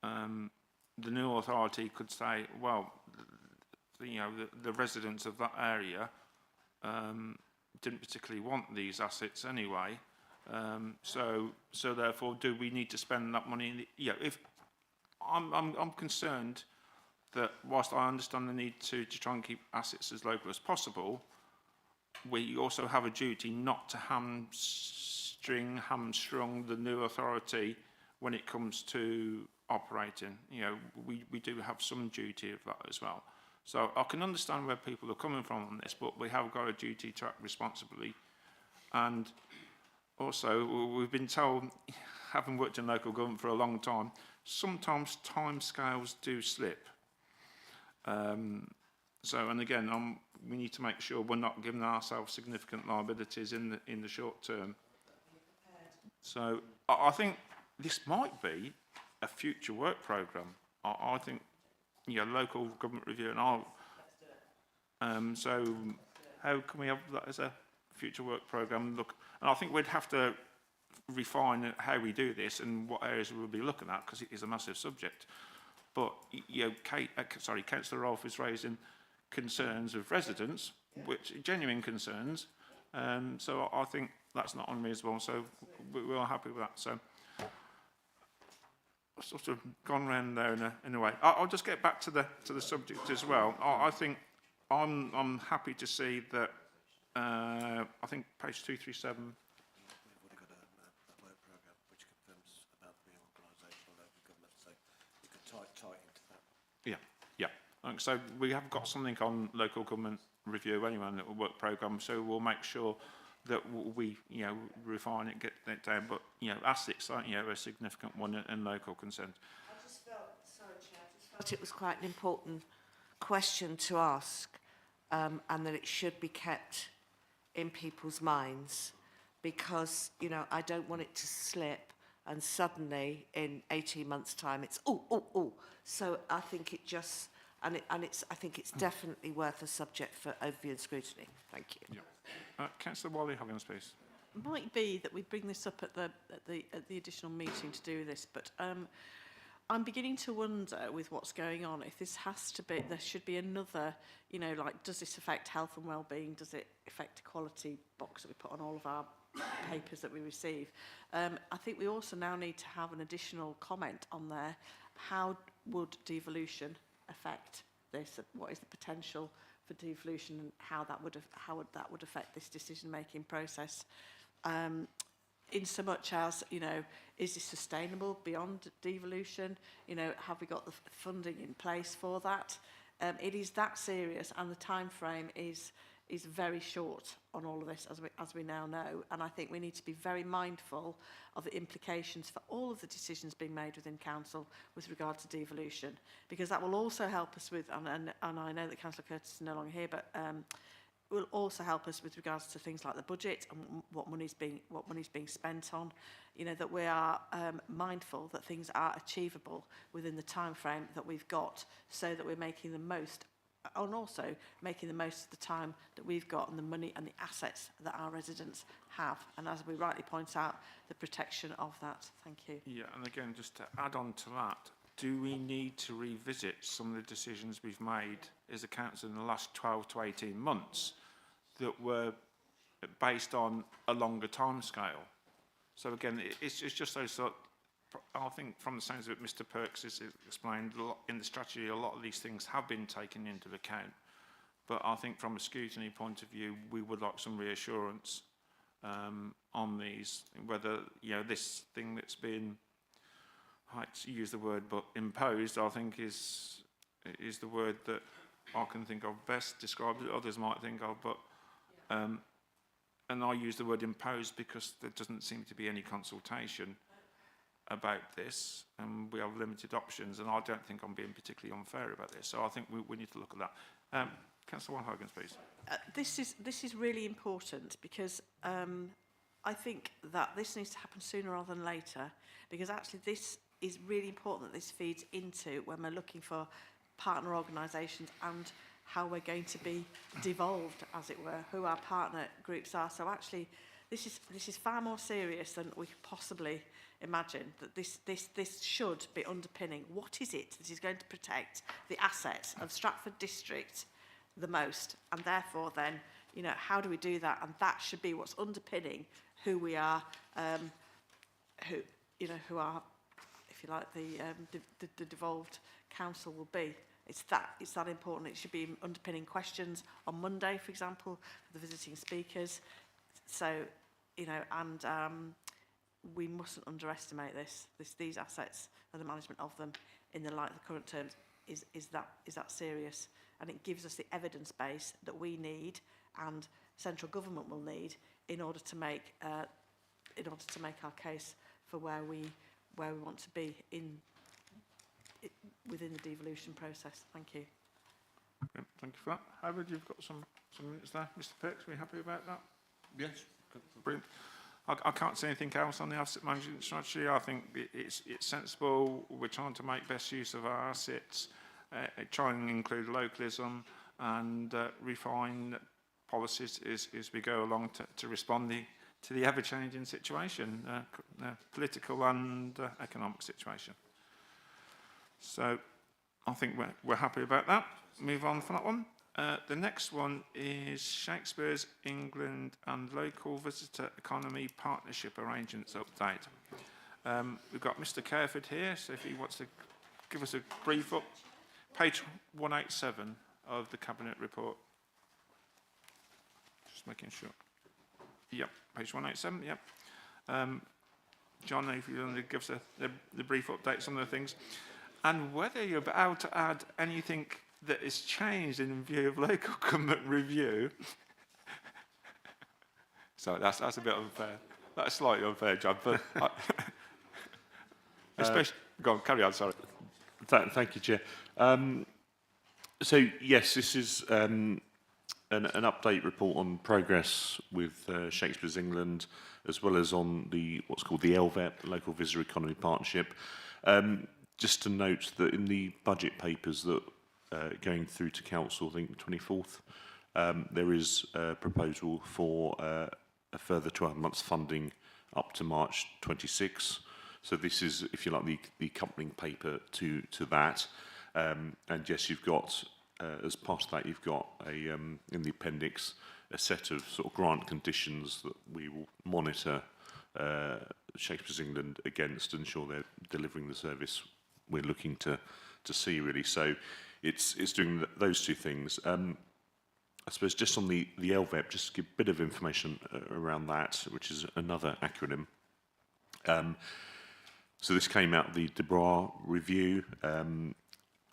the new authority could say, well, the residents of that area didn't particularly want these assets anyway, so therefore, do we need to spend that money? If I'm concerned that whilst I understand the need to try and keep assets as local as possible, we also have a duty not to hamstrung the new authority when it comes to operating. We do have some duty of that as well. So I can understand where people are coming from on this, but we have got a duty to act responsibly. And also, we've been told, having worked in local government for a long time, sometimes timescales do slip. And again, we need to make sure we're not giving ourselves significant liabilities in the short term. So I think this might be a future work programme. I think, local government review and all. So how can we have that as a future work programme? Look, and I think we'd have to refine how we do this and what areas we'll be looking at, because it is a massive subject. But Councillor Rolfe is raising concerns of residents, which are genuine concerns. So I think that's not unreasonable. So we're happy with that. So I've sort of gone round there in a way. I'll just get back to the subject as well. I think I'm happy to see that. I think page 237. appetite into that. Yeah. So we have got something on local government review anyway, and a work programme, so we'll make sure that we, refine it, get it down. But, ASIC's, a significant one in local consent. I just felt, sorry, Chair, I just felt it was quite an important question to ask, and that it should be kept in people's minds, because, I don't want it to slip and suddenly in 18 months' time it's, oh. So I think it just, I think it's definitely worth a subject for overview and scrutiny. Thank you. Yeah. Councillor Wally-Huggins, please. Might be that we bring this up at the additional meeting to do this, but I'm beginning to wonder with what's going on if this has to be, there should be another, like, does this affect health and well-being? Does it affect equality box that we put on all of our papers that we receive? I think we also now need to have an additional comment on there. How would devolution affect this? What is the potential for devolution, and how that would affect this decision-making process? In so much as, is this sustainable beyond devolution? Have we got the funding in place for that? It is that serious, and the time frame is very short on all of this, as we now know. And I think we need to be very mindful of the implications for all of the decisions being made within council with regard to devolution, because that will also help us with, and I know that Councillor Curtis is no longer here, but will also help us with regards to things like the budget and what money's being spent on. That we are mindful that things are achievable within the time frame that we've got, so that we're making the most, and also making the most of the time that we've got and the money and the assets that our residents have. And as we rightly point out, the protection of that. Thank you. Yeah, and again, just to add on to that, do we need to revisit some of the decisions we've made as a council in the last 12 to 18 months that were based on a longer time scale? So again, it's just those sort. I think from the sounds of it, Mr. Perks has explained a lot in the strategy, a lot of these things have been taken into account. But I think from a scrutiny point of view, we would like some reassurance on these, whether, this thing that's been, I hate to use the word, but imposed, I think is the word that I can think of best, describes it, others might think of, but, and I use the word imposed because there doesn't seem to be any consultation about this, and we have limited options, and I don't think I'm being particularly unfair about this. So I think we need to look at that. Councillor Wally-Huggins, please. This is really important, because I think that this needs to happen sooner rather than later, because actually this is really important that this feeds into when we're looking for partner organisations and how we're going to be devolved, as it were, who our partner groups are. So actually, this is far more serious than we could possibly imagine. That this should be underpinning. What is it that is going to protect the assets of Stratford District the most? And therefore, then, how do we do that? And that should be what's underpinning who we are, who are, if you like, the devolved council will be. It's that important. It should be underpinning questions on Monday, for example, for the visiting speakers. So, and we mustn't underestimate these assets and the management of them in the light of the current terms is that serious, and it gives us the evidence base that we need and central government will need in order to make our case for where we want to be within the devolution process. Thank you. Okay, thank you for that. Howard, you've got some minutes there. Mr. Perks, are we happy about that? Yes. Brilliant. I can't say anything else on the asset management strategy. I think it's sensible. We're trying to make best use of our assets, try and include localism, and refine policies as we go along to respond to the ever-changing situation, political and economic situation. So I think we're happy about that. Move on from that one. The next one is Shakespeare's England and Local Visitor Economy Partnership Arrangements Update. We've got Mr. Careford here, so if he wants to give us a brief up. Page 187 of the Cabinet Report. Just making sure. Yep, page 187, yep. John, if you want to give us the brief update, some of the things. and whether you're about to add anything that is changed in view of local government review. So that's a bit unfair. That's slightly unfair, John, but especially, go on, carry on, sorry. Thank you, Chair. So, yes, this is an update report on progress with Shakespeare's England, as well as on what's called the LVEP, Local Visitor Economy Partnership. Just to note that in the budget papers that going through to Council, I think the 24th, there is a proposal for a further 12 months funding up to March 26. So this is, if you like, the accompanying paper to that. And yes, you've got, as part of that, you've got in the appendix, a set of sort of grant conditions that we will monitor Shakespeare's England against, ensure they're delivering the service we're looking to see, really. So it's doing those two things. I suppose just on the LVEP, just to give a bit of information around that, which is another acronym. So this came out of the Debra review,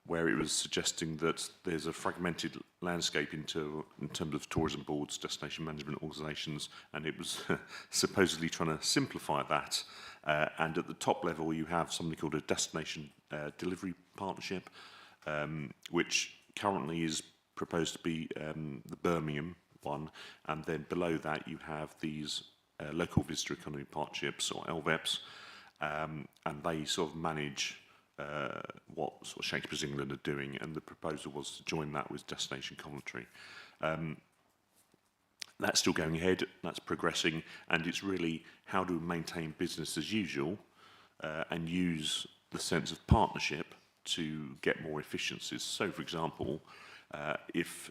where it was suggesting that there's a fragmented landscape in terms of tourism boards, destination management organisations, and it was supposedly trying to simplify that. And at the top level, you have something called a destination delivery partnership, which currently is proposed to be the Birmingham one, and then below that you have these local visitor economy partnerships, or LVEPs, and they sort of manage what sort of Shakespeare's England are doing, and the proposal was to join that with Destination Coventry. That's still going ahead, that's progressing, and it's really how do we maintain business as usual and use the sense of partnership to get more efficiencies. So, for example, if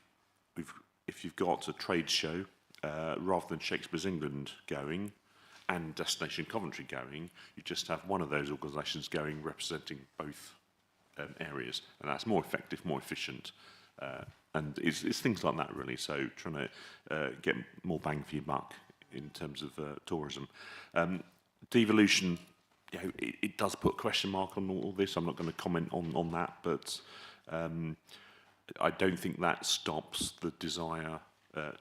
you've got a trade show, rather than Shakespeare's England going and Destination Coventry going, you just have one of those organisations going representing both areas, and that's more effective, more efficient, and it's things like that, really. So trying to get more bang for your buck in terms of tourism. Devolution, you know, it does put a question mark on all this. I'm not going to comment on that, but I don't think that stops the desire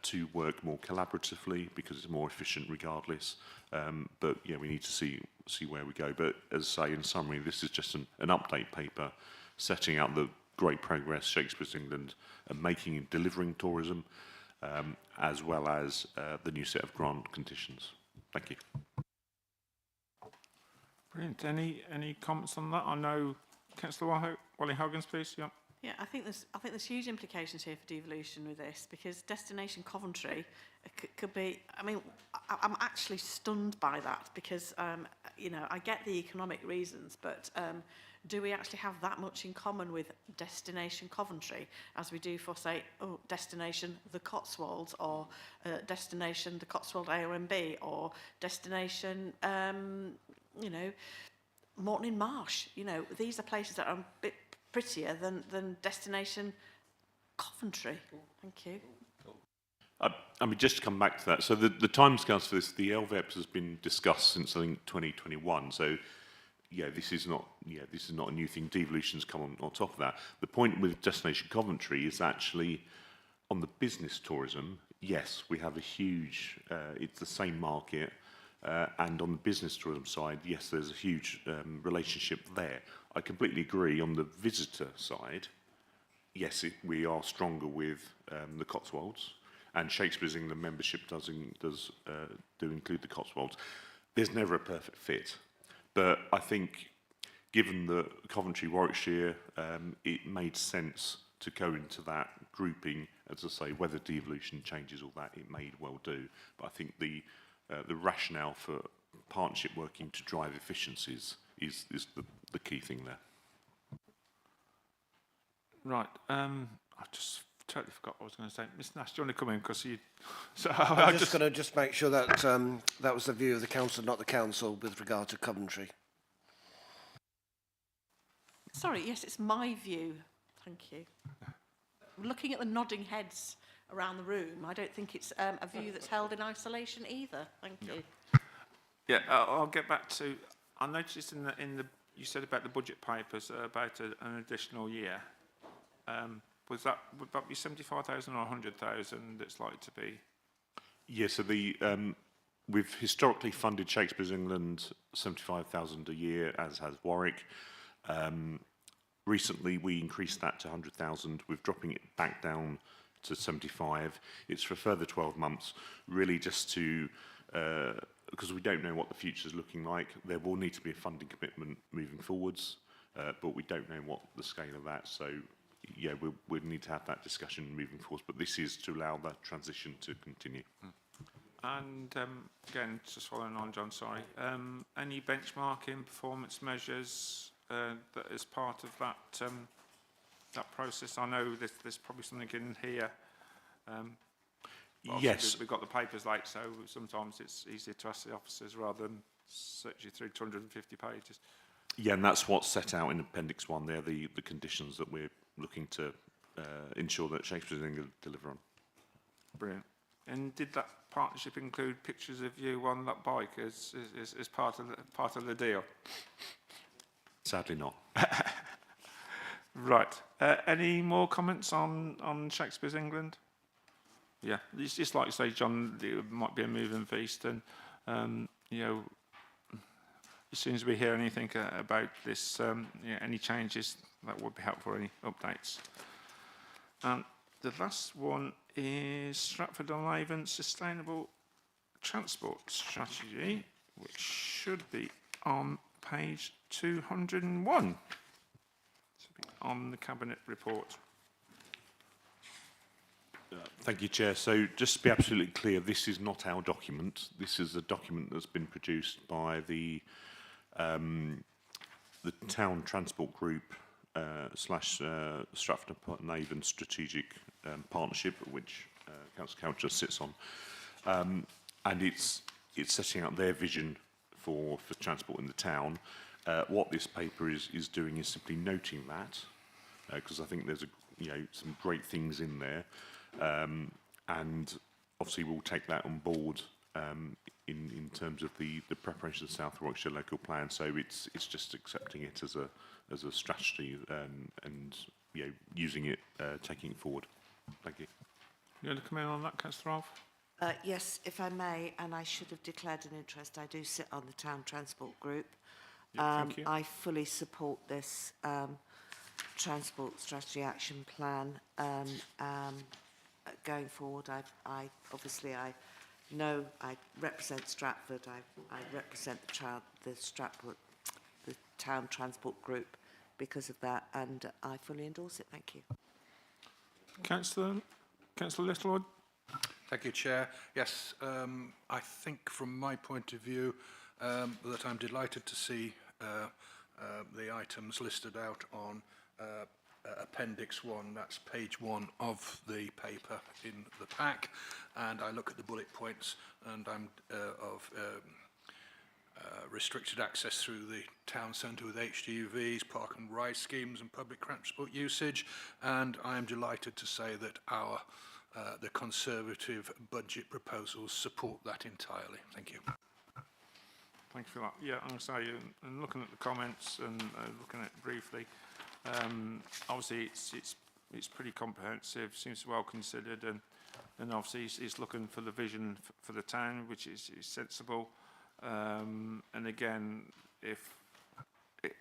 to work more collaboratively, because it's more efficient regardless. But yeah, we need to see where we go. But as I say, in summary, this is just an update paper setting out the great progress Shakespeare's England are making in delivering tourism, as well as the new set of grant conditions. Thank you. Brilliant. Any comments on that? I know Councillor Wally Hoggins, please. Yeah. Yeah, I think there's huge implications here for devolution with this, because Destination Coventry could be. I mean, I'm actually stunned by that, because you know, I get the economic reasons, but do we actually have that much in common with Destination Coventry as we do for, say, Destination the Cotswolds, or Destination the Cotswold AOMB, or Destination you know, Morton in Marsh? You know, these are places that are a bit prettier than Destination Coventry. Thank you. I mean, just to come back to that, so the timescales for this, the LVEPs has been discussed since, I think, 2021. So, yeah, this is not a new thing. Devolution's come on top of that. The point with Destination Coventry is actually on the business tourism. Yes, we have a huge. It's the same market, and on the business tourism side, yes, there's a huge relationship there. I completely agree. On the visitor side, yes, we are stronger with the Cotswolds, and Shakespeare's England membership does include the Cotswolds. There's never a perfect fit, but I think given that Coventry, Warwickshire, it made sense to go into that grouping. As I say, whether devolution changes all that, it may well do. But I think the rationale for partnership working to drive efficiencies is the key thing there. Right. I just totally forgot what I was going to say. Ms Nash, do you want to come in? Because you... So I'm just going to make sure that that was the view of the council, not the council, with regard to Coventry. Sorry, yes, it's my view. Thank you. Looking at the nodding heads around the room, I don't think it's a view that's held in isolation either. Thank you. Yeah, I'll get back to. I noticed in you said about the budget papers, about an additional year. Would that be 75,000 or 100,000 that's likely to be? Yes, so we've historically funded Shakespeare's England 75,000 a year, as has Warwick. Recently, we increased that to 100,000. We're dropping it back down to 75. It's for a further 12 months, really just to, because we don't know what the future is looking like. There will need to be a funding commitment moving forwards, but we don't know what the scale of that. So, yeah, we'll need to have that discussion moving forwards. But this is to allow that transition to continue. And again, just following on, John, sorry. Any benchmarking performance measures that is part of that that process? I know there's probably something in here. Yes. We've got the papers late, so sometimes it's easier to ask the officers rather than search you through 250 pages. Yeah, and that's what's set out in Appendix 1 there, the conditions that we're looking to ensure that Shakespeare's England deliver on. Brilliant. And did that partnership include pictures of you on that bike as part of the deal? Sadly not. Right. Any more comments on Shakespeare's England? Yeah, it's just like you say, John, it might be a moving feast, and you know, as soon as we hear anything about this, any changes, that would be helpful. Any updates? The last one is Stratford-on-Avon Sustainable Transport Strategy, which should be on page 201 on the Cabinet report. Thank you, Chair. So just to be absolutely clear, this is not our document. This is a document that's been produced by the Town Transport Group / Stratford-on-Avon Strategic Partnership, which Councillor Couch sits on, and it's setting out their vision for transport in the town. What this paper is doing is simply noting that, because I think there's some great things in there, and obviously we'll take that on board in terms of the preparation of the South Warwickshire local plan. So it's just accepting it as a strategy and using it, taking it forward. Thank you. You want to come in on that, Councillor Rolfe? Yes, if I may, and I should have declared an interest. I do sit on the Town Transport Group. Thank you. I fully support this Transport Strategy Action Plan going forward. I know I represent Stratford. I represent the Town Transport Group because of that, and I fully endorse it. Thank you. Councillor Littlewood. Thank you, Chair. Yes, I think from my point of view that I'm delighted to see the items listed out on Appendix 1, that's page 1 of the paper in the pack, and I look at the bullet points, and I'm of restricted access through the town centre with HGVs, park and ride schemes and public transport usage, and I am delighted to say that the Conservative budget proposals support that entirely. Thank you. Thank you for that. Yeah, I'm going to say, and looking at the comments and looking at it briefly, obviously it's pretty comprehensive, seems well considered, and obviously he's looking for the vision for the town, which is sensible. And again, if it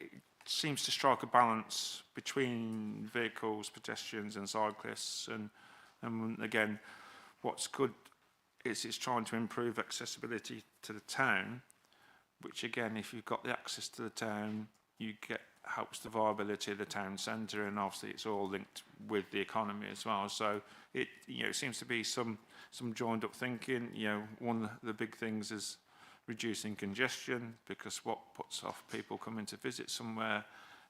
seems to strike a balance between vehicles, pedestrians and cyclists, and again, what's good is it's trying to improve accessibility to the town, which again, if you've got the access to the town, helps the viability of the town centre, and obviously it's all linked with the economy as well. So it seems to be some joined up thinking. One of the big things is reducing congestion, because what puts off people coming to visit somewhere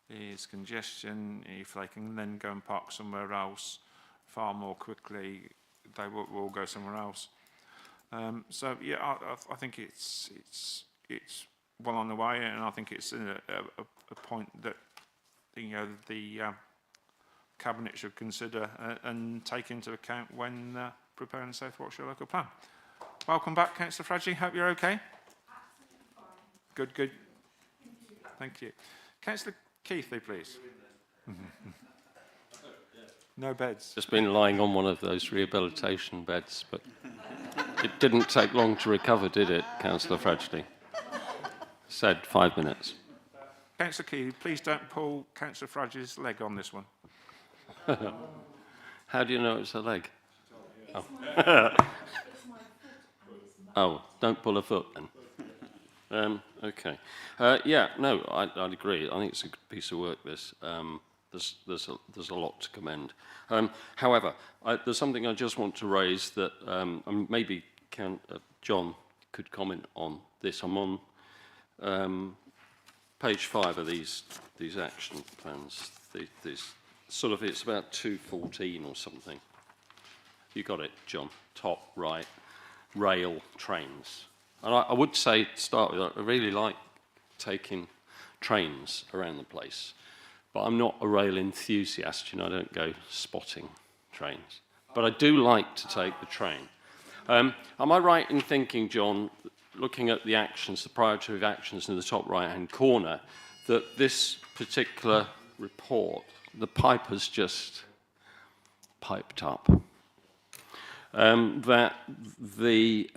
is congestion. If they can then go and park somewhere else far more quickly, they will go somewhere else. So yeah, I think it's well on the way, and I think it's a point that the Cabinet should consider and take into account when preparing the South Warwickshire local plan. Welcome back, Councillor Fradley. Hope you're okay. Good. Thank you. Councillor Keithley, please. No beds. Just been lying on one of those rehabilitation beds, but it didn't take long to recover, did it, Councillor Fradgley? Said 5 minutes. Councillor Key, please don't pull Councillor Fradgley's leg on this one. How do you know it's a leg? Oh. Oh, don't pull a foot then. Okay. Yeah, no, I'd agree. I think it's a good piece of work, this. There's a lot to commend. However, there's something I just want to raise that maybe John could comment on this. I'm on page 5 of these action plans. These sort of, it's about 214 or something. You got it, John. Top right, rail trains. And I would say, to start with, I really like taking trains around the place. But I'm not a rail enthusiast, you know, I don't go spotting trains. But I do like to take the train. Am I right in thinking, John, looking at the actions, the priority of actions in the top right-hand corner, that this particular report, the pipe has just piped up? That the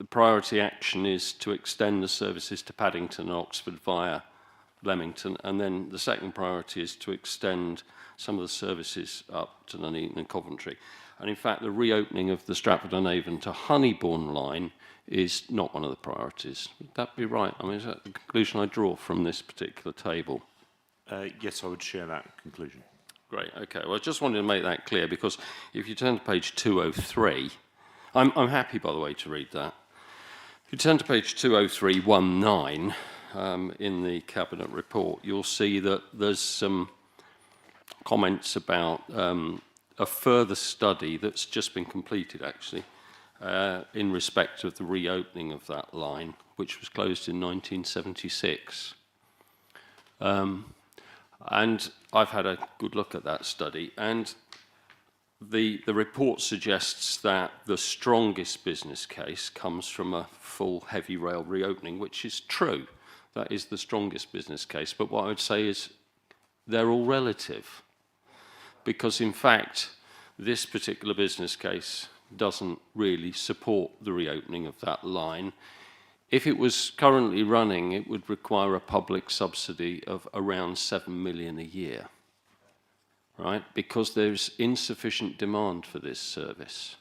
priority action is to extend the services to Paddington and Oxford via Leamington, and then the second priority is to extend some of the services up to Nuneaton and Coventry. And in fact, the reopening of the Stratford-on-Avon to Honeybourne line is not one of the priorities. Would that be right? I mean, is that the conclusion I draw from this particular table? Yes, I would share that conclusion. Great, okay. Well, I just wanted to make that clear, because if you turn to page 203, I'm happy, by the way, to read that. If you turn to page 203.19, in the Cabinet report, you'll see that there's some comments about a further study that's just been completed, actually, in respect of the reopening of that line, which was closed in 1976. And I've had a good look at that study, and the report suggests that the strongest business case comes from a full heavy rail reopening, which is true. That is the strongest business case. But what I would say is they're all relative, because in fact, this particular business case doesn't really support the reopening of that line. If it was currently running, it would require a public subsidy of around 7 million a year, right? Because there's insufficient demand for this service.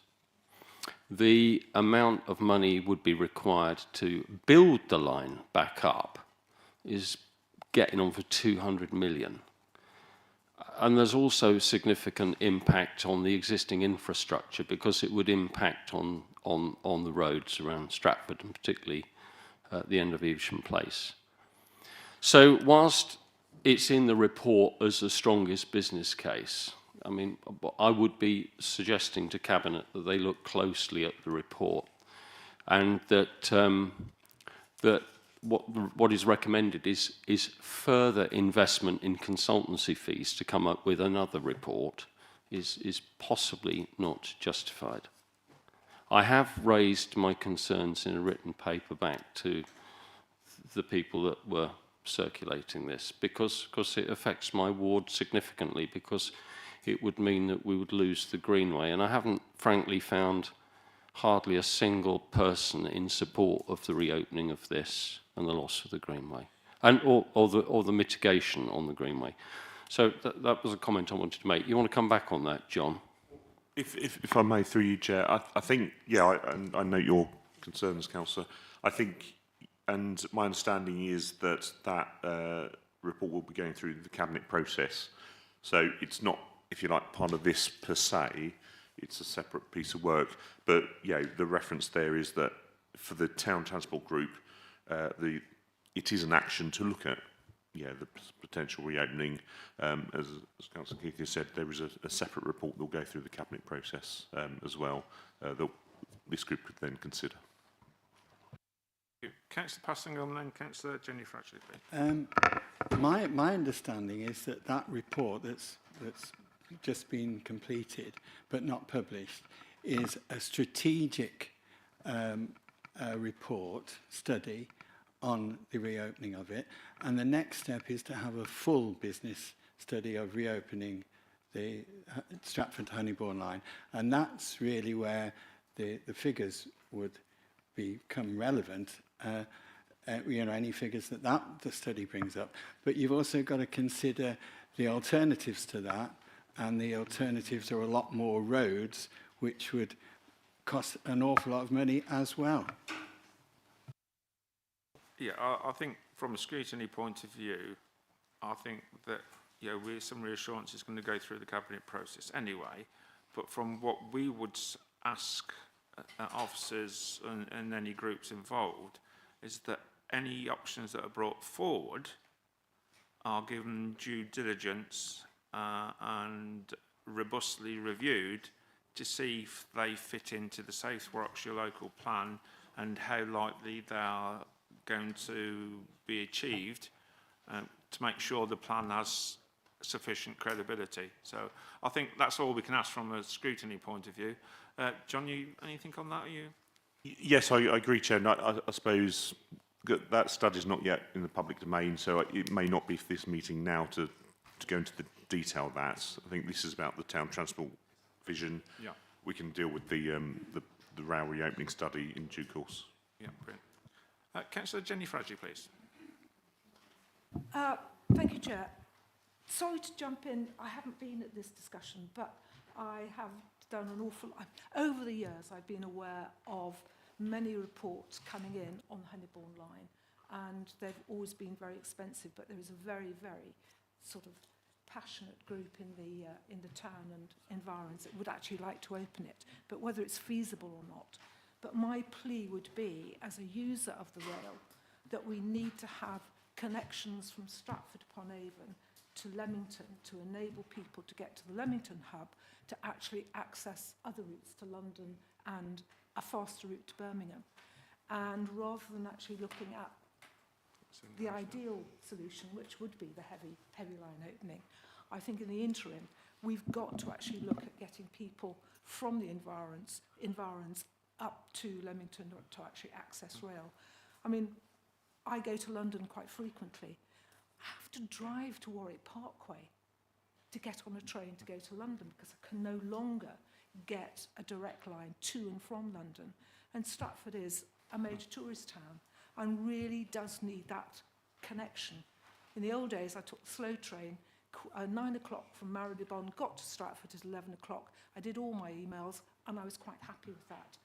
The amount of money would be required to build the line back up is getting on for 200 million. And there's also significant impact on the existing infrastructure, because it would impact on the roads around Stratford, and particularly at the end of Evesham Place. So whilst it's in the report as the strongest business case, I mean, I would be suggesting to Cabinet that they look closely at the report, and that what is recommended is further investment in consultancy fees to come up with another report is possibly not justified. I have raised my concerns in a written paper back to the people that were circulating this, because it affects my ward significantly, because it would mean that we would lose the Greenway. And I haven't, frankly, found hardly a single person in support of the reopening of this and the loss of the Greenway, and or the mitigation on the Greenway. So that was a comment I wanted to make. You want to come back on that, John? If I may, through you, Chair, I think, yeah, I note your concerns, Councillor. I think, and my understanding is that report will be going through the Cabinet process. So it's not, if you like, part of this per se. It's a separate piece of work. But, yeah, the reference there is that for the Town Transport Group, it is an action to look at, yeah, the potential reopening. As Councillor Keith has said, there is a separate report that will go through the Cabinet process as well, that this group could then consider. Councillor Passingham, then Councillor Jenny Fradgley, please. My understanding is that report that's just been completed but not published is a strategic report study on the reopening of it. And the next step is to have a full business study of reopening the Stratford-Honeybourne line. And that's really where the figures would become relevant, any figures that the study brings up. But you've also got to consider the alternatives to that, and the alternatives are a lot more roads, which would cost an awful lot of money as well. Yeah, I think from a scrutiny point of view, I think that some reassurance is going to go through the cabinet process anyway. But from what we would ask officers and any groups involved, is that any options that are brought forward are given due diligence and robustly reviewed to see if they fit into the South Warwickshire local plan and how likely they are going to be achieved to make sure the plan has sufficient credibility. So I think that's all we can ask from a scrutiny point of view. John, anything on that? Yes, I agree, Chair. And I suppose that study is not yet in the public domain, so it may not be for this meeting now to go into the detail of that. I think this is about the town transport vision. Yeah. We can deal with the rail reopening study in due course. Yeah, brilliant. Councillor Jenny Fraggy, please. Thank you, Chair. Sorry to jump in. I haven't been at this discussion, but I have done an awful lot. Over the years, I've been aware of many reports coming in on the Honeybourne line, and they've always been very expensive, but there is a very, very sort of passionate group in the town and environs that would actually like to open it, but whether it's feasible or not. But my plea would be, as a user of the rail, that we need to have connections from Stratford-upon-Avon to Leamington to enable people to get to the Leamington hub to actually access other routes to London and a faster route to Birmingham. And rather than actually looking at the ideal solution, which would be the heavy line opening, I think in the interim, we've got to actually look at getting people from the environs up to Leamington to actually access rail. I mean, I go to London quite frequently. I have to drive to Warwick Parkway to get on a train to go to London because I can no longer get a direct line to and from London. And Stratford is a major tourist town and really does need that connection. In the old days, I took the slow train, 9 o'clock from Marylebone, got to Stratford at 11 o'clock. I did all my emails and I was quite happy with that.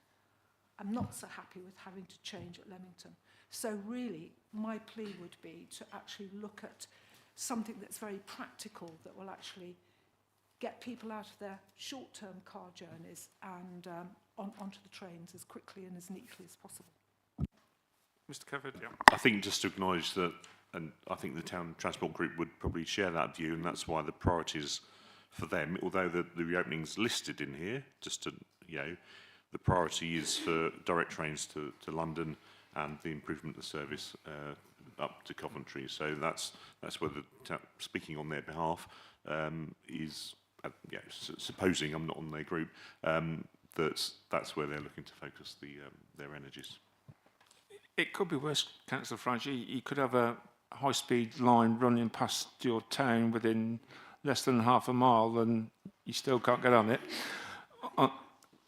I'm not so happy with having to change at Leamington. So really, my plea would be to actually look at something that's very practical that will actually get people out of their short-term car journeys and onto the trains as quickly and as neatly as possible. Mr. Covered, yeah. I think just to acknowledge that, and I think the town transport group would probably share that view, and that's why the priorities for them, although the reopening's listed in here, just to, the priority is for direct trains to London and the improvement of the service up to Coventry. So that's where speaking on their behalf is, supposing I'm not on their group, that's where they're looking to focus their energies. It could be worse, Councillor Fraggy. You could have a high-speed line running past your town within less than half a mile and you still can't get on it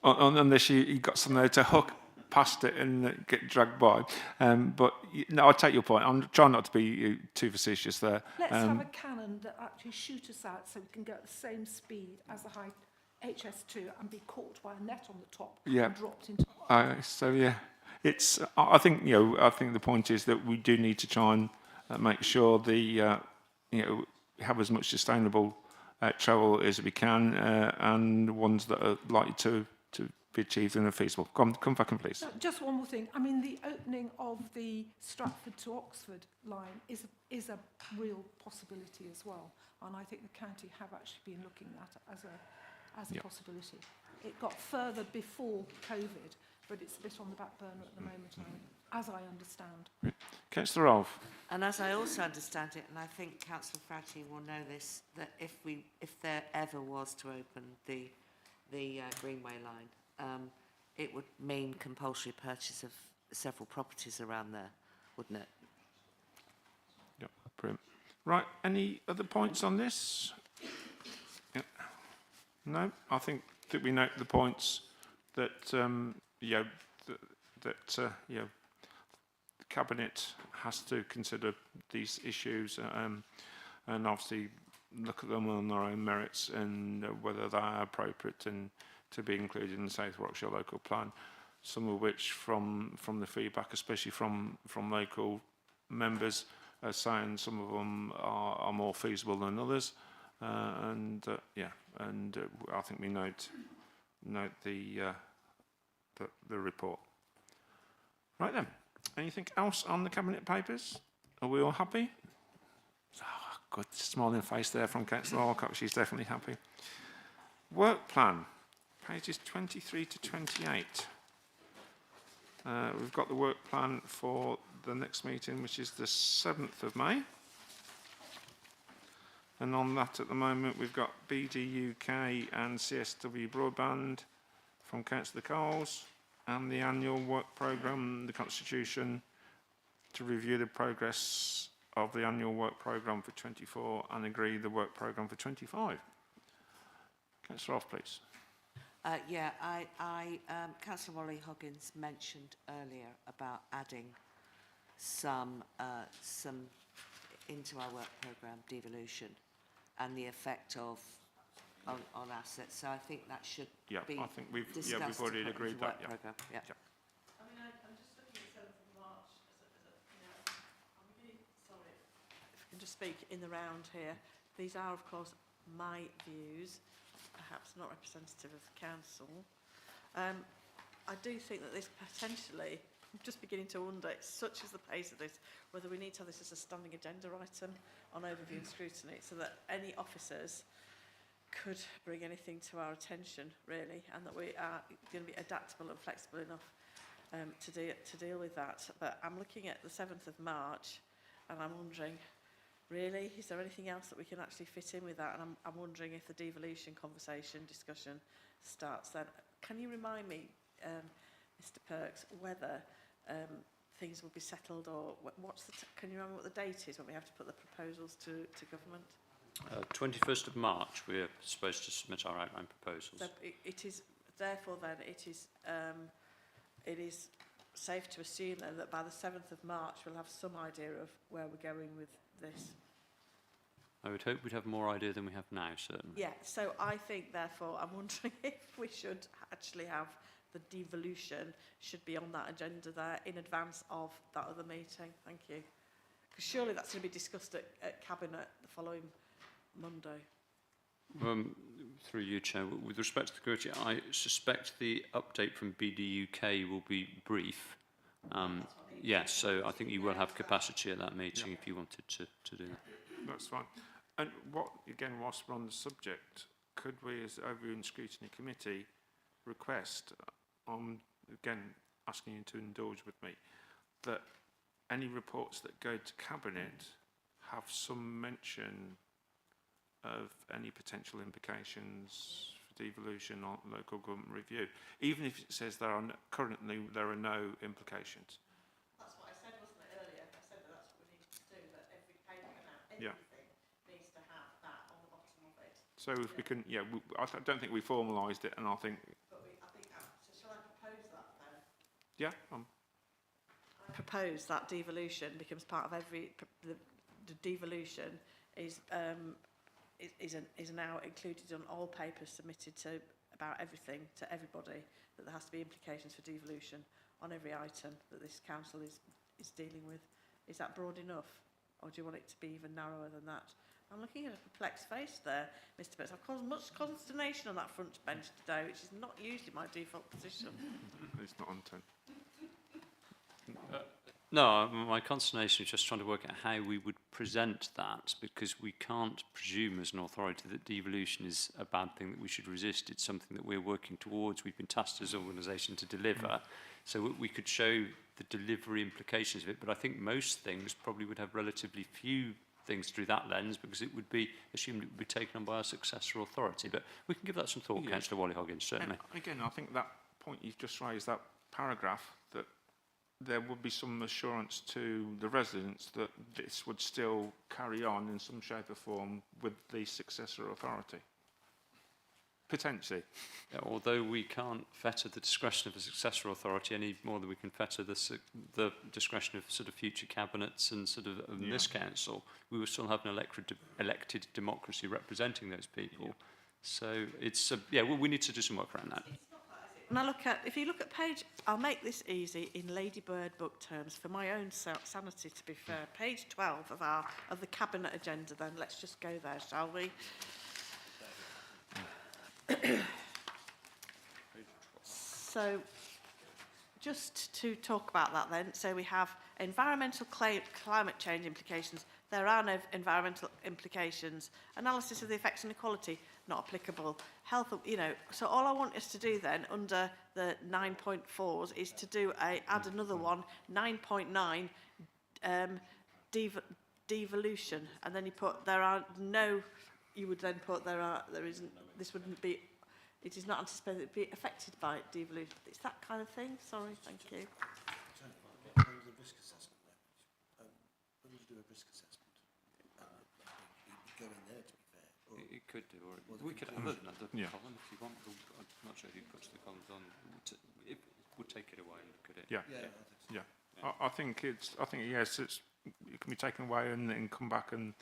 unless you got somewhere to hook past it and get dragged by. But no, I take your point. I'm trying not to be too facetious there. Let's have a cannon that actually shoot us out so we can go at the same speed as the high HS2 and be caught by a net on the top and dropped into... So yeah, it's. I think I think the point is that we do need to try and make sure the have as much sustainable travel as we can and ones that are likely to be achieved and are feasible. Come back in, please. Just one more thing. I mean, the opening of the Stratford to Oxford line is a real possibility as well, and I think the county have actually been looking at it as a possibility. It got further before COVID, but it's a bit on the back burner at the moment, as I understand. Councillor Rolfe. And as I also understand it, and I think Councillor Fratty will know this, that if there ever was to open the Greenway line, it would mean compulsory purchase of several properties around there, wouldn't it? appropriate. Right, any other points on this? Yeah. No, I think that we note the points that the Cabinet has to consider these issues and obviously look at them on their own merits and whether they are appropriate and to be included in the South Warwickshire local plan. Some of which, from the feedback, especially from local members, are saying some of them are more feasible than others, I think we note the report. Right then, anything else on the Cabinet papers? Are we all happy? Oh, good smiling face there from Councillor Alcock. She's definitely happy. Work plan, pages 23 to 28. We've got the work plan for the next meeting, which is the 7th of May. And on that at the moment, we've got BD UK and CSW Broadband from Councillor Coles, and the annual work programme, the Constitution, to review the progress of the annual work programme for 24 and agree the work programme for 25. Councillor Roth, please. Councillor Wally Hoggins mentioned earlier about adding some into our work programme, devolution, and the effect on assets. So I think that should be I think we've already agreed that. Programme. Yeah. I mean, I'm just looking at the 7th of March I'm really sorry if I can just speak in the round here. These are, of course, my views, perhaps not representative of the council. I do think that this potentially, I'm just beginning to wonder, such is the pace of this, whether we need to have this as a standing agenda item on overview and scrutiny, so that any officers could bring anything to our attention, really, and that we are going to be adaptable and flexible enough to deal with that. But I'm looking at the 7th of March, and I'm wondering, really, is there anything else that we can actually fit in with that? And I'm wondering if the devolution discussion starts then. Can you remind me, Mr. Perks, whether things will be settled, or can you remember what the date is when we have to put the proposals to government? 21st of March, we're supposed to submit our outline proposals. So it is, therefore then, it is safe to assume then that by the 7th of March we'll have some idea of where we're going with this. I would hope we'd have more idea than we have now, certainly. Yeah, so I think, therefore, I'm wondering if we should actually have the devolution should be on that agenda there in advance of that other meeting. Thank you. Because surely that's going to be discussed at Cabinet the following Monday. Through you, Chair, with respect to the security, I suspect the update from BD UK will be brief. Yes, so I think you will have capacity at that meeting if you wanted to do that. That's fine. And whilst we're on the subject, could we, as the Overview and Scrutiny Committee, request, again, asking you to indulge with me, that any reports that go to Cabinet have some mention of any potential implications for devolution or local government review, even if it says currently there are no implications. That's what I said, wasn't it, earlier? I said that that's what we need to do, that every paper now, anything needs to have that on the bottom of it. So if we can, I don't think we formalised it, and I think... But I think, so shall I propose that then? Yeah. I propose that devolution becomes part of the devolution is now included on all papers submitted to about everything to everybody, that there has to be implications for devolution on every item that this council is dealing with. Is that broad enough, or do you want it to be even narrower than that? I'm looking at a perplexed face there, Mr. Betts. I've caused much consternation on that front bench today, which is not usually my default position. It's not on 10. No, my consternation is just trying to work out how we would present that, because we can't presume as an authority that devolution is a bad thing that we should resist. It's something that we're working towards. We've been tasked as an organisation to deliver. So we could show the delivery implications of it, but I think most things probably would have relatively few things through that lens, because it would be assumed it would be taken on by a successor authority. But we can give that some thought, Councillor Wally Hoggins, certainly. And again, I think that point you've just raised, that paragraph, that there would be some assurance to the residents that this would still carry on in some shape or form with the successor authority. Potentially. Yeah, although we can't fetter the discretion of a successor authority any more than we can fetter the discretion of sort of future cabinets and sort of this council, we will still have an elected democracy representing those people. Yeah. So it's we need to do some work around that. When if you look at page, I'll make this easy in Ladybird book terms for my own sanity. To be fair, page 12 of the cabinet agenda. Then let's just go there, shall we? So, just to talk about that then, so we have environmental climate change implications. There are no environmental implications. Analysis of the effects on equality, not applicable. Health, so all I want us to do then, under the 9.4s, is to add another one, 9.9, devolution. And then you put, you would then put, this wouldn't be, it is not anticipated to be affected by devolution. It's that kind of thing. Sorry, thank you. There was a risk assessment there. When you do a risk assessment, you go in there, to be fair. It could do, or we could add another column if you want. I'm not sure who puts the columns on. It would take it away and look at it. I think yes, it can be taken away and then come back and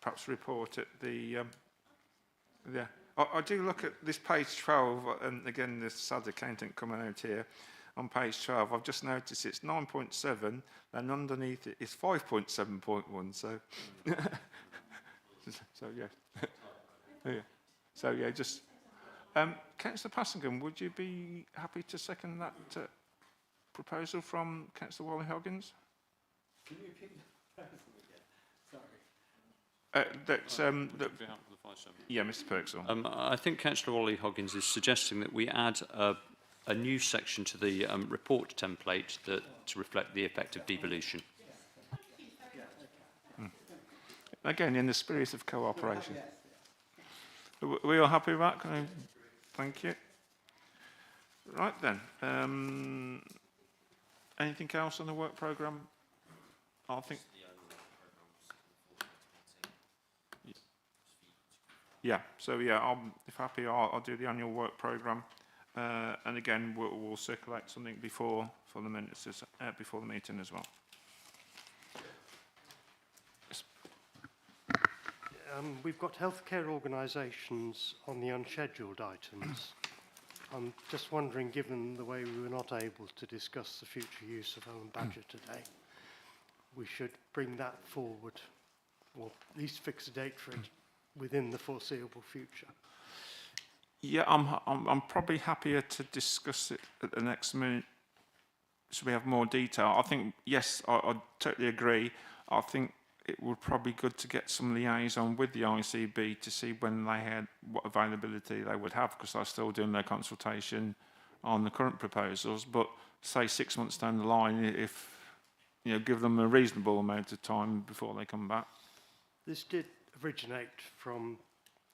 perhaps report at the I do look at this page 12, and again, this sad accountant coming out here on page 12. I've just noticed it's 9.7, and underneath it is 5.7.1. So, just Councillor Passingham, would you be happy to second that proposal from Councillor Wally-Hoggins? Can you repeat the proposal again? Sorry. Yeah, Mr. Perksall. I think Councillor Wally-Hoggins is suggesting that we add a new section to the report template to reflect the effect of devolution. Again, in the spirit of cooperation. Are we all happy with that? Thank you. Right then. Anything else on the work programme? I think. Yeah, so if happy, I'll do the annual work programme, and again we'll circulate something before the minutes before the meeting as well. We've got healthcare organisations on the unscheduled items. I'm just wondering, given the way we were not able to discuss the future use of Owen Badger today, we should bring that forward, or at least fix a date for it within the foreseeable future. Yeah, I'm probably happier to discuss it at the next minute, so we have more detail. I think yes, I totally agree. I think it would probably be good to get some liaison with the ICB to see when they had what availability they would have, because they're still doing their consultation on the current proposals. But say 6 months down the line, if give them a reasonable amount of time before they come back. This did originate from,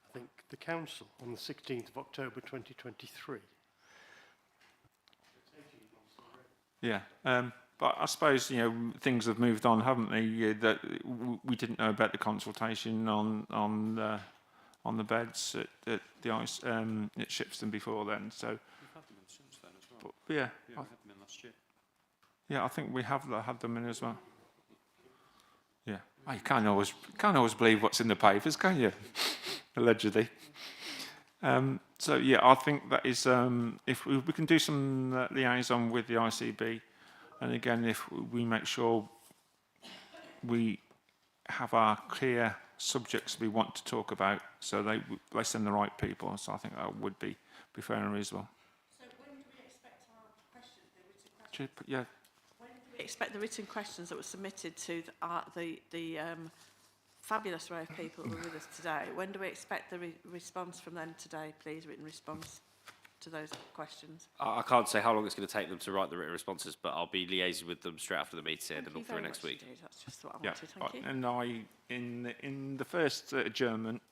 I think, the council on the 16th of October 2023. Yeah, but I suppose things have moved on, haven't they? That we didn't know about the consultation on the beds at the ice at Shipston before then. So we've had them in since then as well. But, we had them in last year. Yeah, I think we have had them in as well. Yeah, you can't always believe what's in the papers, can you? Allegedly. So yeah, I think that is if we can do some liaison with the ICB, and again, if we make sure we have our clear subjects we want to talk about, so they send the right people. So I think that would be fair and reasonable. So when do we expect our questions, the written questions? Yeah. When do we expect the written questions that were submitted to the fabulous array of people that were with us today? When do we expect the response from them today, please, written response to those questions? I can't say how long it's going to take them to write the written responses, but I'll be liaising with them straight after the meeting and all through next week. That's just what I wanted. Thank you. And in the first adjournment,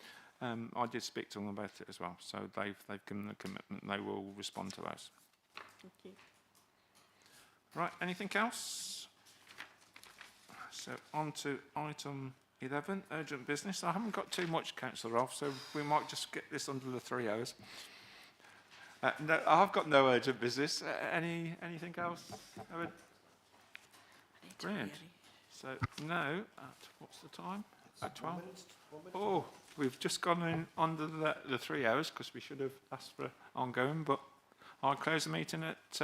I did speak to them about it as well. So they've given the commitment they will respond to those. Thank you. Right, anything else? So on to item 11, urgent business. I haven't got too much, Councillor Rolfe, so we might just get this under the 3 hours. No, I've got no urgent business. Anything else? Owen? Brilliant. So no, at what's the time? At 12? Oh, we've just gone in under the 3 hours because we should have asked for ongoing, but I'll close the meeting at